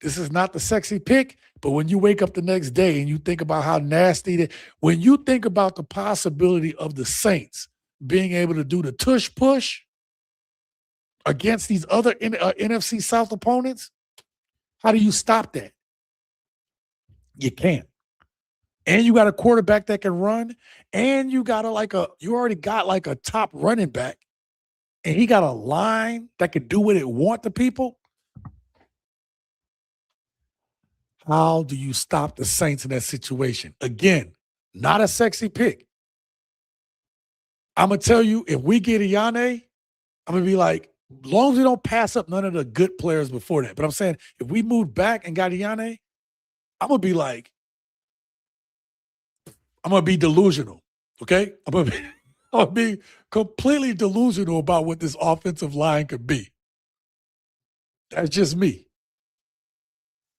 This is not the sexy pick, but when you wake up the next day and you think about how nasty when you think about the possibility of the Saints being able to do the tush push against these other NFC South opponents, how do you stop that? You can't. And you got a quarterback that can run, and you got you already got like a top running back, and he got a line that can do what it want to people. How do you stop the Saints in that situation? Again, not a sexy pick. I'm going to tell you, if we get Iyane, I'm going to be like, as long as we don't pass up none of the good players before that. But I'm saying, if we moved back and got Iyane, I'm going to be like, I'm going to be delusional, okay? I'm going to be completely delusional about what this offensive line could be. That's just me.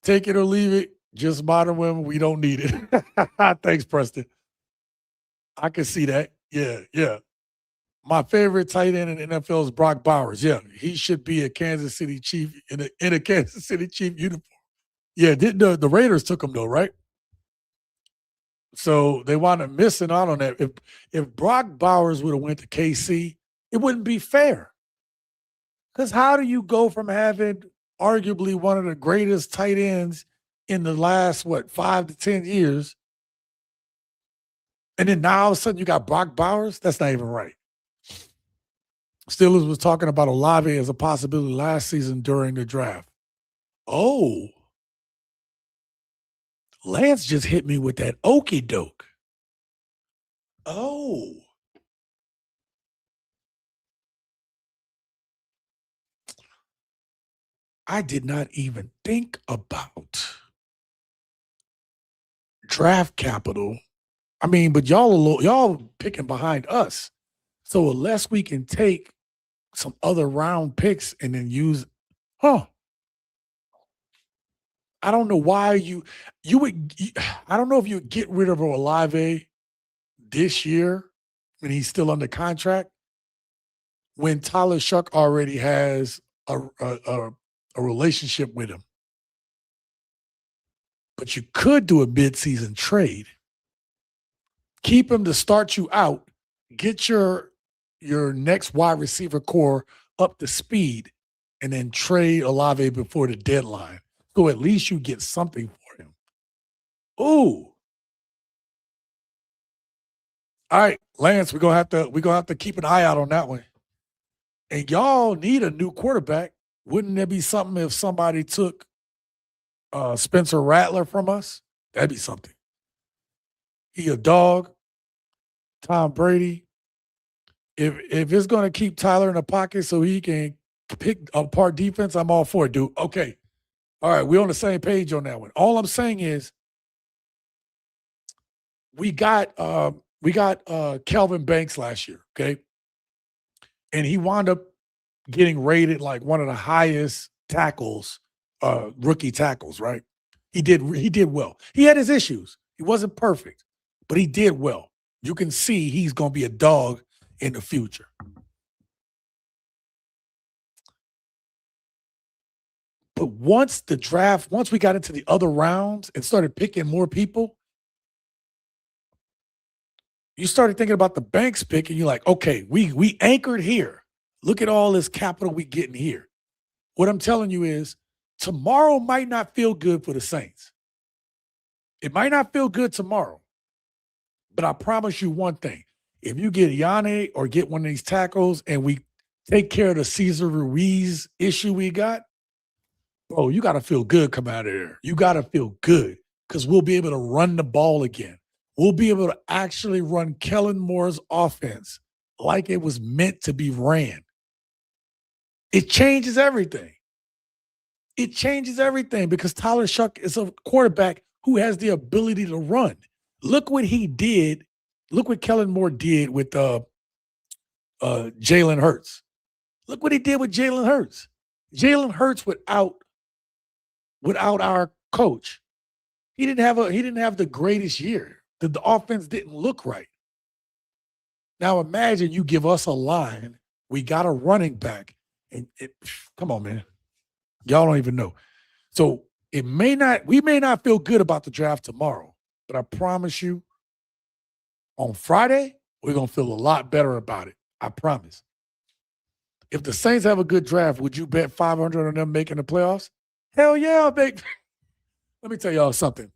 Take it or leave it. Just modern women, we don't need it. Thanks, Preston. I can see that. Yeah. My favorite tight end in the NFL is Brock Bowers. Yeah, he should be a Kansas City Chief in a Kansas City Chief uniform. Yeah, the Raiders took him though, right? So they wound up missing out on that. If Brock Bowers would have went to KC, it wouldn't be fair. Because how do you go from having arguably one of the greatest tight ends in the last, 5 to 10 years, and then now all of a sudden you got Brock Bowers? That's not even right. Steelers was talking about Olave as a possibility last season during the draft. Oh. Lance just hit me with that okie doke. Oh. I did not even think about draft capital. I mean, but y'all picking behind us. So unless we can take some other round picks and then use, I don't know why you would. I don't know if you would get rid of Olave this year when he's still under contract, when Tyler Shuck already has a relationship with him. But you could do a midseason trade. Keep him to start you out. Get your next wide receiver core up to speed, and then trade Olave before the deadline. So at least you get something for him. Ooh. All right, Lance, we're gonna have to keep an eye out on that one. And y'all need a new quarterback. Wouldn't there be something if somebody took Spencer Rattler from us? That'd be something. He a dog. Tom Brady. If it's gonna keep Tyler in the pocket so he can pick apart defense, I'm all for it, dude. Okay. All right, we're on the same page on that one. All I'm saying is we got Kelvin Banks last year, okay? And he wound up getting rated like one of the highest tackles, rookie tackles, right? He did well. He had his issues. He wasn't perfect, but he did well. You can see he's going to be a dog in the future. But once we got into the other rounds and started picking more people, you started thinking about the Banks pick, and you're like, okay, we anchored here. Look at all this capital we getting here. What I'm telling you is tomorrow might not feel good for the Saints. It might not feel good tomorrow. But I promise you one thing. If you get Yanni or get one of these tackles and we take care of the Cesar Ruiz issue we got, bro, you got to feel good coming out of there. You got to feel good because we'll be able to run the ball again. We'll be able to actually run Kellen Moore's offense like it was meant to be ran. It changes everything. It changes everything because Tyler Shuck is a quarterback who has the ability to run. Look what he did. Look what Kellen Moore did with Jalen Hurts. Look what he did with Jalen Hurts. Jalen Hurts without our coach, he didn't have the greatest year. The offense didn't look right. Now imagine you give us a line, we got a running back, and come on, man. Y'all don't even know. So we may not feel good about the draft tomorrow, but I promise you, on Friday, we're gonna feel a lot better about it. I promise. If the Saints have a good draft, would you bet 500 on them making the playoffs? Hell yeah, I'll bet. Let me tell y'all something.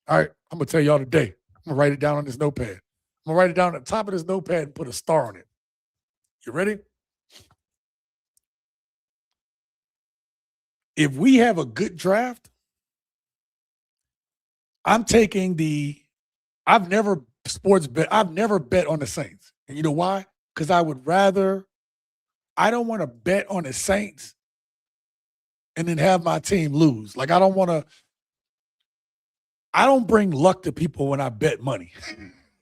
All right, I'm gonna tell y'all today. I'm gonna write it down on this notepad. I'm gonna write it down at the top of this notepad and put a star on it. You ready? If we have a good draft, I'm taking I've never bet on the Saints. And you know why? Because I don't want to bet on the Saints and then have my team lose. Like I don't bring luck to people when I bet money.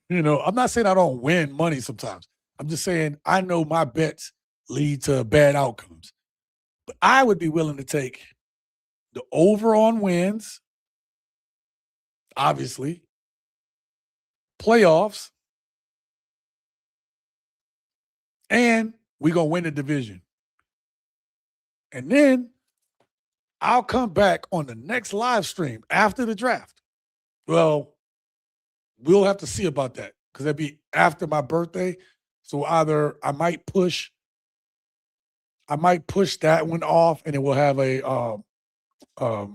I'm not saying I don't win money sometimes. I'm just saying I know my bets lead to bad outcomes. But I would be willing to take the over on wins, obviously, playoffs, and we're going to win the division. And then I'll come back on the next live stream after the draft. Well, we'll have to see about that because that'd be after my birthday. So either I might push that one off and then we'll have a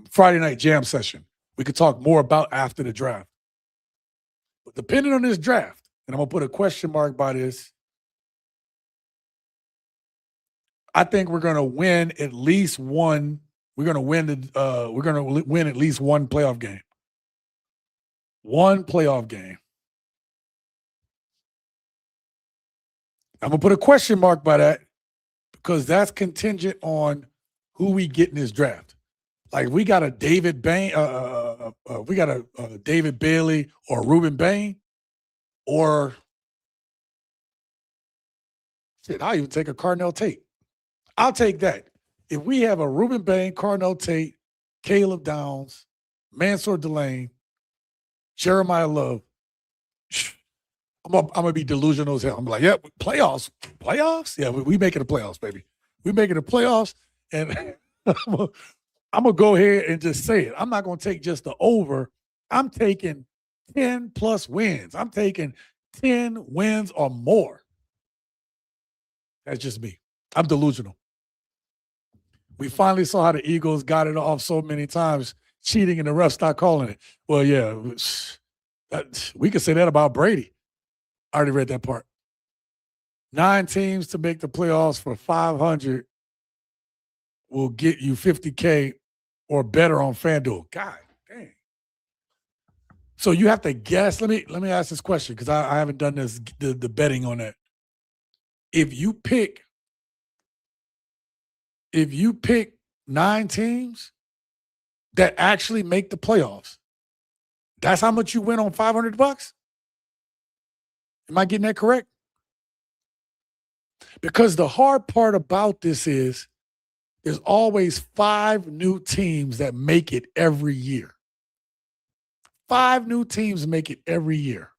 Friday night jam session. We could talk more about after the draft. But depending on this draft, and I'm going to put a question mark by this, I think we're going to win at least one. We're going to win at least one playoff game. One playoff game. I'm going to put a question mark by that because that's contingent on who we get in this draft. Like we got a David Bain, we got a David Bailey or Reuben Bain, or shit, I'll even take a Carnell Tate. I'll take that. If we have a Reuben Bain, Carnell Tate, Caleb Downs, Mansour Delane, Jeremiah Love, I'm gonna be delusional as hell. I'm like, yep, playoffs. Yeah, we making the playoffs, baby. We making the playoffs, and I'm gonna go ahead and just say it. I'm not gonna take just the over. I'm taking 10 plus wins. I'm taking 10 wins or more. That's just me. I'm delusional. We finally saw how the Eagles got it off so many times, cheating, and the refs stopped calling it. Well, yeah, we could say that about Brady. I already read that part. 9 teams to make the playoffs for 500 will get you $50K or better on FanDuel. God dang. So you have to guess. Let me ask this question because I haven't done the betting on that. If you pick 9 teams that actually make the playoffs, that's how much you win on $500? Am I getting that correct? Because the hard part about this is there's always 5 new teams that make it every year. 5 new teams make it every year.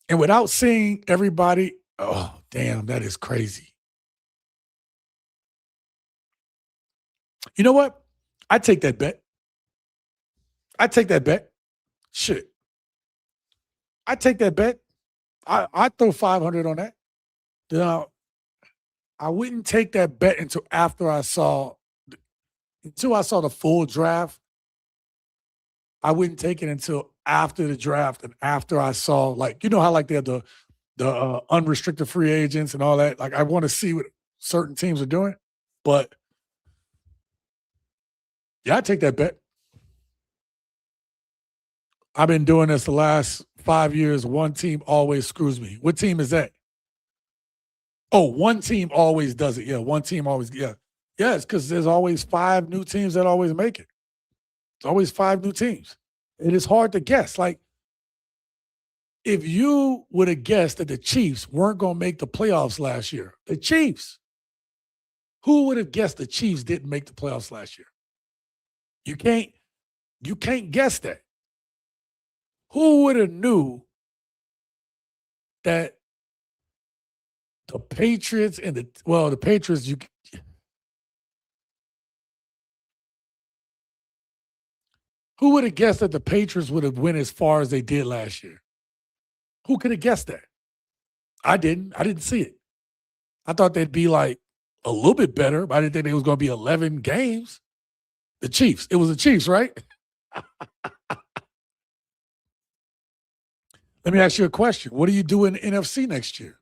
And without seeing everybody, oh, damn, that is crazy. You know what? I take that bet. Shit. I take that bet. I throw 500 on that. Now, I wouldn't take that bet until I saw the full draft. I wouldn't take it until after the draft and after I saw, like, you know how like they have the unrestricted free agents and all that. Like I want to see what certain teams are doing. But yeah, I take that bet. I've been doing this the last 5 years, one team always screws me. What team is that? Oh, one team always does it. Yeah, one team always, yeah. Yeah, it's because there's always 5 new teams that always make it. It's always 5 new teams. It is hard to guess. Like, if you would have guessed that the Chiefs weren't going to make the playoffs last year, the Chiefs, who would have guessed the Chiefs didn't make the playoffs last year? You can't guess that. Who would have knew that the Patriots and the Patriots, who would have guessed that the Patriots would have went as far as they did last year? Who could have guessed that? I didn't. I didn't see it. I thought they'd be like a little bit better, but I didn't think it was going to be 11 games. The Chiefs. It was the Chiefs, right? Let me ask you a question. What do you do in the NFC next year?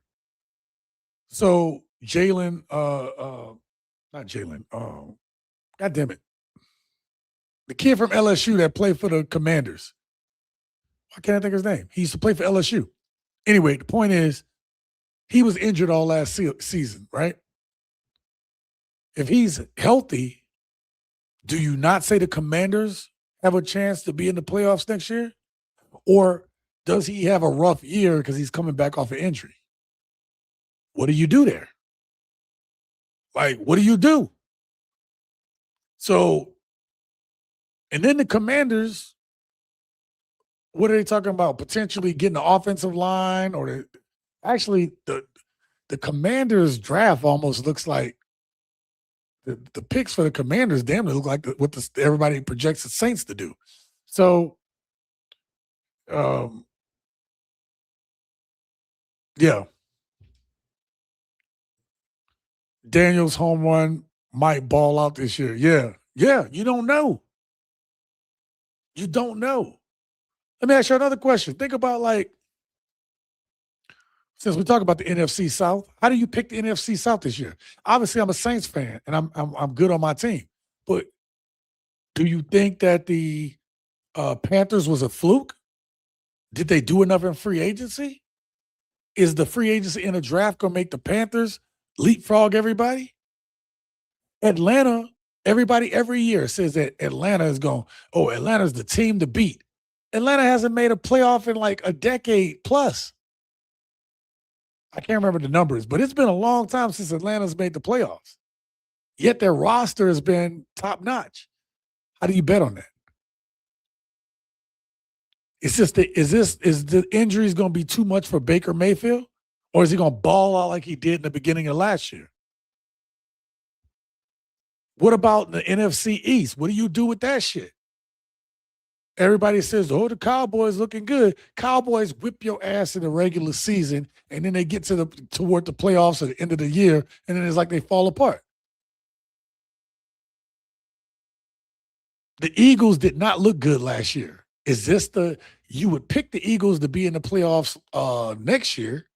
So Jalen, not Jalen, God damn it. The kid from LSU that played for the Commanders. Why can't I think of his name? He used to play for LSU. Anyway, the point is, he was injured all last season, right? If he's healthy, do you not say the Commanders have a chance to be in the playoffs next year? Or does he have a rough year because he's coming back off an injury? What do you do there? Like, what do you do? So, and then the Commanders, what are they talking about? Potentially getting the offensive line or the Commanders draft almost looks like the picks for the Commanders damn near look like what everybody projects the Saints to do. So, yeah. Daniel's home run might ball out this year. Yeah. Yeah. You don't know. You don't know. Let me ask you another question. Think about, like, since we talk about the NFC South, how do you pick the NFC South this year? Obviously, I'm a Saints fan and I'm good on my team. But do you think that the Panthers was a fluke? Did they do enough in free agency? Is the free agency in a draft going to make the Panthers leapfrog everybody? Atlanta, everybody every year says that Atlanta is Atlanta's the team to beat. Atlanta hasn't made a playoff in like a decade plus. I can't remember the numbers, but it's been a long time since Atlanta's made the playoffs. Yet their roster has been top notch. How do you bet on that? It's just is the injuries going to be too much for Baker Mayfield, or is he going to ball out like he did in the beginning of last year? What about the NFC East? What do you do with that shit? Everybody says, "Oh, the Cowboys looking good." Cowboys whip your ass in the regular season, and then they get toward the playoffs at the end of the year, and then it's like they fall apart. The Eagles did not look good last year. Is this you would pick the Eagles to be in the playoffs next year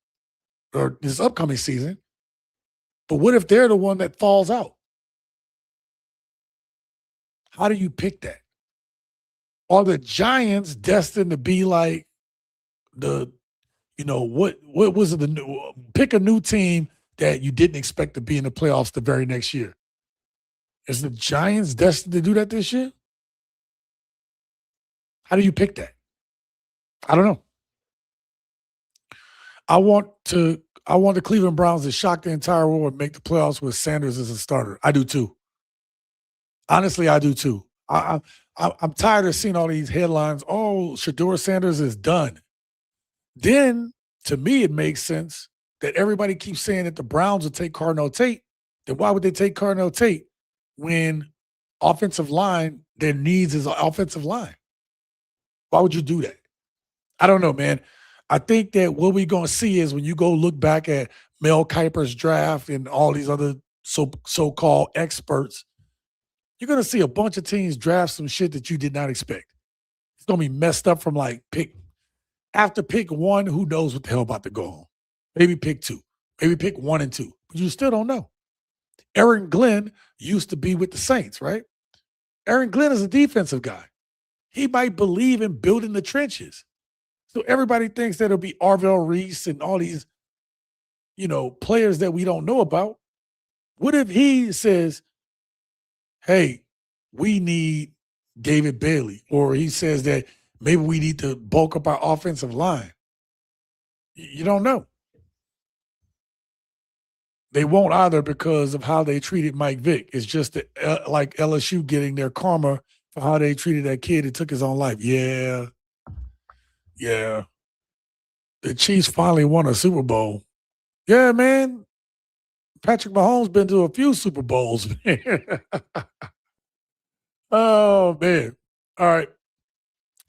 or this upcoming season, but what if they're the one that falls out? How do you pick that? Are the Giants destined to be like what was it? Pick a new team that you didn't expect to be in the playoffs the very next year. Is the Giants destined to do that this year? How do you pick that? I don't know. I want the Cleveland Browns to shock the entire world and make the playoffs with Sanders as a starter. I do too. Honestly, I do too. I'm tired of seeing all these headlines. Oh, Shedeur Sanders is done. Then, to me, it makes sense that everybody keeps saying that the Browns would take Cardinal Tate. Then why would they take Cardinal Tate when offensive line, their needs is offensive line? Why would you do that? I don't know, man. I think that what we're going to see is when you go look back at Mel Kiper's draft and all these other so-called experts, you're going to see a bunch of teams draft some shit that you did not expect. It's going to be messed up from like after pick 1, who knows what the hell about to go on. Maybe pick 2. Maybe pick 1 and 2. But you still don't know. Aaron Glenn used to be with the Saints, right? Aaron Glenn is a defensive guy. He might believe in building the trenches. So everybody thinks that it'll be Arvell Reese and all these, players that we don't know about. What if he says, hey, we need David Bailey, or he says that maybe we need to bulk up our offensive line? You don't know. They won't either because of how they treated Mike Vick. It's just that, like LSU getting their karma for how they treated that kid that took his own life. Yeah. The Chiefs finally won a Super Bowl. Yeah, man. Patrick Mahomes been to a few Super Bowls, man. Oh, man. All right.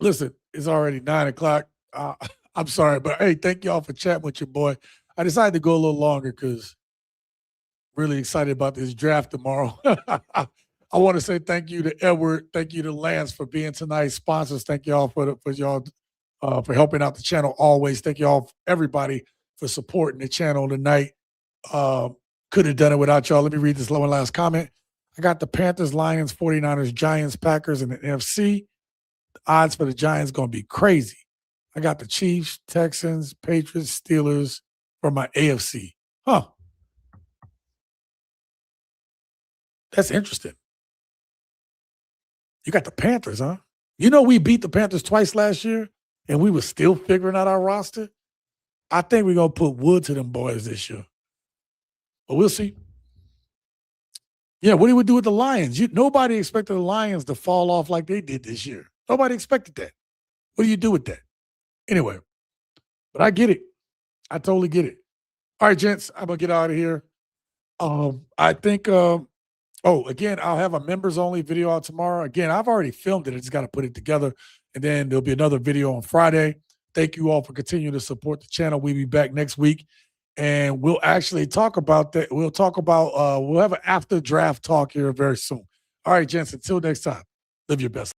Listen, it's already 9 o'clock. I'm sorry, but hey, thank y'all for chatting with your boy. I decided to go a little longer because really excited about this draft tomorrow. I want to say thank you to Edward. Thank you to Lance for being tonight's sponsors. Thank y'all for helping out the channel always. Thank y'all, everybody, for supporting the channel tonight. Could have done it without y'all. Let me read this one last comment. I got the Panthers, Lions, 49ers, Giants, Packers, and the NFC. The odds for the Giants going to be crazy. I got the Chiefs, Texans, Patriots, Steelers for my AFC. Huh. That's interesting. You got the Panthers, huh? We beat the Panthers twice last year, and we were still figuring out our roster. I think we're going to put wood to them boys this year. But we'll see. Yeah, what do we do with the Lions? Nobody expected the Lions to fall off like they did this year. Nobody expected that. What do you do with that? Anyway, but I get it. I totally get it. All right, gents, I'm going to get out of here. I think, again, I'll have a members-only video out tomorrow. Again, I've already filmed it. I just got to put it together. And then there'll be another video on Friday. Thank you all for continuing to support the channel. We'll be back next week. And we'll actually talk about that. We'll have an after draft talk here very soon. All right, gents, until next time, live your best.